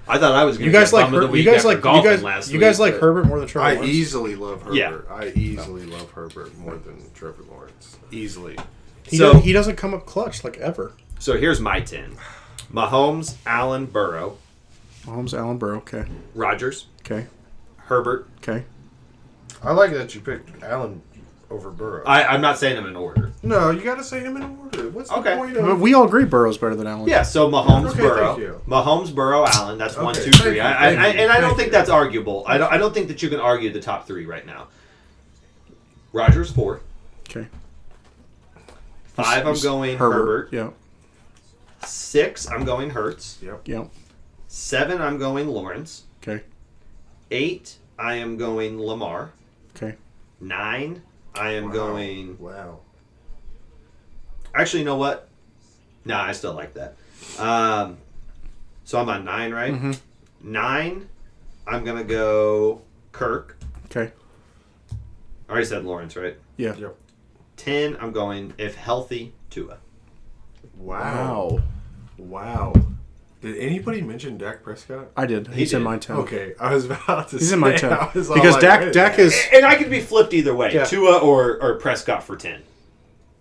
I thought I was going You to guys like the you week guys after like golfing last you week, guys like but- Herbert more than Trevor I Lawrence? easily love Herbert. Yeah. I easily love Herbert more than Trevor Lawrence. Easily. He doesn't come up clutch like ever. So here's my 10. Mahomes, Allen, Burrow, Mahomes, Allen, Burrow. Okay, Rodgers, okay, Herbert. okay. I like that you picked Allen over Burrow. I'm not saying them in order. No, you got to say him in order. What's the Okay. point But of? we all agree Burrow's better than Allen. Yeah, so Mahomes, Okay, Burrow. thank you. Mahomes, Burrow, Allen. That's 1, Okay, 2, thank 3. you, And thank I you, don't thank think you. that's arguable. I don't think that you can argue the top 3 right now. Rodgers 4. Okay. 5, I'm going Herbert. Yeah. 6, I'm going Hurts. Yep. Yeah. 7, I'm going Lawrence. Okay. 8, I am going Lamar. Okay. 9, I am going. Wow. Actually, you know what? No, I still like that. So I'm on 9, right? Mm-hmm. 9, I'm gonna go Kirk. Okay. I already said Lawrence, right? Yeah. Yep. 10, I'm going, if healthy, Tua. Wow. Wow. Did anybody mention Dak Prescott? I did. He He's in did. my 10. Okay, I was about to He's say. in my 10. I was all Because like, Dak wait a Dak minute. is And I could be flipped either way. Yeah. Tua or Prescott for 10.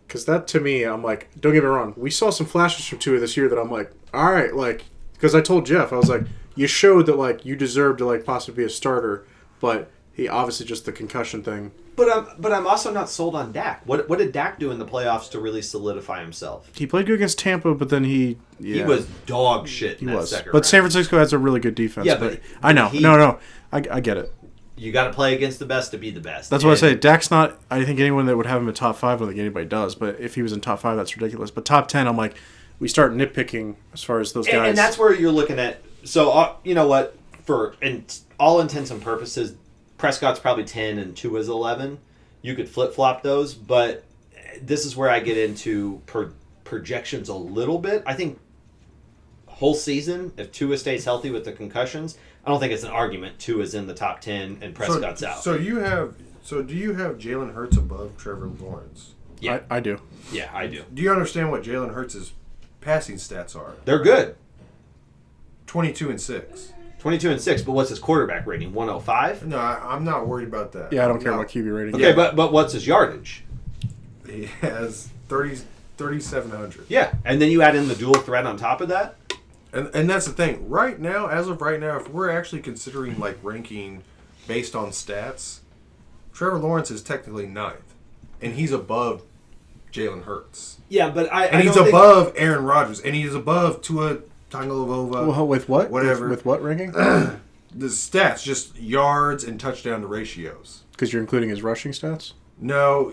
because that to me, I'm like, don't get me wrong. We saw some flashes from Tua this year that I'm like, all right, like, because I told Jeff, I was like, you showed that like you deserve to like possibly be a starter, but he obviously just the concussion thing. But I'm also not sold on Dak. What did Dak do in the playoffs to really solidify himself? He played good against Tampa, but then he He was dog shit in he that was. second But round. San Francisco has a really good defense. Yeah, but but I know, he- no, I get it. You got to play against the best to be the best. That's what I And- say. Dak's not. I think anyone that would have him in top 5, I don't think anybody does. But if he was in top 5, that's ridiculous. But top 10, I'm like, we start nitpicking as far as those guys. And that's where you're looking at. So, you know what? For all intents and purposes, Prescott's probably 10 and Tua's 11. You could flip-flop those, but this is where I get into projections a little bit. I think whole season, if Tua stays healthy with the concussions, I don't think it's an argument Tua's in the top 10 and Prescott's out. So do you have Jalen Hurts above Trevor Lawrence? Yeah. I do. Yeah, I do. Do you understand what Jalen Hurts' passing stats are? They're good. 22 and 6. 22 and 6, but what's his quarterback rating? 105? No, I'm not worried about that. Yeah, I don't care No. about QB rating. Okay, but what's his yardage? He has 3,700. Yeah, and then you add in the dual threat on top of that. And that's the thing. Right now, as of right now, if we're actually considering like ranking based on stats, Trevor Lawrence is technically 9th, and he's above Jalen Hurts, Yeah, but and he's above Aaron Rodgers, and he's above Tua Tagovailoa. Well, with what? Whatever. With what ranking? The stats, just yards and touchdown to ratios. Because you're including his rushing stats. No,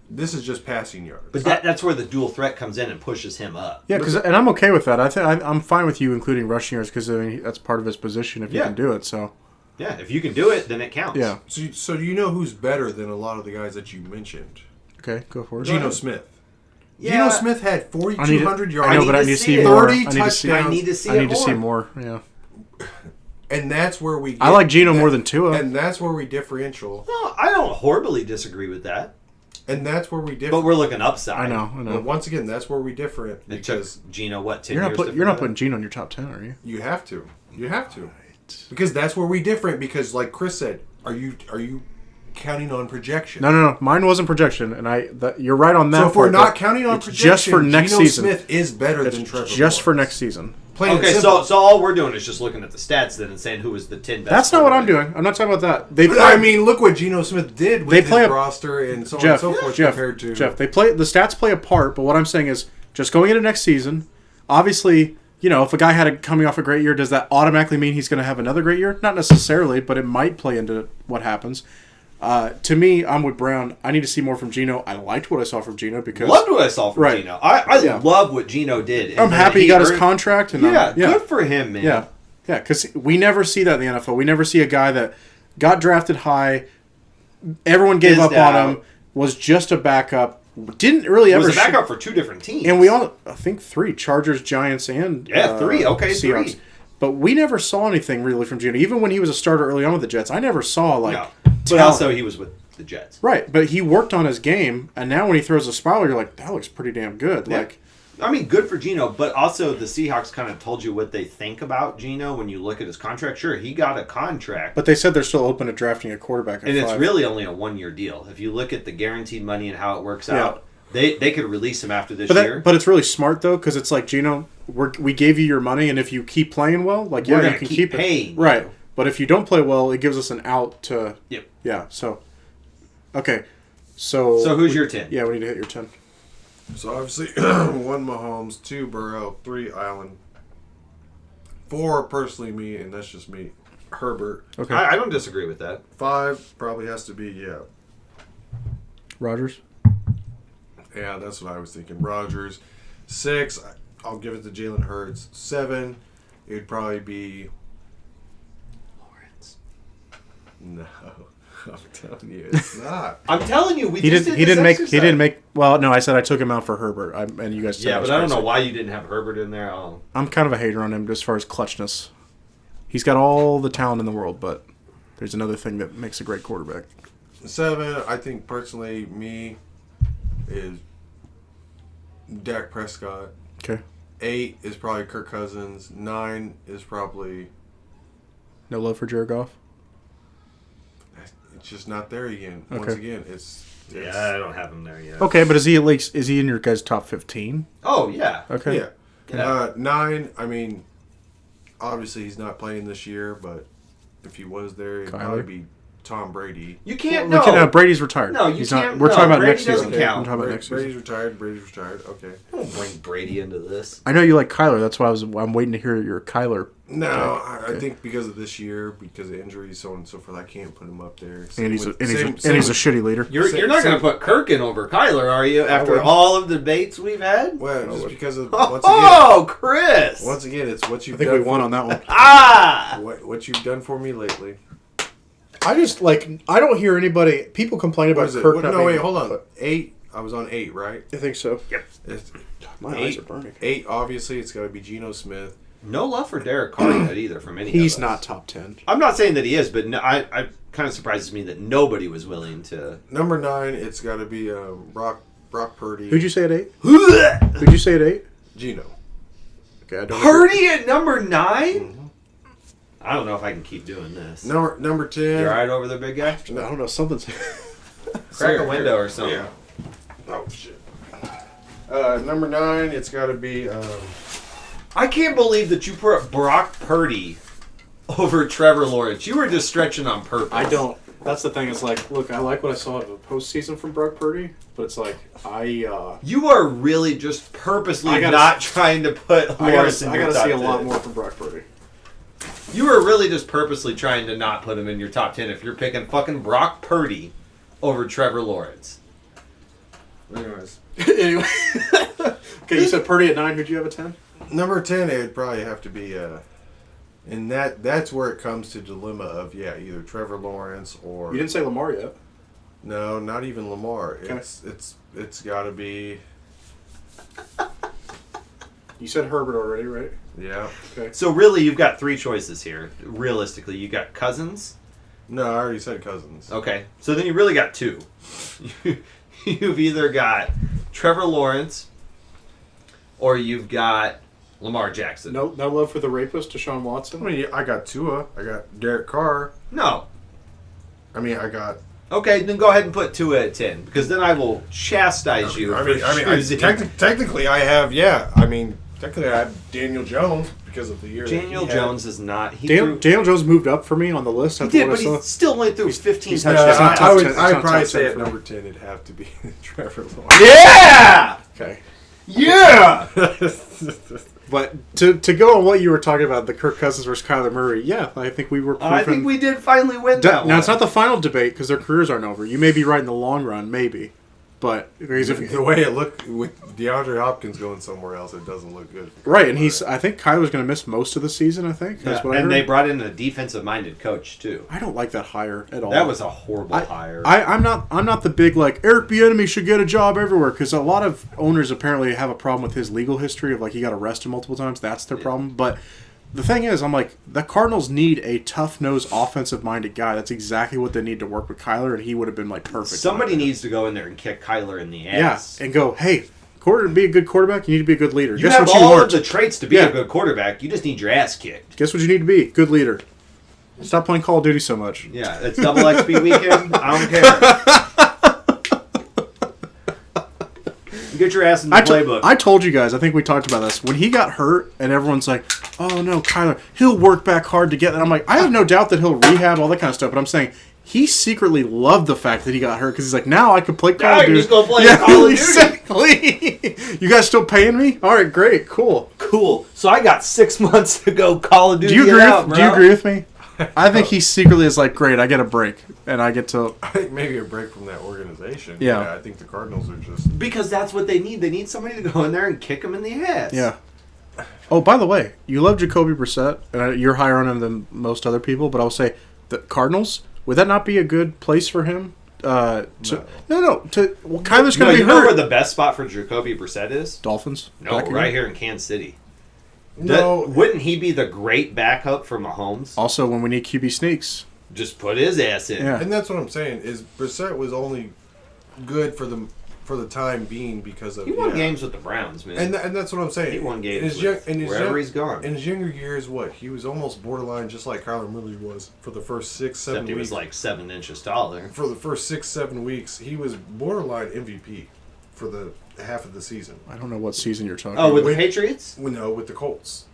this is just passing yards. But that's where the dual threat comes in and pushes him up. Yeah, and I'm okay with that. I think I'm fine with you including rushing yards because I mean, that's part of his position if you Yeah. can do it. So Yeah, if you can do it, then it counts. yeah, So do you know who's better than a lot of the guys that you mentioned? okay, go for it. Geno Smith. Yeah. Geno Smith had I need 4,200 to, yards. I know, but I need need to to see see it. more. 30 I need to see. touchdowns. I need to see I it need to see more. more. Yeah, And that's where we get, I like Geno more than Tua. And that's where we differential. Well, I don't horribly disagree with that. And that's where we differ. But we're looking upside. I know. But once again, that's where we differ It took because Gino, 10 You're not years put, to you're not figure putting Geno in your top 10, are you? you have to. You have to. Because that's where we differ. Because like Chris said, are you counting on projection? No. Mine wasn't projection, and you're right on that. So if we're part, not but counting on it's projection, just for next Geno season. Smith is better It's than Trevor just for Lawrence. next season. Plain and Okay, simple. so all we're doing is just looking at the stats then and saying who was the 10 best. That's not what I'm quarterback. doing. I'm not talking about that. They play. I mean, look what Geno Smith did with They play his a- roster and so on Jeff, and so forth Jeff, compared to Jeff. The stats play a part, but what I'm saying is just going into next season. Obviously, if a guy coming off a great year, does that automatically mean he's going to have another great year? Not necessarily, but it might play into what happens. To me, I'm with Brown. I need to see more from Geno. I liked what I saw from Geno because Loved what I saw from Right. Gino. I Yeah. love what Gino did. And I'm then happy he got his earned- contract. And Yeah, yeah, good for him, man. yeah, because we never see that in the NFL. We never see a guy that got drafted high. Everyone gave Fizzed up on out. him. Was just a backup. Didn't really He ever. was a backup for two different teams. And we all, I think, 3 Chargers, Giants, and Yeah, 3. Okay, Seahawks. 3. But we never saw anything really from Geno. Even when he was a starter early on with the Jets, I never saw No. But also, he was with the Jets. Right, but he worked on his game, and now when he throws a spiral, you're like, that looks pretty damn good. Yeah. Like, I mean, good for Geno, but also the Seahawks kind of told you what they think about Geno when you look at his contract. Sure, he got a contract, but they said they're still open to drafting a quarterback. and it's really only a 1-year deal. If you look at the guaranteed money and how it works out, they could release him after this year. But it's really smart though, because it's like, Geno, we gave you your money, and if you keep playing well, like We're you gonna can keep keep paying it. Right. you. But if you don't play well, it gives us an out to. Yep. Yeah. So. Okay. So who's your 10? Yeah, we need to hit your 10. So obviously, 1 Mahomes, 2 Burrow, 3 Allen, 4 personally me, and that's just me, Herbert. Okay. I don't disagree with that. 5 probably has to be Rodgers. Yeah, that's what I was thinking. Rodgers. 6, I'll give it to Jalen Hurts. 7, it'd probably be Lawrence. no. I'm telling you, it's not. I'm telling you, He didn't make. Well, no, I said I took him out for Herbert, and you guys said Yeah, was but I don't know crazy. why you didn't have Herbert in there. I'm kind of a hater on him as far as clutchness. He's got all the talent in the world, but there's another thing that makes a great quarterback. 7, I think personally, me is Dak Prescott. Okay. 8 is probably Kirk Cousins. 9 is probably No love for Jared Goff. it's just not there again. Okay. Once again, it's Yeah, I don't have him there yet. Okay, but is he at least in your guys' top 15? Oh, yeah. Okay. yeah. Yeah. 9, I mean, obviously he's not playing this year, but if he was there, it'd Kyler? probably be Tom Brady. You can't. We can, Brady's retired. No, you He's can't. Not, we're no, talking about Brady next doesn't season. count. We're talking about next season. Brady's retired. Okay. Don't bring Brady into this. I know you like Kyler. That's why I'm waiting to hear your Kyler. No, Okay. I think because of this year, because of injuries, so on and so forth, I can't put him up there. And he's a Same shitty leader. You're not going to put Kirk in over Kyler, are you? After wouldn't. all of the debates we've had. Well, just because of Chris! once again, it's what I you've think done. we won on that one. Ah! What you've done for me lately. I just I don't hear anybody. People complain What about is it? Kirk. What- not no, being- wait, hold on. 8. I was on 8, right? I think so. It's, My eyes are burning. 8. Obviously, it's got to be Geno Smith. No love for Derek Carr yet either from any. He's of us. not top 10. I'm not saying that he is, but no, I kind of surprises me that nobody was willing to. Number 9, it's got to be Brock Purdy. Who'd you say at 8? Who'd you say at 8? Geno. Okay, I don't. Purdy at number 9. I don't know if I can keep doing this. Number 10. You all right over there, big guy? I don't know. Something's. Crack a window or something. Yeah. Oh shit. Number 9, it's got to be. I can't believe that you put Brock Purdy over Trevor Lawrence. You were just stretching on purpose. I don't. That's the thing. Is like, look, I like what I saw of the postseason from Brock Purdy, but it's like You are really just purposely I gotta not trying to put Lawrence in I your gotta top see a 10. lot more from Brock Purdy. You are really just purposely trying to not put him in your top 10 if you're picking fucking Brock Purdy over Trevor Lawrence. Anyways. Anyway, okay, you said Purdy at 9. Who'd you have at 10? Number 10, it'd probably have to be. And that's where it comes to dilemma of either Trevor Lawrence or You didn't say Lamar yet. no, not even Lamar. Okay. It's got to be You said Herbert already, right? yeah. Okay. So really, you've got 3 choices here. Realistically, you got Cousins. No, I already said Cousins. Okay, so then you really got 2. You've either got Trevor Lawrence or you've got Lamar Jackson. No love for the rapist, Deshaun I Watson. mean, I got Tua. I got Derek Carr. No. I mean, I got. Okay, then go ahead and put Tua at 10 because then I will chastise you. Technically, I have. Yeah, I mean, technically, I have Daniel Jones because of the year. Daniel that he had. Jones is not. He Daniel Jones moved up for me on the list. He after did, what but I he saw. still went through 15 he's touchdowns. not top I would 10. It's not probably top say 10 at for me. number 10, it'd have to be Trevor Lawrence. Yeah! Okay. Yeah! But to go on what you were talking about, the Kirk Cousins versus Kyler Murray, yeah, I think we were proven. I think we did finally win that Now, one. it's not the final debate because their careers aren't over. You may be right in the long run, maybe. But because if, The way it looked with DeAndre Hopkins going somewhere else, it doesn't look good. right, and I think Kyler's going to miss most of the season, I think. That's what I and heard. they brought in a defensive-minded coach, too. I don't like that hire at all. That was a horrible hire. I'm not the big like Eric Bieniemy should get a job everywhere because a lot of owners apparently have a problem with his legal history of like he got arrested multiple times. That's their problem. But the thing is, I'm like, the Cardinals need a tough-nosed, offensive-minded guy. That's exactly what they need to work with Kyler, and he would have been, like, perfect. Somebody needs to go in there and kick Kyler in the Yeah, ass. and go, hey, to be a good quarterback, you need to be a good leader. You Guess have what you all of aren't? the traits to be Yeah. a good quarterback. You just need your ass kicked. Guess what you need to be? Good leader. Stop playing Call of Duty so much. Yeah, it's double XP weekend. I don't care. Get your ass in the playbook. I told you guys, I think we talked about this. When he got hurt and everyone's like, oh no, Kyler, he'll work back hard to get that. I'm like, I have no doubt that he'll rehab, all that kind of stuff. But I'm saying, he secretly loved the fact that he got hurt because he's like, now I can play Call Now of you're Duty. just gonna play Call of Duty. Exactly. You guys still paying me? All right, great, cool. Cool. So I got 6 months to go Call of Duty. Do you agree? Out, bro. Do you agree with me? I think he secretly is like, great, I get a break and I get to. I think maybe a break from that organization. Yeah. I think the Cardinals are just. Because that's what they need. They need somebody to go in there and kick him in the ass. Yeah. Oh, by the way, you love Jacoby Brissett, and you're higher on him than most other people. But I'll say the Cardinals. Would that not be a good place for him? No. Kyler's going to be you know hurt. where the best spot for Jacoby Brissett is? Dolphins. No, Back again? right here in Kansas City. No. Wouldn't he be the great backup for Mahomes? Also, when we need QB sneaks. Just put his ass in. Yeah. And that's what I'm saying is Brissett was only good for the time being because of He won games with the Browns, man. and that's what I'm saying. He won games wherever he's gone. In his younger years, he was almost borderline, just like Kyler Murray was for the first 6-7 Except he weeks. was like 7 inches taller. For the first 6-7 weeks, he was borderline MVP for the half of the season. I don't know what season you're talking Oh, about. with the Patriots? No, with the Colts.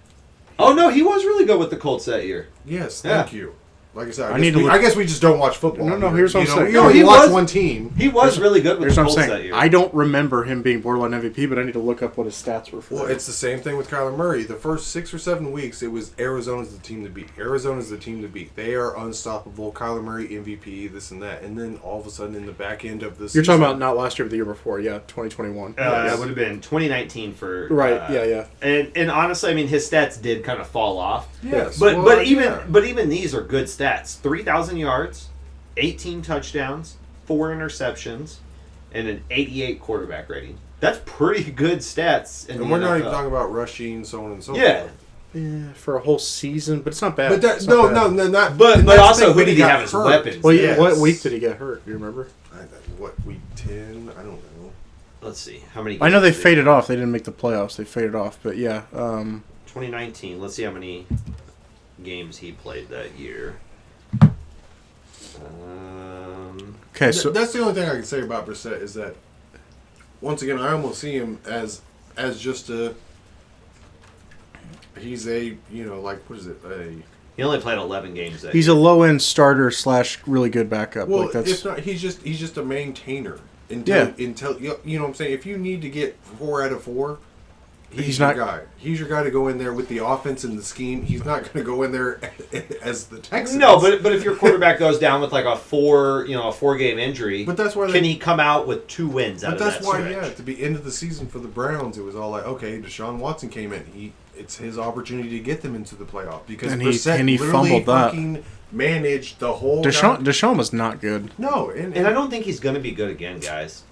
Oh, no, he was really good with the Colts that year. Yes, Yeah. thank you. Like I said, I guess we just don't watch football. No, here. here's what I'm saying. We No, only he watch was- one team. He was really good with Here's the what I'm Colts that saying. year. I don't remember him being borderline MVP, but I need to look up what his stats were for. Well, it's the same thing with Kyler Murray. The first 6 or 7 weeks, it was Arizona's the team to beat. Arizona's the team to beat. They are unstoppable. Kyler Murray MVP, this and that. And then all of a sudden, in the back end of the You're season, talking about not last year, but the year before. Yeah, 2021. It would have been 2019 for... Right, yeah. And honestly, I mean, his stats did kind of fall off. Yes, But well, but even yeah. but even these are good stats. 3,000 yards, 18 touchdowns, 4 interceptions, and an 88 quarterback rating. That's pretty good stats. In And the we're not NFL. even talking about rushing, so on and so Yeah. forth. Yeah, for a whole season, but it's not bad. But that, It's not bad. not. But and that's the also, thing, who when did he got have as hurt. weapons? Well, Yes. what week did he get hurt? Do you remember? What, week 10? I don't know. Let's see. How many I know they games did- faded off. They didn't make the playoffs. They faded off, but yeah. 2019. Let's see how many games he played that year. Okay, so That's the only thing I can say about Brissett is that, once again, I almost see him as just a. He's a, what is it? He only played 11 games that he's year. a low end starter / really good backup. Well, like that's if not, he's just a maintainer. Yeah. Until you know what I'm saying. If you need to get 4 out of 4, he's He's your not- guy. He's your guy to go in there with the offense and the scheme. He's not going to go in there as the Texans. No, but if your quarterback goes down with like a 4-game injury, But that's why can he come out with 2 wins out But of that's that why, stretch? yeah, at the end of the season for the Browns, it was all like, okay, Deshaun Watson came in. It's his opportunity to get them into the playoff because And he Brissett fumbled literally that. fucking managed the whole. Deshaun was not good. No, And I don't think he's going to be good again, guys.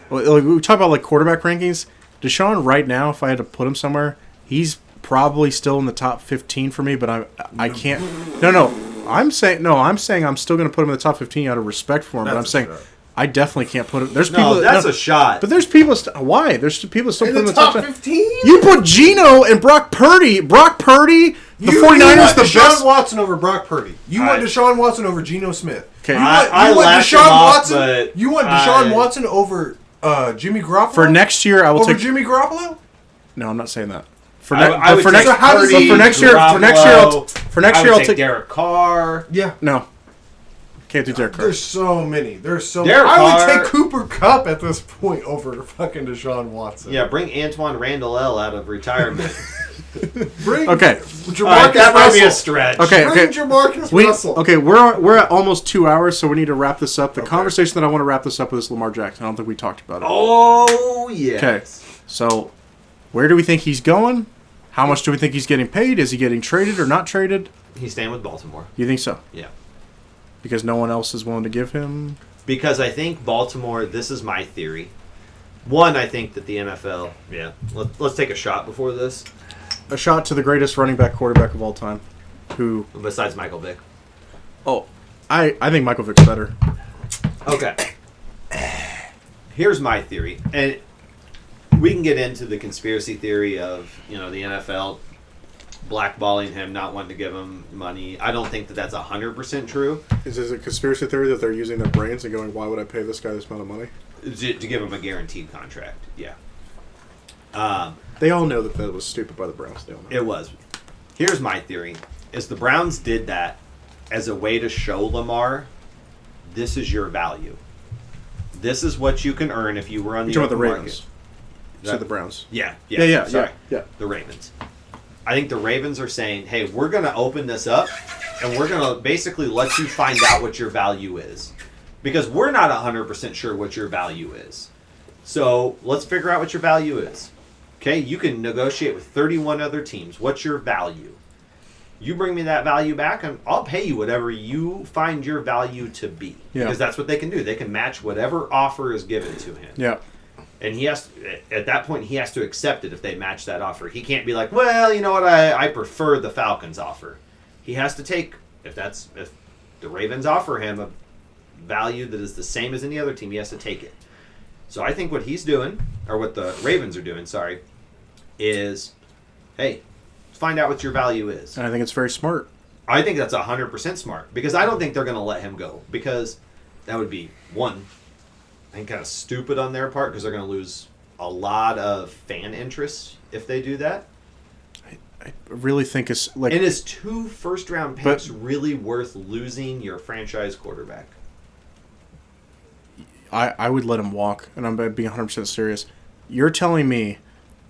Like, we talk about like quarterback rankings. Deshaun right now, if I had to put him somewhere, he's probably still in the top 15 for me. But I can't. No. I'm saying I'm still going to put him in the top 15 out of respect for him. But I'm That's a saying shot. I definitely can't put him. There's No, people. that's a shot. But there's people. Why? There's people still in put him the in the top top 10. 15. You put Geno and Brock Purdy. The 49ers, want the Deshaun best. Watson over Brock Purdy. You want I- Deshaun Watson over Geno Smith. Okay. I laughed him off, but You want Deshaun Watson over Jimmy Garoppolo? For next year, I will over take. Jimmy Garoppolo? No, I'm not saying that. For I would for take next, Purdy, but for next year, Garoppolo. I'll take. Derek Carr. Yeah. No, can't do Derek Carr. There's so many. Derek I would Carr- take Cooper Kupp at this point over fucking Deshaun Watson. Yeah, bring Antoine Randall L out of retirement. Bring Okay. Jamarcus All right, that might be a Russell. stretch. Okay. Bring Jamarcus Russell. Okay, we're at almost 2 hours, so we need to wrap this up. The conversation that I want to wrap this up with is Lamar Jackson. I don't think we talked about it. Oh, yes. Okay, so where do we think he's going? How much do we think he's getting paid? Is he getting traded or not traded? He's staying with Baltimore. You think so? Yeah. Because no one else is willing to give him. Because I think Baltimore, this is my theory. One, I think that the NFL, let's take a shot before this. a shot to the greatest running back quarterback of all time, who Besides Michael Vick. I think Michael Vick's better. Okay. Here's my theory, and we can get into the conspiracy theory of the NFL blackballing him, not wanting to give him money. I don't think that that's 100% true. Is this a conspiracy theory that they're using their brains and going, why would I pay this guy this amount of money? To give him a guaranteed contract. Yeah. They all know that was stupid by the Browns. They all know. It was. Here's my theory: is the Browns did that as a way to show Lamar, this is your value. This is what you can earn if you were on the You're open talking about the market. Ravens. So the Browns. Yeah. Yeah. The Ravens. I think the Ravens are saying, hey, we're going to open this up, and we're going to basically let you find out what your value is. Because we're not 100% sure what your value is. So let's figure out what your value is. Okay, you can negotiate with 31 other teams. What's your value? You bring me that value back, and I'll pay you whatever you find your value to be. Yeah. Because that's what they can do. They can match whatever offer is given to him. Yeah. And he has at that point he has to accept it if they match that offer. He can't be like, well, you know what, I prefer the Falcons offer. He has to take if the Ravens offer him a value that is the same as any other team, he has to take it. So I think what he's doing, or what the Ravens are doing, is, hey, find out what your value is. And I think it's very smart. I think that's 100% smart because I don't think they're going to let him go because that would be one. I think kind of stupid on their part because they're going to lose a lot of fan interest if they do that. I really think it's like. And is 2 first-round picks really worth losing your franchise quarterback? I would let him walk, and I'm being 100% serious. You're telling me,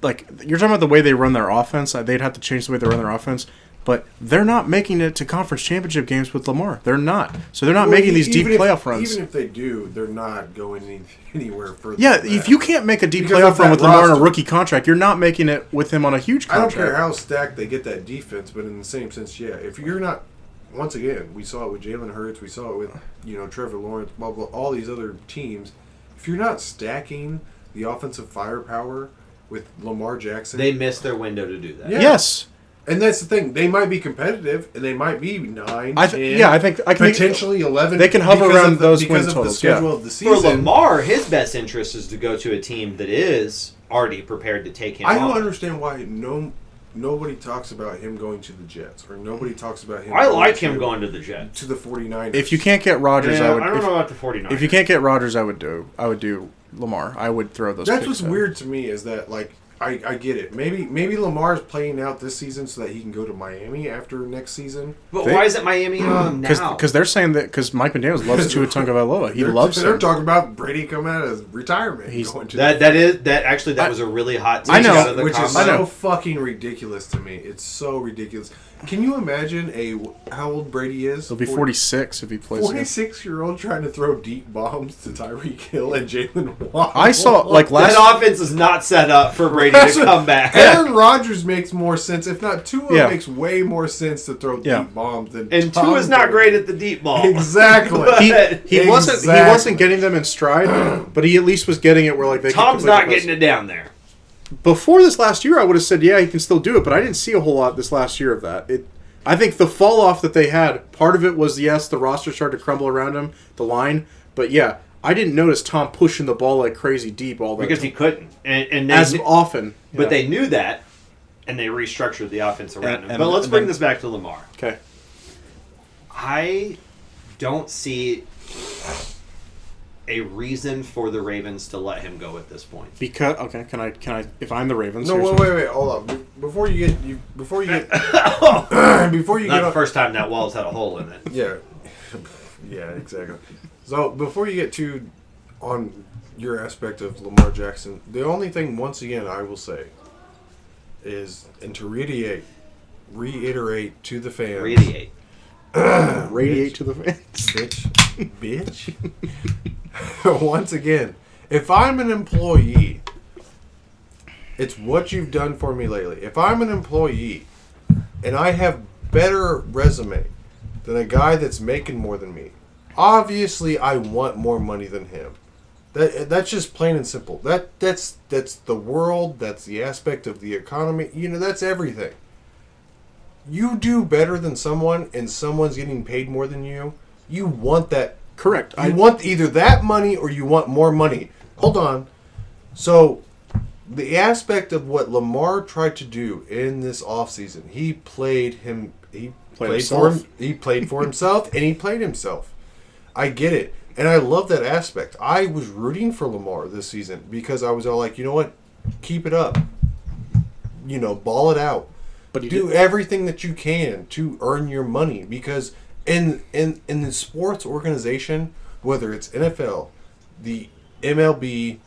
like, you're talking about the way they run their offense. They'd have to change the way they run their offense. But they're not making it to conference championship games with Lamar. They're not. So they're not making these deep playoff runs. Even if they do, they're not going anywhere further. Yeah, than that. if you can't make a deep Because playoff of run that with Lamar on a roster. rookie contract, you're not making it with him on a huge I don't contract. care how stacked they get that defense, but in the same sense, yeah. If you're not, once again, we saw it with Jalen Hurts, we saw it with Trevor Lawrence, blah blah, all these other teams. If you're not stacking the offensive firepower with Lamar Jackson, They missed their window to do that. Yeah. Yes. And that's the thing. They might be competitive, and they might be 9, I 10, think I can potentially 11. They can hover because around of those because win of totals, the schedule yeah. of the For season. Lamar, his best interest is to go to a team that is already prepared to take him I don't on. understand why nobody talks about him going to the Jets, or nobody talks about him. I like to, him going to the Jets. to the 49ers. If you can't get Rodgers, Yeah, I would. I don't know about the 49ers. If you can't get Rodgers, I would do Lamar. I would throw those. That's picks what's out. weird to me is that, like, I get it. Maybe Lamar's playing out this season so that he can go to Miami after next season. But They- why isn't Miami on now? Because they're saying that because Mike McDaniels loves Tua Tagovailoa. He loves They're him. talking about Brady coming out of retirement. He's- Going to that was a really hot take I know, out of the which is combine. so fucking ridiculous to me. It's so ridiculous. Can you imagine how old Brady is? He'll be 46 if he plays. again. 46-year-old trying to throw deep bombs to Tyreek Hill and Jalen Waddle. I saw like last. That offense is not set up for Brady to come back. Aaron Rodgers makes more sense, if not Tua Yeah. makes way more sense to throw Yeah. deep bombs than And Tom Tua's not Brady. great at the deep ball. Exactly. he wasn't Exactly. getting them in stride, but he at least was getting it where like they. Tom's not getting it down there. Before this last year, I would have said yeah, he can still do it, but I didn't see a whole lot this last year of that. I think the fall off that they had, part of it was yes, the roster started to crumble around him, the line, but yeah, I didn't notice Tom pushing the ball like crazy deep all that Because time. he couldn't. And they as knew- often. But Yeah. they knew that, and they restructured the offense around him. And- But let's and bring then- this back to Lamar. Okay. I don't see a reason for the Ravens to let him go at this point. Because can I if I'm the Ravens? No, here's- wait, hold on. Before you get before you Not get the first time that wall's had a hole in it. yeah, yeah, exactly. So before you get to on your aspect of Lamar Jackson, the only thing once again I will say is, and to reiterate to the fans, Radiate. radiate to the fans. bitch. Once again, if I'm an employee, it's what you've done for me lately. If I'm an employee and I have better resume than a guy that's making more than me, obviously I want more money than him. That's just plain and simple. That's the world. That's the aspect of the economy. That's everything. You do better than someone, and someone's getting paid more than you. You want that. Correct. You want either that money or you want more money. Hold on. So, the aspect of what Lamar tried to do in this offseason, he played for himself, and he played himself. I get it. And I love that aspect. I was rooting for Lamar this season because I was all like, you know what? Keep it up. Ball it out. But do everything that you can to earn your money, because in the sports organization, whether it's NFL, the MLB,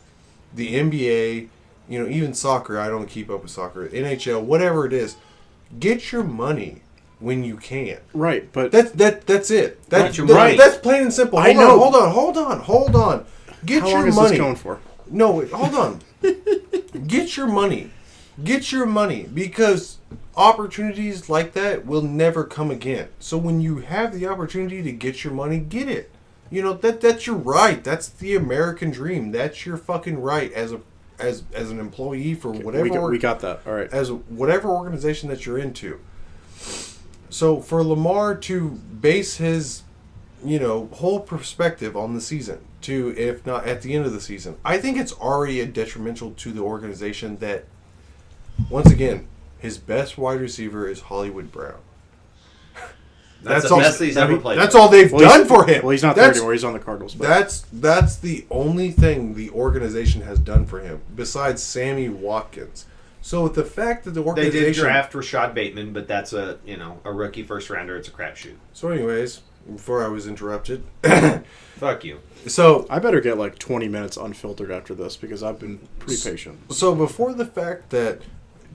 the NBA, even soccer, I don't keep up with soccer, NHL, whatever it is, get your money when you can. Right, but that's it. That's right. That's plain and simple. Hold on. Get How your long is money. this going for? No, hold on. Get your money. Get your money, because opportunities like that will never come again. So when you have the opportunity to get your money, get it. That's your right. That's the American dream. That's your fucking right as an employee for whatever. We got that. All right. As whatever organization that you're into. So for Lamar to base his, whole perspective on the season, to if not at the end of the season, I think it's already a detrimental to the organization that, once again, his best wide receiver is Hollywood Brown. That's the best he's ever played. That's all they've done for him. Well, he's not there anymore. He's on the Cardinals. But. That's the only thing the organization has done for him, besides Sammy Watkins. So with the fact that the organization... They did draft Rashad Bateman, but that's a rookie first rounder. It's a crapshoot. So anyways, before I was interrupted... Fuck you. So I better get like 20 minutes unfiltered after this, because I've been pretty patient. So before the fact that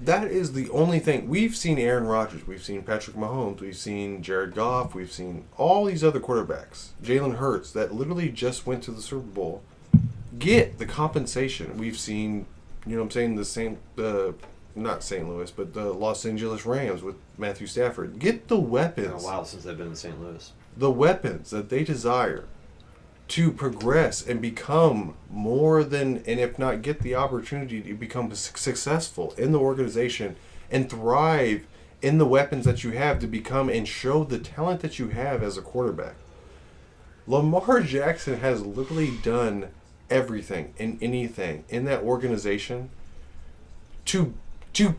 is the only thing... We've seen Aaron Rodgers. We've seen Patrick Mahomes. We've seen Jared Goff. We've seen all these other quarterbacks. Jalen Hurts, that literally just went to the Super Bowl. Get the compensation. We've seen... not St. Louis, but the Los Angeles Rams with Matthew Stafford. Get the weapons. It's been a while since I've been in St. Louis. The weapons that they desire to progress and become more than, and if not get the opportunity to become successful in the organization and thrive in the weapons that you have to become and show the talent that you have as a quarterback. Lamar Jackson has literally done everything and anything in that organization to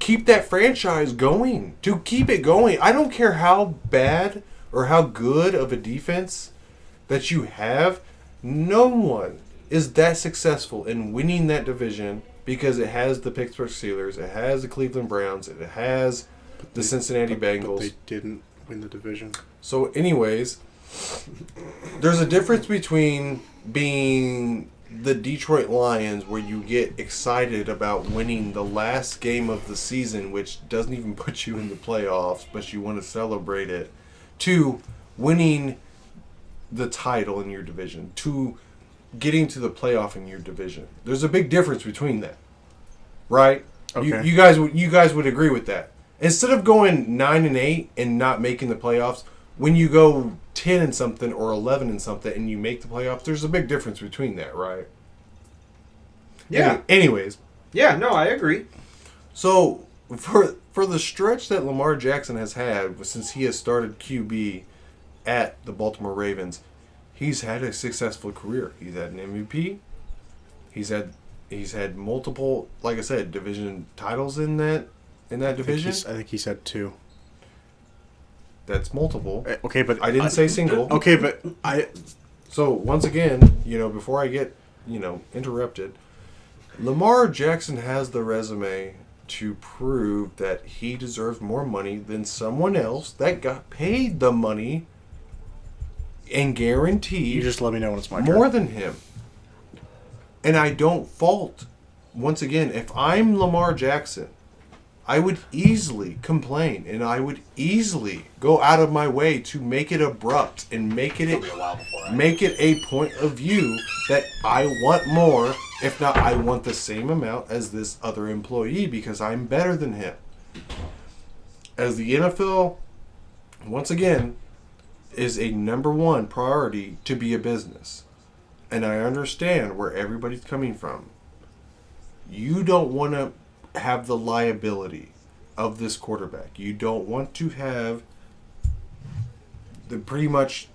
keep that franchise going, to keep it going. I don't care how bad or how good of a defense that you have. No one is that successful in winning that division because it has the Pittsburgh Steelers, it has the Cleveland Browns, it has the Cincinnati Bengals. But they didn't win the division. So anyways, there's a difference between being the Detroit Lions, where you get excited about winning the last game of the season, which doesn't even put you in the playoffs, but you want to celebrate it, to winning the title in your division, to getting to the playoff in your division. There's a big difference between that, right? Okay. You guys would agree with that. Instead of going 9-8 and not making the playoffs, when you go 10 and something or 11 and something and you make the playoffs, there's a big difference between that, right? Yeah. Anyways. Yeah, no, I agree. So, for the stretch that Lamar Jackson has had since he has started QB at the Baltimore Ravens, he's had a successful career. He's had an MVP. He's had multiple, like I said, division titles in that division. I think he said 2. That's multiple. Okay, but I didn't say single. Okay, but So once again, before I get, interrupted, Lamar Jackson has the resume to prove that he deserves more money than someone else that got paid the money and guaranteed. You just let me know when it's my turn. More than him. And I don't fault. Once again, if I'm Lamar Jackson, I would easily complain, and I would easily go out of my way to make it abrupt and make it a point of view that I want more, if not I want the same amount as this other employee because I'm better than him. As the NFL, once again, is a number one priority to be a business. and I understand where everybody's coming from. You don't want to have the liability of this quarterback. You don't want to have the pretty much,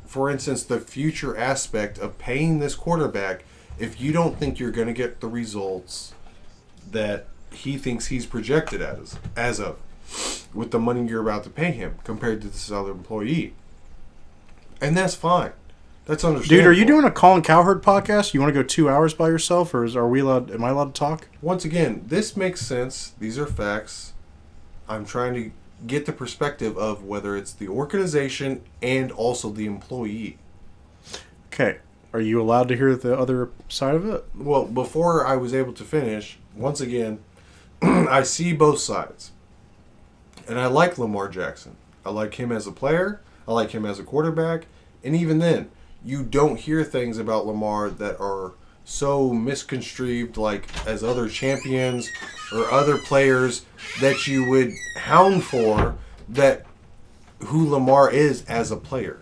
for instance, the future aspect of paying this quarterback if you don't think you're going to get the results that he thinks he's projected as of with the money you're about to pay him compared to this other employee. And that's fine. That's understandable. Dude, are you doing a Colin Cowherd podcast? You want to go 2 hours by yourself, or am I allowed to talk? Once again, this makes sense. These are facts. I'm trying to get the perspective of whether it's the organization and also the employee. Okay. Are you allowed to hear the other side of it? Well, before I was able to finish, once again, I see both sides. And I like Lamar Jackson. I like him as a player. I like him as a quarterback. And even then, you don't hear things about Lamar that are so misconstrued like as other champions or other players that you would hound for that who Lamar is as a player.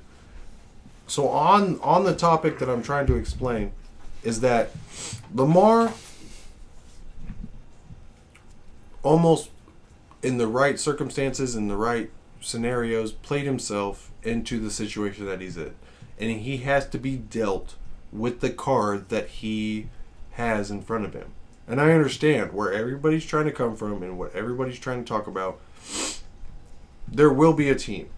So on the topic that I'm trying to explain is that Lamar almost in the right circumstances, in the right scenarios, played himself into the situation that he's in. And he has to be dealt with the card that he has in front of him. And I understand where everybody's trying to come from and what everybody's trying to talk about. There will be a team,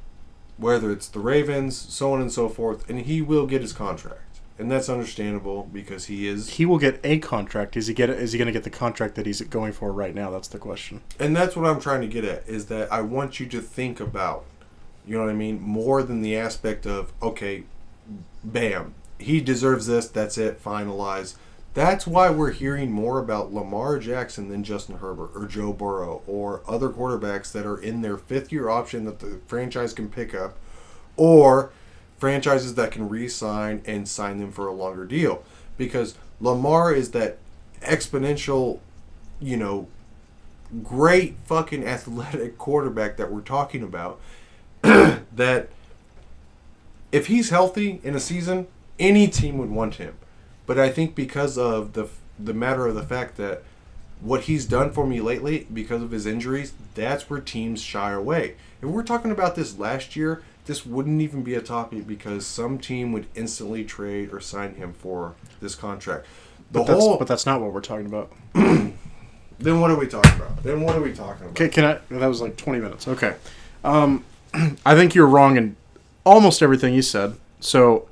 whether it's the Ravens, so on and so forth, and he will get his contract. And that's understandable because he is... He will get a contract. Is he going to get the contract that he's going for right now? That's the question. And that's what I'm trying to get at, is that I want you to think about, you know what I mean, more than the aspect of, okay, bam, he deserves this, that's it, finalized. That's why we're hearing more about Lamar Jackson than Justin Herbert or Joe Burrow or other quarterbacks that are in their fifth-year option that the franchise can pick up, or franchises that can re-sign and sign them for a longer deal. Because Lamar is that exponential, you know, great fucking athletic quarterback that we're talking about that if he's healthy in a season, any team would want him. But I think because of the matter of the fact that what he's done for me lately, because of his injuries, that's where teams shy away. If we're talking about this last year, this wouldn't even be a topic because some team would instantly trade or sign him for this contract. But that's not what we're talking about. Then what are we talking about? Okay, that was like 20 minutes. Okay. I think you're wrong in almost everything you said. So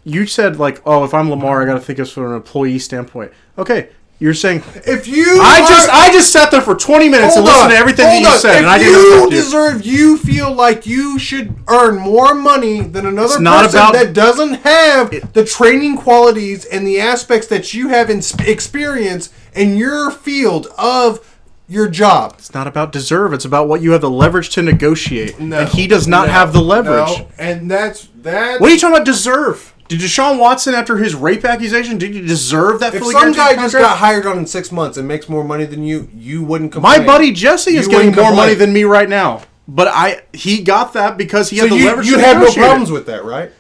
you said like, oh, if I'm Lamar, I got to think of it from an employee standpoint. Okay. You're saying if you I just sat there for 20 minutes and listened to everything that you said, and I didn't interrupt you. You feel like you should earn more money than another person that doesn't have the training qualities and the aspects that you have in experience in your field of your job. It's not about deserve. It's about what you have the leverage to negotiate. No, and he does not have the leverage. No, and that's that. What are you talking about deserve? Did Deshaun Watson, after his rape accusation, did he deserve that fully guaranteed contract? If some guy just got hired on in 6 months and makes more money than you wouldn't complain. My buddy Jesse is getting more money than me right now. But he got that because he had the leverage to negotiate. You have no problems with that, right?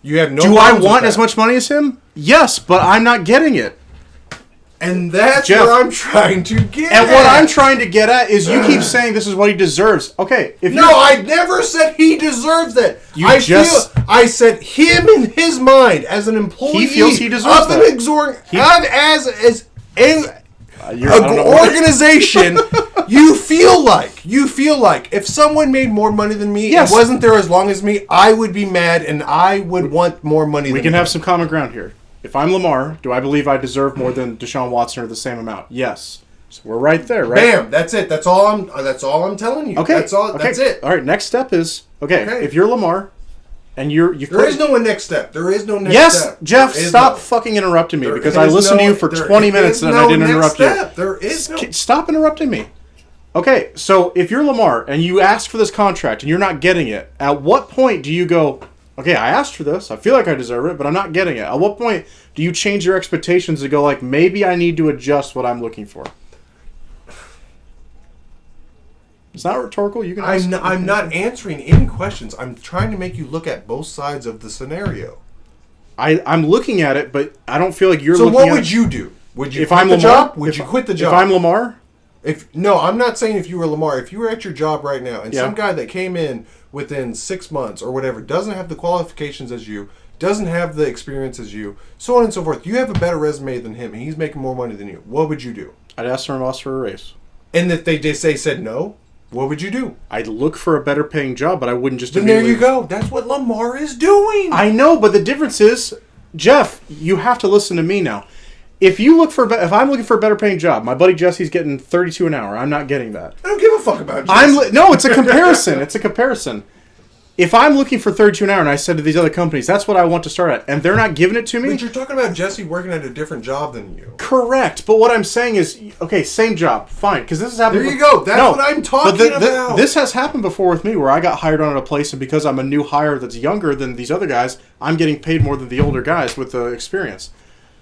You have no Do I want as much money as him? Yes, but I'm not getting it. And that's Jeff, what I'm trying to get at. And what I'm trying to get at is you keep saying this is what he deserves. Okay. I never said he deserves that. I said him in his mind as an employee he feels he deserves of an organization, you feel like if someone made more money than me and wasn't there as long as me, I would be mad and I would want more money than we can have some common ground here. If I'm Lamar, do I believe I deserve more than Deshaun Watson or the same amount? Yes. So we're right there, right? Bam! That's it. That's all I'm telling you. Okay. That's all. Okay. That's it. All right. Next step is if you're Lamar, and there is no next step. There is no next step. Yes, Jeff, stop fucking interrupting me because I listened to you for 20 minutes and I didn't interrupt you. There is no. Stop interrupting me. Okay, so if you're Lamar and you ask for this contract and you're not getting it, at what point do you go, okay, I asked for this. I feel like I deserve it, but I'm not getting it. At what point do you change your expectations to go like, maybe I need to adjust what I'm looking for? It's not rhetorical. You can. I'm not answering any questions. I'm trying to make you look at both sides of the scenario. I'm looking at it, but I don't feel like you're So looking what at would it. you do? Would you If quit I'm the Lamar? job? Would you quit the If job? I'm Lamar? No, I'm not saying if you were Lamar. If you were at your job right now and Yeah. some guy that came in within 6 months or whatever doesn't have the qualifications as you, doesn't have the experience as you, so on and so forth, you have a better resume than him and he's making more money than you, what would you do? I'd ask my boss for a raise. And if they said no, what would you do? I'd look for a better paying job, but I wouldn't just Then there immediately... you go. That's what Lamar is doing. I know, but the difference is, Jeff, you have to listen to me now. If I'm looking for a better paying job, my buddy Jesse's getting $32 an hour. I'm not getting that. I don't give a fuck about you. No, it's a comparison. It's a comparison. If I'm looking for $32 an hour and I said to these other companies, that's what I want to start at, and they're not giving it to me, But you're talking about Jesse working at a different job than you. correct. But what I'm saying is, okay, same job, fine, because this has happened. There you go. That's what I'm talking about. This has happened before with me, where I got hired on at a place, and because I'm a new hire that's younger than these other guys, I'm getting paid more than the older guys with the experience.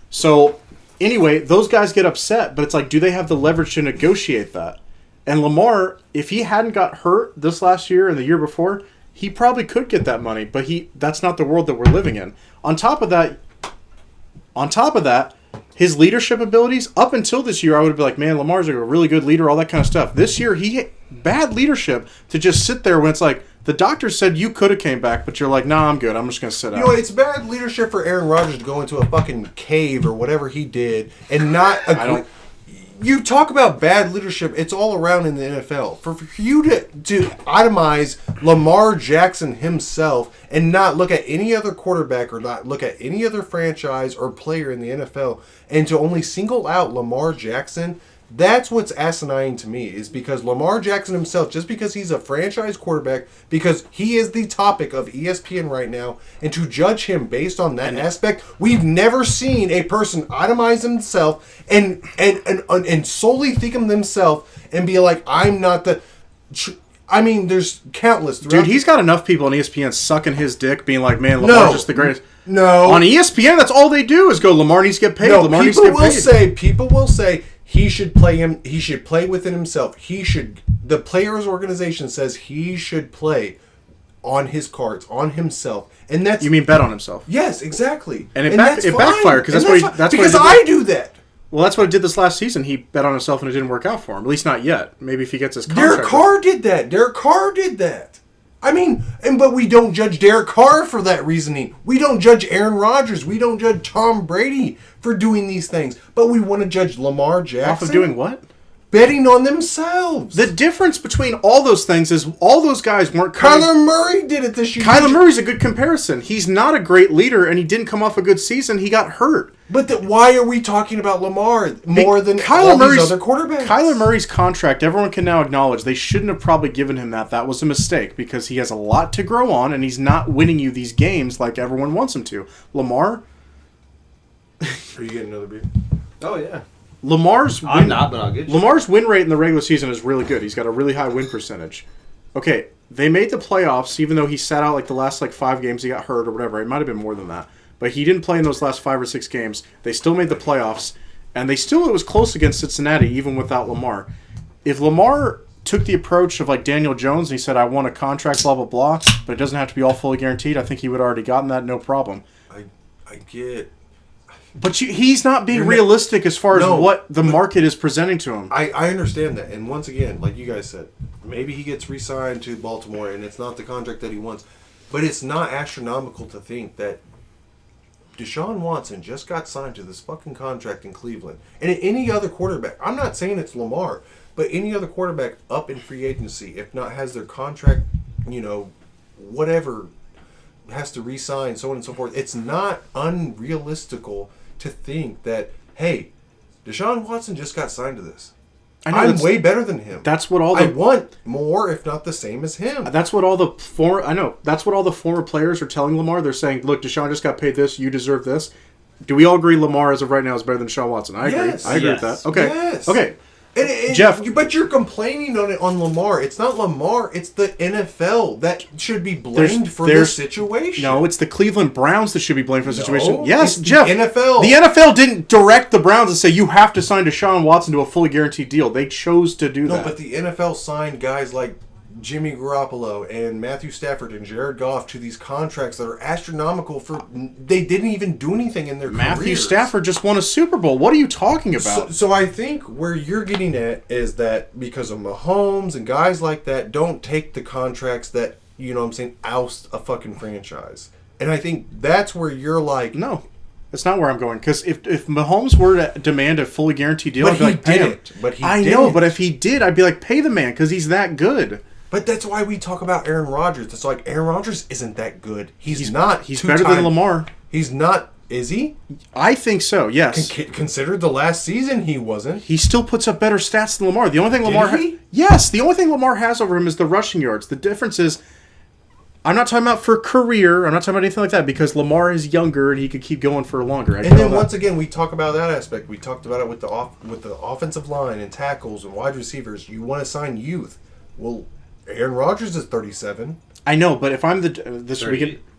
So, anyway, those guys get upset, but it's like, do they have the leverage to negotiate that? And Lamar, if he hadn't got hurt this last year and the year before, he probably could get that money, but that's not the world that we're living in. On top of that, his leadership abilities, up until this year, I would be like, man, Lamar's a really good leader, all that kind of stuff. This year, bad leadership to just sit there when it's like, the doctor said you could have came back, but you're like, nah, I'm good. I'm just going to sit out. You know, it's bad leadership for Aaron Rodgers to go into a fucking cave or whatever he did and not agree. You talk about bad leadership, it's all around in the NFL. For you to itemize Lamar Jackson himself and not look at any other quarterback or not look at any other franchise or player in the NFL and to only single out Lamar Jackson, that's what's asinine to me, is because Lamar Jackson himself, just because he's a franchise quarterback, because he is the topic of ESPN right now, and to judge him based on that aspect, we've never seen a person itemize himself and solely think of themselves and be like, I'm not the... I mean, there's countless... Dude, he's got enough people on ESPN sucking his dick, being like, man, Lamar's just the greatest. No. On ESPN, that's all they do is go, Lamar needs to get paid. No, Lamar needs to get paid. People will say he should play him. He should play within himself. The players' organization says he should play on his cards, on himself, and that's. You mean bet on himself? Yes, exactly. And it that's fine. backfired because because I do that. Well, that's what he did this last season. He bet on himself and it didn't work out for him. At least not yet. Maybe if he gets his contract. Derek Carr did that. Derek Carr did that. I mean, but we don't judge Derek Carr for that reasoning. We don't judge Aaron Rodgers. We don't judge Tom Brady for doing these things. But we want to judge Lamar Jackson. Off of doing what? Betting on themselves. The difference between all those things is all those guys weren't... Kyler Murray did it this year. Kyler Murray's a good comparison. He's not a great leader, and he didn't come off a good season. He got hurt. But why are we talking about Lamar more than all these other quarterbacks? Kyler Murray's contract, everyone can now acknowledge, they shouldn't have probably given him that. That was a mistake because he has a lot to grow on, and he's not winning you these games like everyone wants him to. Lamar... Are you getting another beer? Oh, yeah. Lamar's I'm not, but I'll get you. Lamar's win rate in the regular season is really good. He's got a really high win percentage. Okay, they made the playoffs, even though he sat out like the last 5 games. He got hurt or whatever. It might have been more than that, but he didn't play in those last 5 or 6 games. They still made the playoffs, and it was close against Cincinnati even without Lamar. If Lamar took the approach of like Daniel Jones and he said, "I want a contract, blah blah blah," but it doesn't have to be all fully guaranteed, I think he would have already gotten that, no problem. I get. But he's not being realistic as far as what the market is presenting to him. I understand that. And once again, like you guys said, maybe he gets re-signed to Baltimore and it's not the contract that he wants. But it's not astronomical to think that Deshaun Watson just got signed to this fucking contract in Cleveland. And any other quarterback, I'm not saying it's Lamar, but any other quarterback up in free agency, if not has their contract, whatever, has to re-sign, so on and so forth, it's not unrealistical to think that, hey, Deshaun Watson just got signed to this. I'm way better than him. That's what I want more, if not the same as him. That's what all the former players are telling Lamar. They're saying, "Look, Deshaun just got paid this. You deserve this." Do we all agree Lamar as of right now is better than Deshaun Watson? I agree. Yes. I agree with that. Okay. Yes. Okay. And Jeff, but you're complaining on Lamar. It's not Lamar. It's the NFL that should be blamed for this situation. No, it's the Cleveland Browns that should be blamed for the situation. No, Yes, it's Jeff. the NFL. The NFL didn't direct the Browns and say you have to sign Deshaun Watson to a fully guaranteed deal. They chose to do that. No, but the NFL signed guys like Jimmy Garoppolo and Matthew Stafford and Jared Goff to these contracts that are astronomical for they didn't even do anything in their Matthew careers. Stafford just won a Super Bowl. What are you talking about? So I think where you're getting at is that because of Mahomes and guys like that don't take the contracts that, you know what I'm saying, oust a fucking franchise. And I think that's where you're like... No. That's not where I'm going. Because if Mahomes were to demand a fully guaranteed deal, But I'd be he like, damn. didn't. But he I didn't. know, but if he did, I'd be like, pay the man because he's that good. But that's why we talk about Aaron Rodgers. It's like Aaron Rodgers isn't that good. He's not. He's better than Lamar. He's not. Is he? I think so, yes. Considered the last season, he wasn't. He still puts up better stats than Lamar. The only thing Lamar he? Yes, the only thing Lamar has over him is the rushing yards. The difference is I'm not talking about for career. I'm not talking about anything like that because Lamar is younger and he could keep going for longer. And then once again, we talk about that aspect. We talked about it with the offensive line and tackles and wide receivers. You want to sign youth. Well, Aaron Rodgers is 37. I know, but if I'm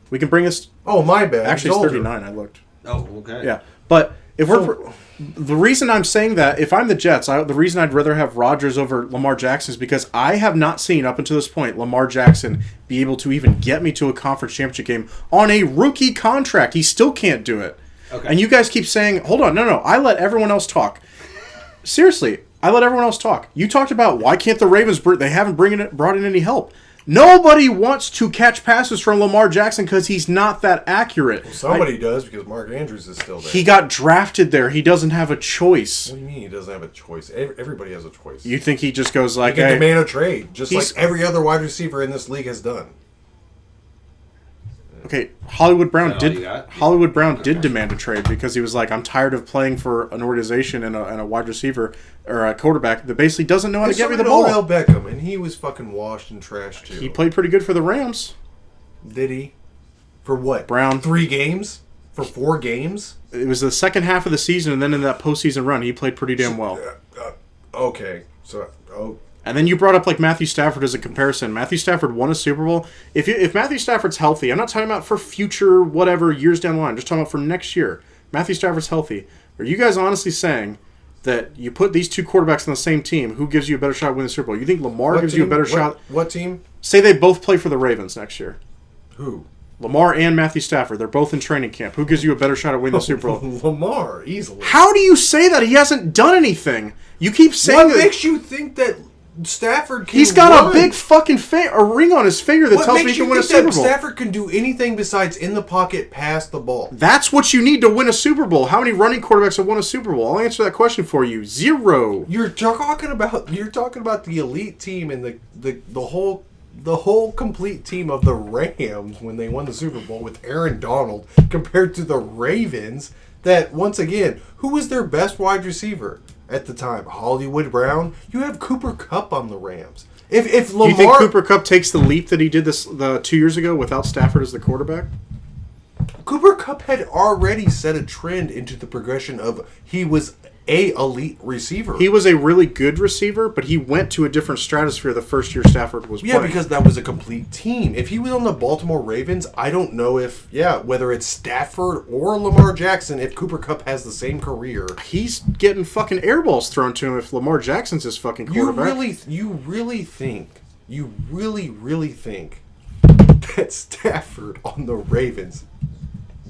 we can bring us. Oh, my bad. Actually, it's 39. I looked. Oh, okay. Yeah, but if the reason I'm saying that, if I'm the Jets, the reason I'd rather have Rodgers over Lamar Jackson is because I have not seen up until this point Lamar Jackson be able to even get me to a conference championship game on a rookie contract. He still can't do it. Okay. And you guys keep saying, hold on, no, I let everyone else talk. Seriously, I let everyone else talk. You talked about why can't the Ravens, they haven't brought in any help. Nobody wants to catch passes from Lamar Jackson because he's not that accurate. Well, somebody does because Mark Andrews is still there. He got drafted there. He doesn't have a choice. What do you mean he doesn't have a choice? Everybody has a choice. You think he just goes like, he can hey, demand a trade, just like every other wide receiver in this league has done. Okay, Hollywood Brown did demand a trade because he was like, I'm tired of playing for an organization and a wide receiver or a quarterback that basically doesn't know how to get me the ball. Odell Beckham, and he was fucking washed and trashed too. He played pretty good for the Rams. Did he? For what? Brown. 3 games? For 4 games? It was the second half of the season, and then in that postseason run, he played pretty damn well. Okay, so And then you brought up like Matthew Stafford as a comparison. Matthew Stafford won a Super Bowl. If Matthew Stafford's healthy, I'm not talking about for future whatever years down the line. I'm just talking about for next year. Matthew Stafford's healthy. Are you guys honestly saying that you put these two quarterbacks on the same team, who gives you a better shot to win the Super Bowl? You think Lamar gives you a better shot? What team? Say they both play for the Ravens next year. Who? Lamar and Matthew Stafford. They're both in training camp. Who gives you a better shot at winning the Super Bowl? Lamar, easily. How do you say that? He hasn't done anything. You keep saying what makes you think that Stafford can He's got run? a big fucking a ring on his finger that tells me he can win a Super Bowl. Stafford can do anything besides in the pocket pass the ball? That's what you need to win a Super Bowl. How many running quarterbacks have won a Super Bowl? I'll answer that question for you. 0. You're talking about the elite team and the whole complete team of the Rams when they won the Super Bowl with Aaron Donald compared to the Ravens. That once again, who was their best wide receiver at the time? Hollywood Brown. You have Cooper Kupp on the Rams. If Lamar, do you think Cooper Kupp takes the leap that he did the 2 years ago without Stafford as the quarterback? Cooper Kupp had already set a trend into the progression of he was a elite receiver. He was a really good receiver, but he went to a different stratosphere the first year Stafford was playing. Yeah, because that was a complete team. If he was on the Baltimore Ravens, I don't know whether it's Stafford or Lamar Jackson, if Cooper Kupp has the same career. He's getting fucking air balls thrown to him if Lamar Jackson's his fucking quarterback. You really think that Stafford on the Ravens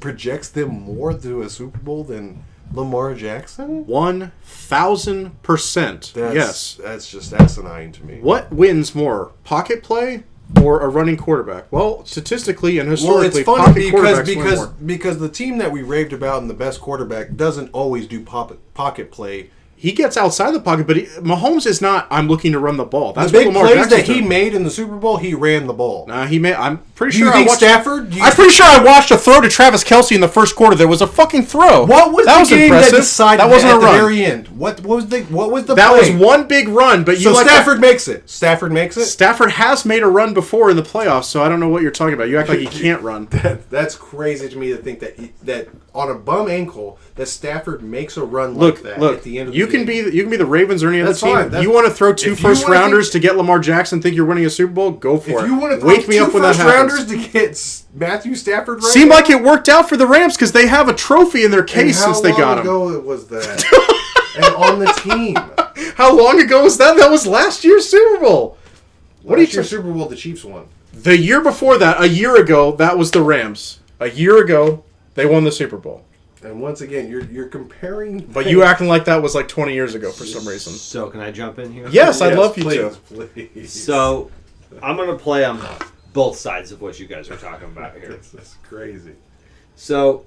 projects them more to a Super Bowl than Lamar Jackson? 1,000%. Yes. That's just asinine to me. What wins more, pocket play or a running quarterback? Well, statistically and historically, it's funny pocket quarterbacks win more. because the team that we raved about and the best quarterback doesn't always do pocket play. He gets outside the pocket, but Mahomes is not, I'm looking to run the ball. That's the big what Lamar plays Jackson's that he doing. made in the Super Bowl, he ran the ball. Nah, I'm pretty Do sure you think I watched Stafford? I'm pretty sure I watched a throw to Travis Kelce in the first quarter. There was a fucking throw. What was that the game impressive. that decided that wasn't at a the run. very end? What was the That play? was one big run, but you so Stafford makes it. Stafford makes it. Stafford has made a run before in the playoffs, so I don't know what you're talking about. You act like he can't run. That's crazy to me to think that on a bum ankle that Stafford makes a run Look, like that at the end of the game. You can be the Ravens or any other That's team. fine. You want to throw 2 If you first wanna rounders to get Lamar Jackson, think you're winning a Super Bowl? Go for it. If you want to throw Wake me 2 up when that first happens. rounders to get Matthew Stafford right Seemed now? like it worked out for the Rams because they have a trophy in their case since they got him. How long ago was that? And on the team. How long ago was that? That was last year's Super Bowl. What are you Last year's Super Bowl, the Chiefs won. The year before that, a year ago, that was the Rams. A year ago, they won the Super Bowl. And once again, you're comparing. But you acting like that was like 20 years ago for some reason. So can I jump in here? Yes, I'd love you to. Please. So I'm going to play on both sides of what you guys are talking about here. That's crazy. So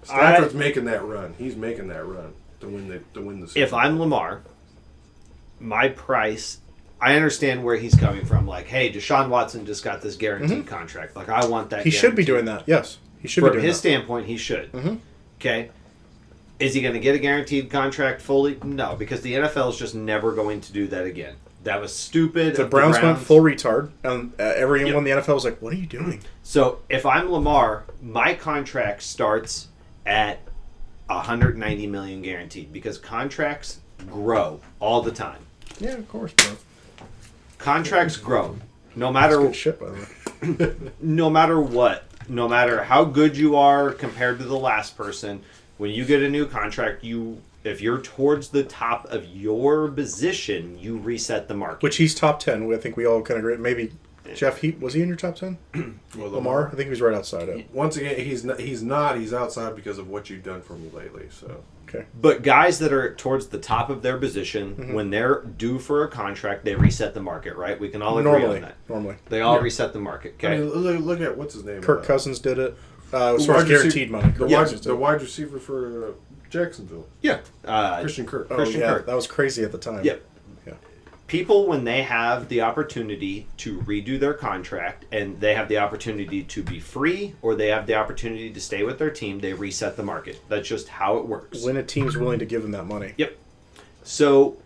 Stafford's making that run. He's making that run to win the Super if Bowl. I'm Lamar, my price, I understand where he's coming from. Like, hey, Deshaun Watson just got this guaranteed contract. Like, I want that. He should be guaranteed. doing that. Yes, he should be From doing his that. standpoint, he should. Okay. Is he going to get a guaranteed contract fully? No, because the NFL is just never going to do that again. That was stupid. The of Browns went full retard, and everyone in the NFL was like, "What are you doing?" So if I'm Lamar, my contract starts at 190 million guaranteed because contracts grow all the time. Yeah, of course, bro. Contracts grow, no That's matter good shit, by the way. no matter what, no matter how good you are compared to the last person. When you get a new contract, if you're towards the top of your position, you reset the market. Which he's top 10. I think we all kind of agree. Maybe Jeff Heat, was he in your top 10? Well, Lamar? I think he was right outside it. Once again, he's not. He's outside because of what you've done for me lately. So Okay. But guys that are towards the top of their position, when they're due for a contract, they reset the market, right? We can all agree on that. Normally. They all reset the market, okay? I mean, look at what's his name. Kirk Cousins did it. As The far as wide guaranteed money. The, Kirk wide, Cousins did the it. wide receiver for Jacksonville, Yeah. Christian Kirk. Oh, Christian yeah, Kirk. that was crazy at the time. Yep. Yeah. People, when they have the opportunity to redo their contract and they have the opportunity to be free or they have the opportunity to stay with their team, they reset the market. That's just how it works. When a team's willing to give them that money. Yep. So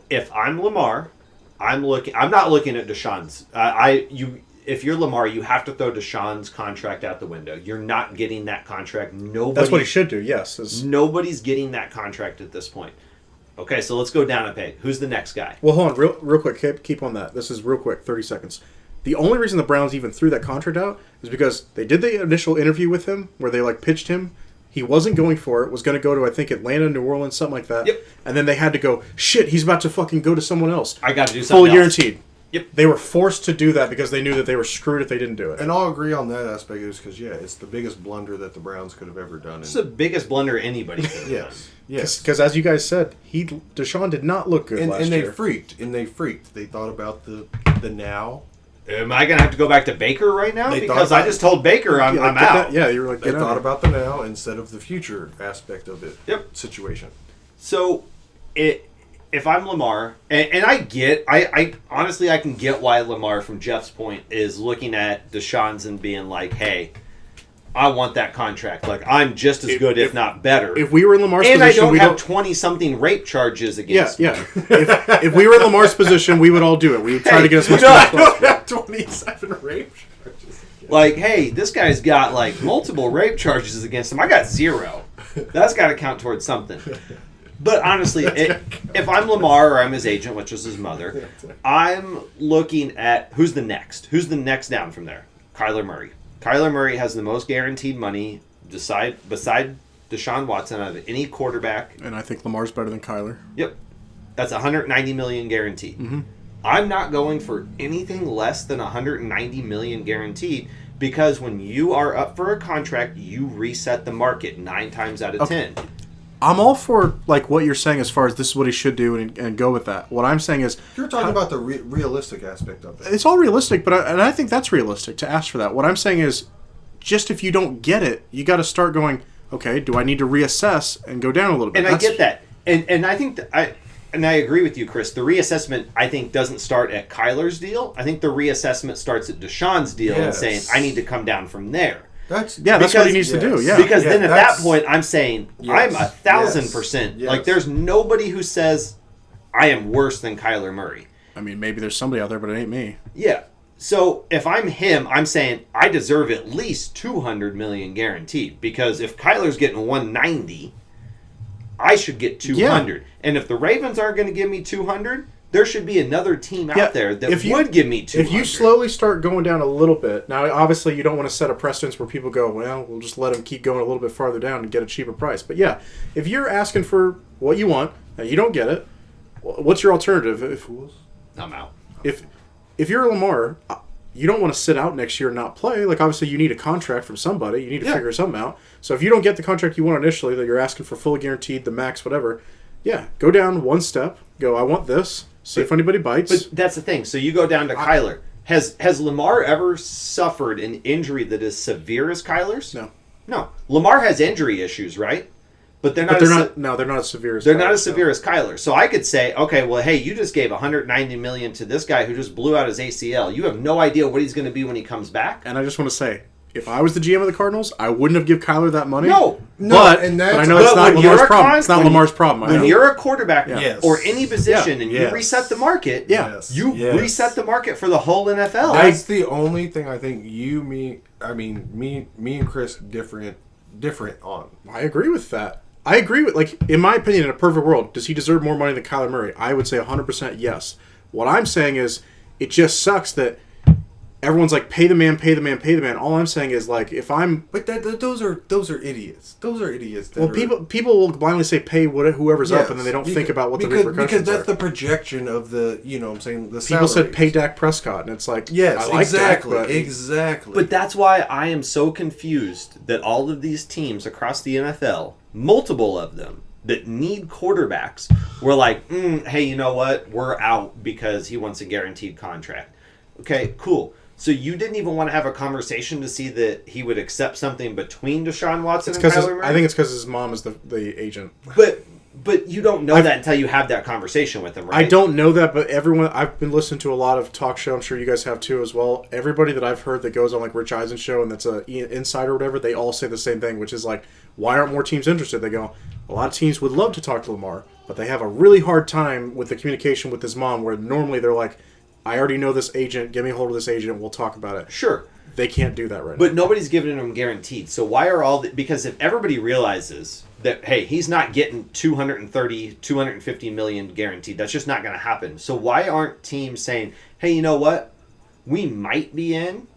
if I'm Lamar, I'm not looking at Deshaun's. If you're Lamar, you have to throw Deshaun's contract out the window. You're not getting that contract. That's what he should do, yes. Nobody's getting that contract at this point. Okay, so let's go down a peg. Who's the next guy? Well, hold on, real quick. Keep on that. This is real quick, 30 seconds. The only reason the Browns even threw that contract out is because they did the initial interview with him where they pitched him. He wasn't going for it. Was going to go to, I think, Atlanta, New Orleans, something like that. Yep. And then they had to go, shit, he's about to fucking go to someone else. I got to do something Fully else. guaranteed. Yep. They were forced to do that because they knew that they were screwed if they didn't do it. And I'll agree on that aspect is because it's the biggest blunder that the Browns could have ever done. It's the biggest blunder anybody could have done. Yes. Because as you guys said, Deshaun did not look good last And they year. freaked. They thought about the now. Am I going to have to go back to Baker right now? They Because thought I about- just told Baker I'm Get out. that- yeah, you were like, They get thought out. about the now instead of the future aspect of it. Yep. Situation. So, if I'm Lamar, and I honestly I can get why Lamar, from Jeff's point, is looking at Deshaun's and being like, hey, I want that contract. Like, I'm just as good, if not better. If we were in Lamar's and I position, don't we have don't. 20-something rape charges against me. Yeah. If we were in Lamar's position, we would all do it. We would try to get as much as possible. 27 rape charges. Like, hey, this guy's got multiple rape charges against him. I got 0. That's got to count towards something. But honestly, if I'm Lamar or I'm his agent, which is his mother, I'm looking at who's the next. Who's the next down from there? Kyler Murray. Kyler Murray has the most guaranteed money beside Deshaun Watson out of any quarterback. And I think Lamar's better than Kyler. Yep. That's $190 million guaranteed. Mm-hmm. I'm not going for anything less than $190 million guaranteed because when you are up for a contract, you reset the market 9 times out of 10. I'm all for what you're saying as far as this is what he should do and go with that. What I'm saying is You're talking about the realistic aspect of it. it's all realistic, but I think that's realistic to ask for that. What I'm saying is just if you don't get it, you got to start going, okay, do I need to reassess and go down a little bit? And I get that. And I think I agree with you, Chris. The reassessment, I think, doesn't start at Kyler's deal. I think the reassessment starts at Deshaun's deal and saying, I need to come down from there. That's what he needs to do. Yeah, because then at that point, I'm saying I'm 1,000%. Yes. There's nobody who says I am worse than Kyler Murray. I mean, maybe there's somebody out there, but it ain't me. Yeah. So if I'm him, I'm saying I deserve at least $200 million guaranteed because if Kyler's getting 190, I should get 200. Yeah. And if the Ravens aren't going to give me 200. There should be another team out there that would give me 200. If you slowly start going down a little bit, now obviously you don't want to set a precedence where people go, well, we'll just let them keep going a little bit farther down and get a cheaper price. But yeah, if you're asking for what you want and you don't get it, what's your alternative? I'm out. if you're Lamar, you don't want to sit out next year and not play. Like, obviously, you need a contract from somebody. You need to figure something out. So if you don't get the contract you want initially, that you're asking for fully guaranteed, the max, whatever, go down one step. Go, I want this. See if anybody bites. But that's the thing. So you go down to Kyler. Has Lamar ever suffered an injury that is severe as Kyler's? No. Lamar has injury issues, right? But they're not. They're not as severe as. They're not as severe as Kyler. So I could say, okay, well, hey, you just gave $190 million to this guy who just blew out his ACL. You have no idea what he's going to be when he comes back. And I just want to say, if I was the GM of the Cardinals, I wouldn't have given Kyler that money. No, but I know it's not Lamar's problem. It's not Lamar's problem. When you're a quarterback or any position and you reset the market, you reset the market for the whole NFL. That's the only thing I think me and Chris different on. I agree with that. I agree with, like, in my opinion, in a perfect world, does he deserve more money than Kyler Murray? I would say 100% yes. What I'm saying is, it just sucks that everyone's like, pay the man, pay the man, pay the man. All I'm saying is, like, if I'm... But those are idiots. Those are idiots. People will blindly say pay whoever's up, and then they don't think about what the repercussions are. Because that's the projection of the, I'm saying, the People salaries. said pay Dak Prescott, and it's like, yes, I like exactly, Dak, exactly. But that's why I am so confused that all of these teams across the NFL, multiple of them, that need quarterbacks, were like, hey, you know what? We're out because he wants a guaranteed contract. Okay, cool. So you didn't even want to have a conversation to see that he would accept something between Deshaun Watson and Kyler Murray? I think it's because his mom is the agent. But you don't know that until you have that conversation with him, right? I don't know that, but I've been listening to a lot of talk show. I'm sure you guys have too as well. Everybody that I've heard that goes on like Rich Eisen's show and that's an insider or whatever, they all say the same thing, which is like, why aren't more teams interested? They go, a lot of teams would love to talk to Lamar, but they have a really hard time with the communication with his mom, where normally they're like, I already know this agent, get me a hold of this agent, we'll talk about it. Sure. They can't do that right now. But nobody's giving him guaranteed. So why are because if everybody realizes that, hey, he's not getting 250 million guaranteed, that's just not going to happen. So why aren't teams saying, hey, you know what? We might be in,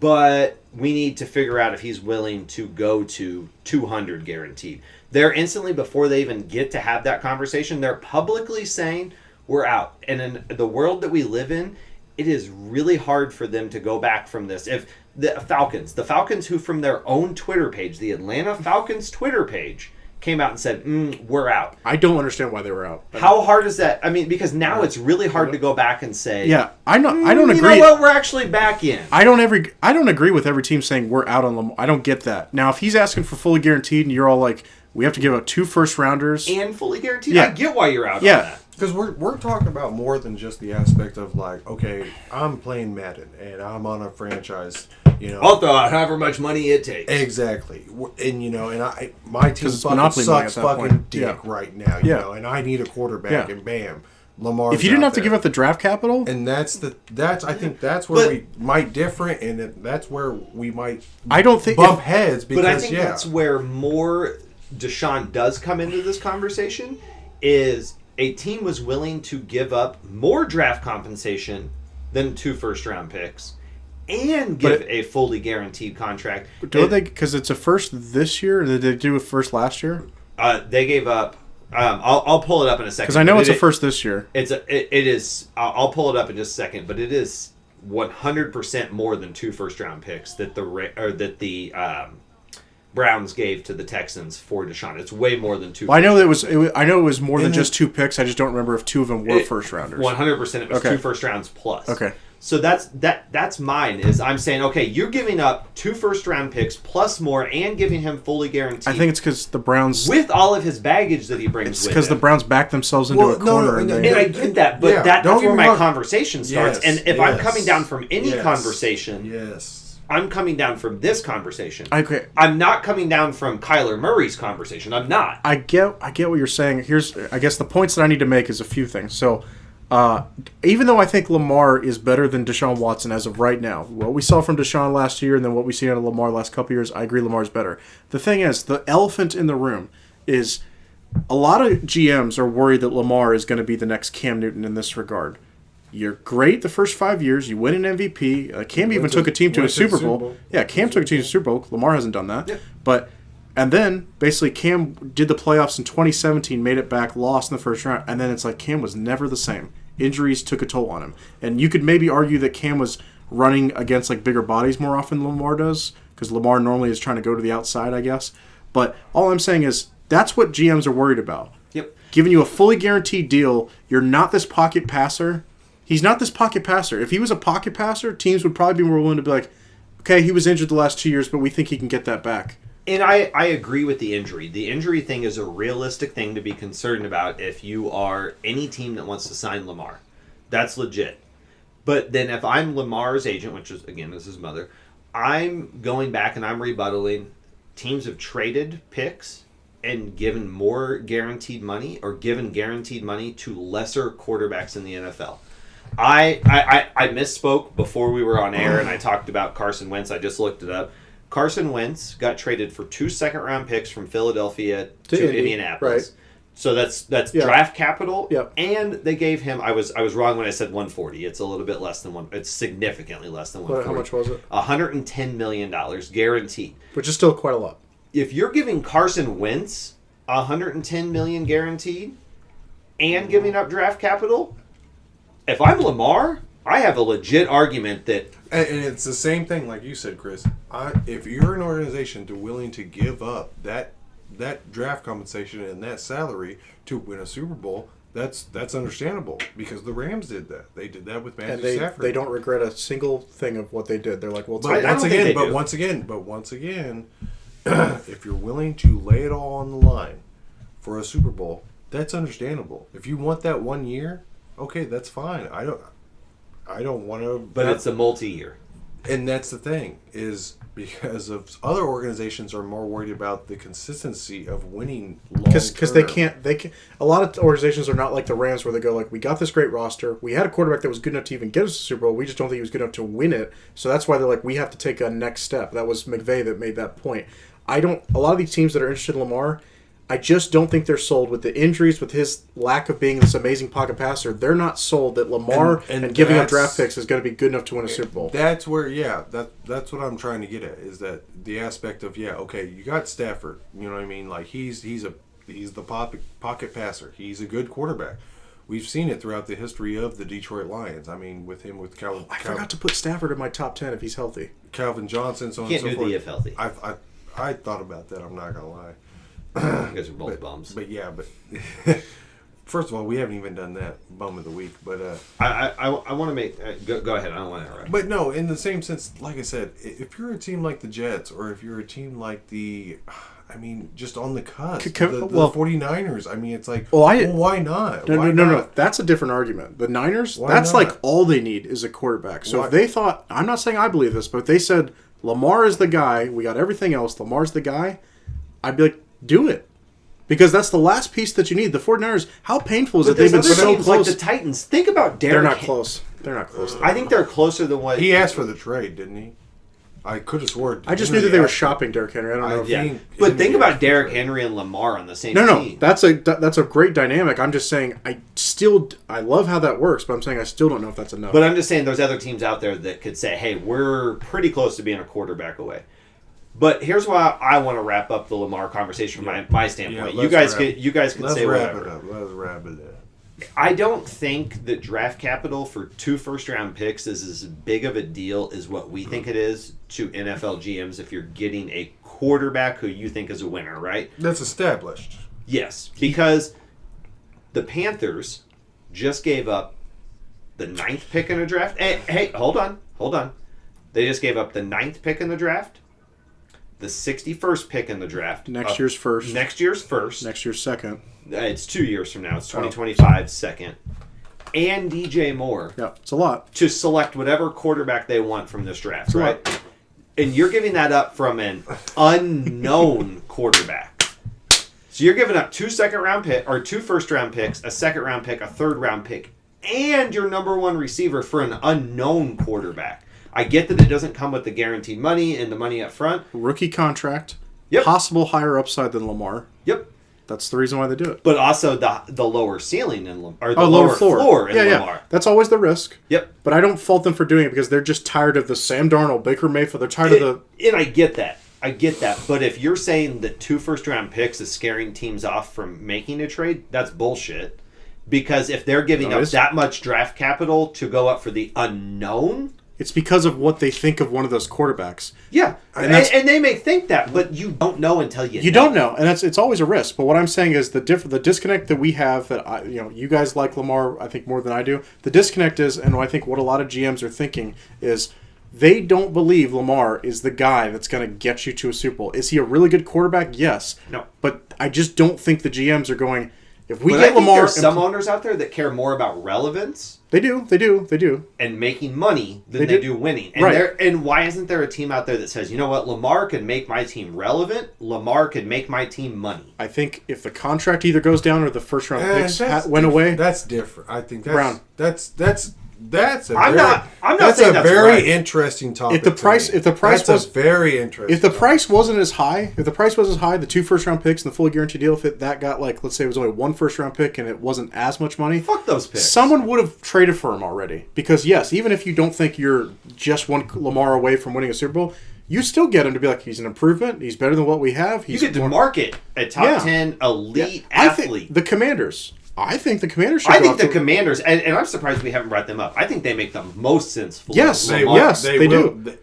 but we need to figure out if he's willing to go to 200 guaranteed. They're instantly, before they even get to have that conversation, they're publicly saying, we're out. And in the world that we live in, it is really hard for them to go back from this. If the Falcons who from their own Twitter page, the Atlanta Falcons Twitter page, came out and said, we're out. I don't understand why they were out. How hard is that? I mean, because now it's really hard to go back and say, I don't agree. You know what? We're actually back in. I don't agree with every team saying we're out on Lamar. I don't get that. Now, if he's asking for fully guaranteed and you're all like, we have to give out 2 first-rounders. And fully guaranteed? I get why you're out on that. Because we're talking about more than just the aspect of like, okay, I'm playing Madden and I'm on a franchise, I'll throw out however much money it takes. Exactly. And my team fucking sucks fucking dick right now, and I need a quarterback and bam, Lamar. If you didn't have to give up the draft capital, and I think that's where we might different, and that's where we might bump heads. Because, but I think that's where more Deshaun does come into this conversation is a team was willing to give up more draft compensation than 2 first-round picks and give a fully guaranteed contract. Do they? Because it's a first this year, or did they do a first last year? They gave up. I'll pull it up in a second. Because I know it's a first this year. It is. I'll pull it up in just a second, but it is 100% more than 2 first-round picks that the Browns gave to the Texans for Deshaun. It's way more than 2. Well, I know it was more than just 2 picks. I just don't remember if 2 of them were first rounders. 100% it was 2 first rounds plus. Okay. So that's mine. Is I'm saying, okay, you're giving up 2 first round picks plus more and giving him fully guaranteed. I think it's because the Browns, with all of his baggage that he brings with him. It's because the Browns backed themselves into a corner. And I get that, but that's where my conversation starts. And if I'm coming down from any conversation, I'm coming down from this conversation. Okay. I'm not coming down from Kyler Murray's conversation. I'm not. I get what you're saying. I guess the points that I need to make is a few things. So, even though I think Lamar is better than Deshaun Watson as of right now, what we saw from Deshaun last year and then what we see out of Lamar last couple years, I agree Lamar's better. The thing is, the elephant in the room is a lot of GMs are worried that Lamar is going to be the next Cam Newton in this regard. You're great the first 5 years. You win an MVP. Cam even took a team to a Super Bowl. Yeah, Cam took a team to a Super Bowl. Lamar hasn't done that. Yeah. And then, basically, Cam did the playoffs in 2017, made it back, lost in the first round, and then it's like Cam was never the same. injuries took a toll on him. And you could maybe argue that Cam was running against like bigger bodies more often than Lamar does, because Lamar normally is trying to go to the outside, I guess. But all I'm saying is that's what GMs are worried about. Yep. Giving you a fully guaranteed deal, you're not this pocket passer. He's not this pocket passer. If he was a pocket passer, teams would probably be more willing to be like, okay, he was injured the last 2 years, but we think he can get that back. And I agree with the injury. The injury thing is a realistic thing to be concerned about if you are any team that wants to sign Lamar. That's legit. But then if I'm Lamar's agent, which is, again, is his mother, I'm going back and I'm rebuttaling. Teams have traded picks and given more guaranteed money or given guaranteed money to lesser quarterbacks in the NFL. I misspoke before we were on air and I talked about Carson Wentz. I just looked it up. Carson Wentz got traded for 2 second-round picks from Philadelphia to Indianapolis. Right. So that's draft capital. Yep. And they gave him, I was wrong when I said 140. It's a little bit less than one. It's significantly less than 140. How much was it? $110 million guaranteed. Which is still quite a lot. If you're giving Carson Wentz $110 million guaranteed and giving up draft capital, if I'm Lamar, I have a legit argument that. And it's the same thing, like you said, Chris. If you're an organization willing to give up that draft compensation and that salary to win a Super Bowl, that's understandable because the Rams did that. They did that with Matthew Stafford. They don't regret a single thing of what they did. They're like, well, once again, if you're willing to lay it all on the line for a Super Bowl, that's understandable. If you want that 1 year, okay, that's fine. I don't want to. But it's a multi-year. And that's the thing, is because of other organizations are more worried about the consistency of winning long term. Because they can't. A lot of organizations are not like the Rams, where they go like, we got this great roster. We had a quarterback that was good enough to even get us to the Super Bowl. We just don't think he was good enough to win it. So that's why they're like, we have to take a next step. That was McVay that made that point. A lot of these teams that are interested in Lamar, I just don't think they're sold with the injuries, with his lack of being this amazing pocket passer. They're not sold that Lamar and giving up draft picks is going to be good enough to win a Super Bowl. That's where, that's what I'm trying to get at, is that the aspect of, okay, you got Stafford, you know what I mean? Like he's the pocket passer. He's a good quarterback. We've seen it throughout the history of the Detroit Lions. I mean, with Calvin. I forgot to put Stafford in my top 10 if he's healthy. Calvin Johnson, so on Can't and so do forth. the if healthy. I thought about that. I'm not gonna lie. You guys are both bums. But first of all, we haven't even done that bum of the week. But I want to make go ahead. I don't want to interrupt. But no, in the same sense, like I said, if you're a team like the Jets, or if you're a team like just on the cusp, the 49ers. I mean, it's like, why not? No. That's a different argument. The Niners, that's like all they need is a quarterback. So if they thought, I'm not saying I believe this, but if they said Lamar is the guy, we got everything else, Lamar's the guy, I'd be like, do it. Because that's the last piece that you need. The 49ers, how painful is it? They've been so close. Like the Titans. Think about Derrick. They're not close. They're not close. I think they're closer than what... He asked for the trade, didn't he? I could have sworn. I just knew that they were shopping Derrick Henry. I don't know. Yeah. But think about Derrick Henry and Lamar on the same team. No. That's a great dynamic. I'm just saying, I love how that works, but I'm saying I still don't know if that's enough. But I'm just saying there's other teams out there that could say, hey, we're pretty close to being a quarterback away. But here's why I want to wrap up the Lamar conversation from my standpoint. You guys can say whatever. Let's wrap it up. I don't think that draft capital for 2 first-round picks is as big of a deal as what we think it is to NFL GMs if you're getting a quarterback who you think is a winner, right? That's established. Yes, because the Panthers just gave up the 9th pick in the draft. Hey, hold on. They just gave up the 9th pick in the draft, the 61st pick in the draft. Next year's first. Next year's first. Next year's second. It's 2 years from now. It's 2025 second. And DJ Moore. Yeah, it's a lot. To select whatever quarterback they want from this draft, right? And you're giving that up from an unknown quarterback. So you're giving up 2 second-round pick or 2 first-round picks, a second-round pick, a third-round pick, and your number 1 receiver for an unknown quarterback. I get that it doesn't come with the guaranteed money and the money up front. Rookie contract. Yep. Possible higher upside than Lamar. Yep. That's the reason why they do it. But also the lower ceiling in Lamar, or the lower floor in Lamar. Yeah. That's always the risk. Yep. But I don't fault them for doing it because they're just tired of the Sam Darnold, Baker Mayfield. They're tired of the... And I get that. But if you're saying that 2 first-round picks is scaring teams off from making a trade, that's bullshit. Because if they're giving No, up it's- that much draft capital to go up for the unknown, It's because of what they think of one of those quarterbacks. yeah, And and they may think that, but you don't know until you. You don't know, and it's always a risk. But what I'm saying is the disconnect that we have that you guys like Lamar, I think more than I do. The disconnect is, and I think what a lot of GMs are thinking is, they don't believe Lamar is the guy that's going to get you to a Super Bowl. Is he a really good quarterback? Yes. No. But I just don't think the GMs are going. If we But I get think Lamar, there's some owners out there that care more about relevance they do. and making money than They they do. do winning. And Right. and why isn't there a team out there that says, you know what, Lamar can make my team relevant, Lamar can make my team money. I think if the contract either goes down or the first round picks That's went away, That's different. I think Brown. that's a I'm very, not that's saying a that's very right. interesting topic. If the to price- me. if the price that's was- a very interesting. if the topic. price wasn't as high, the 2 first round picks and the fully guaranteed deal, if that got like, let's say it was only 1 first round pick and it wasn't as much money, Fuck those picks. someone would have traded for him already. Because yes, even if you don't think you're just one Lamar away from winning a Super Bowl, you still get him to be like, he's an improvement. He's better than what we have. you He's get to more- market a top Yeah. 10 elite I athlete. think the Commanders. I think the Commanders should. I go think out the to- Commanders, and I'm surprised we haven't brought them up. I think they make the most sense for Yes, Lamar. yes. they will. do.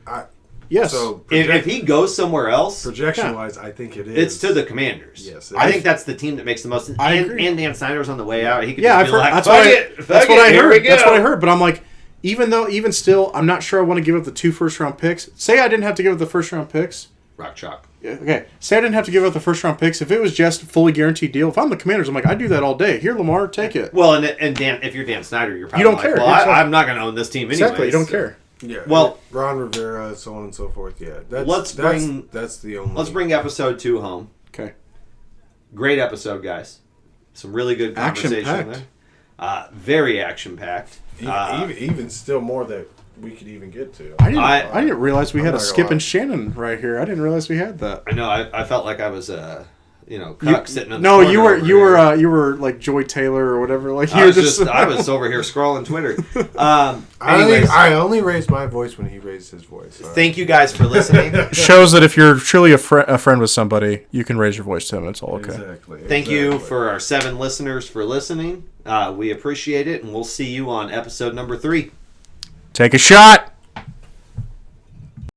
Yes. So If he goes somewhere else, projection wise, I think it is. it's to the Commanders. Yes, I think that's the team that makes the most sense. I and, agree. and Dan Snyder's on the way out. He could Yeah, just I've be heard, like, that's fuck what I, it, that's fuck what it, I here we heard. That's go. what I heard. But I'm like, even still, I'm not sure I want to give up the 2 first round picks. Say I didn't have to give up the first round picks. Rock chalk. Okay, say I didn't have to give up the first round picks. If it was just a fully guaranteed deal, if I'm the Commanders, I'm like, I'd do that all day. Here, Lamar, take it. Well, and Dan, if you're Dan Snyder, you're probably You don't like, care. well, Exactly. I'm not going to own this team anyway. Exactly, you don't care. Yeah. Well- Ron Rivera, so on and so forth. Yeah. That's, Let's that's, bring- That's the only. Let's bring episode 2 home. Okay. Great episode, guys. Some really good conversation Action-packed. there. Very action-packed. Even still more that we could even get to. I didn't realize we I'm had a not gonna Skip lie. and Shannon right here. I didn't realize we had that. I know. I felt like I was cuck sitting in the No, corner you were over you here. were you were like Joy Taylor or whatever. Like you I were was just. I was over here scrolling Twitter. I only raised my voice when he raised his voice. Thank you guys for listening. shows that if you're truly a friend with somebody, you can raise your voice to them. It's all okay. Exactly. Thank you for our 7 listeners for listening. We appreciate it, and we'll see you on episode number 3. Take a shot.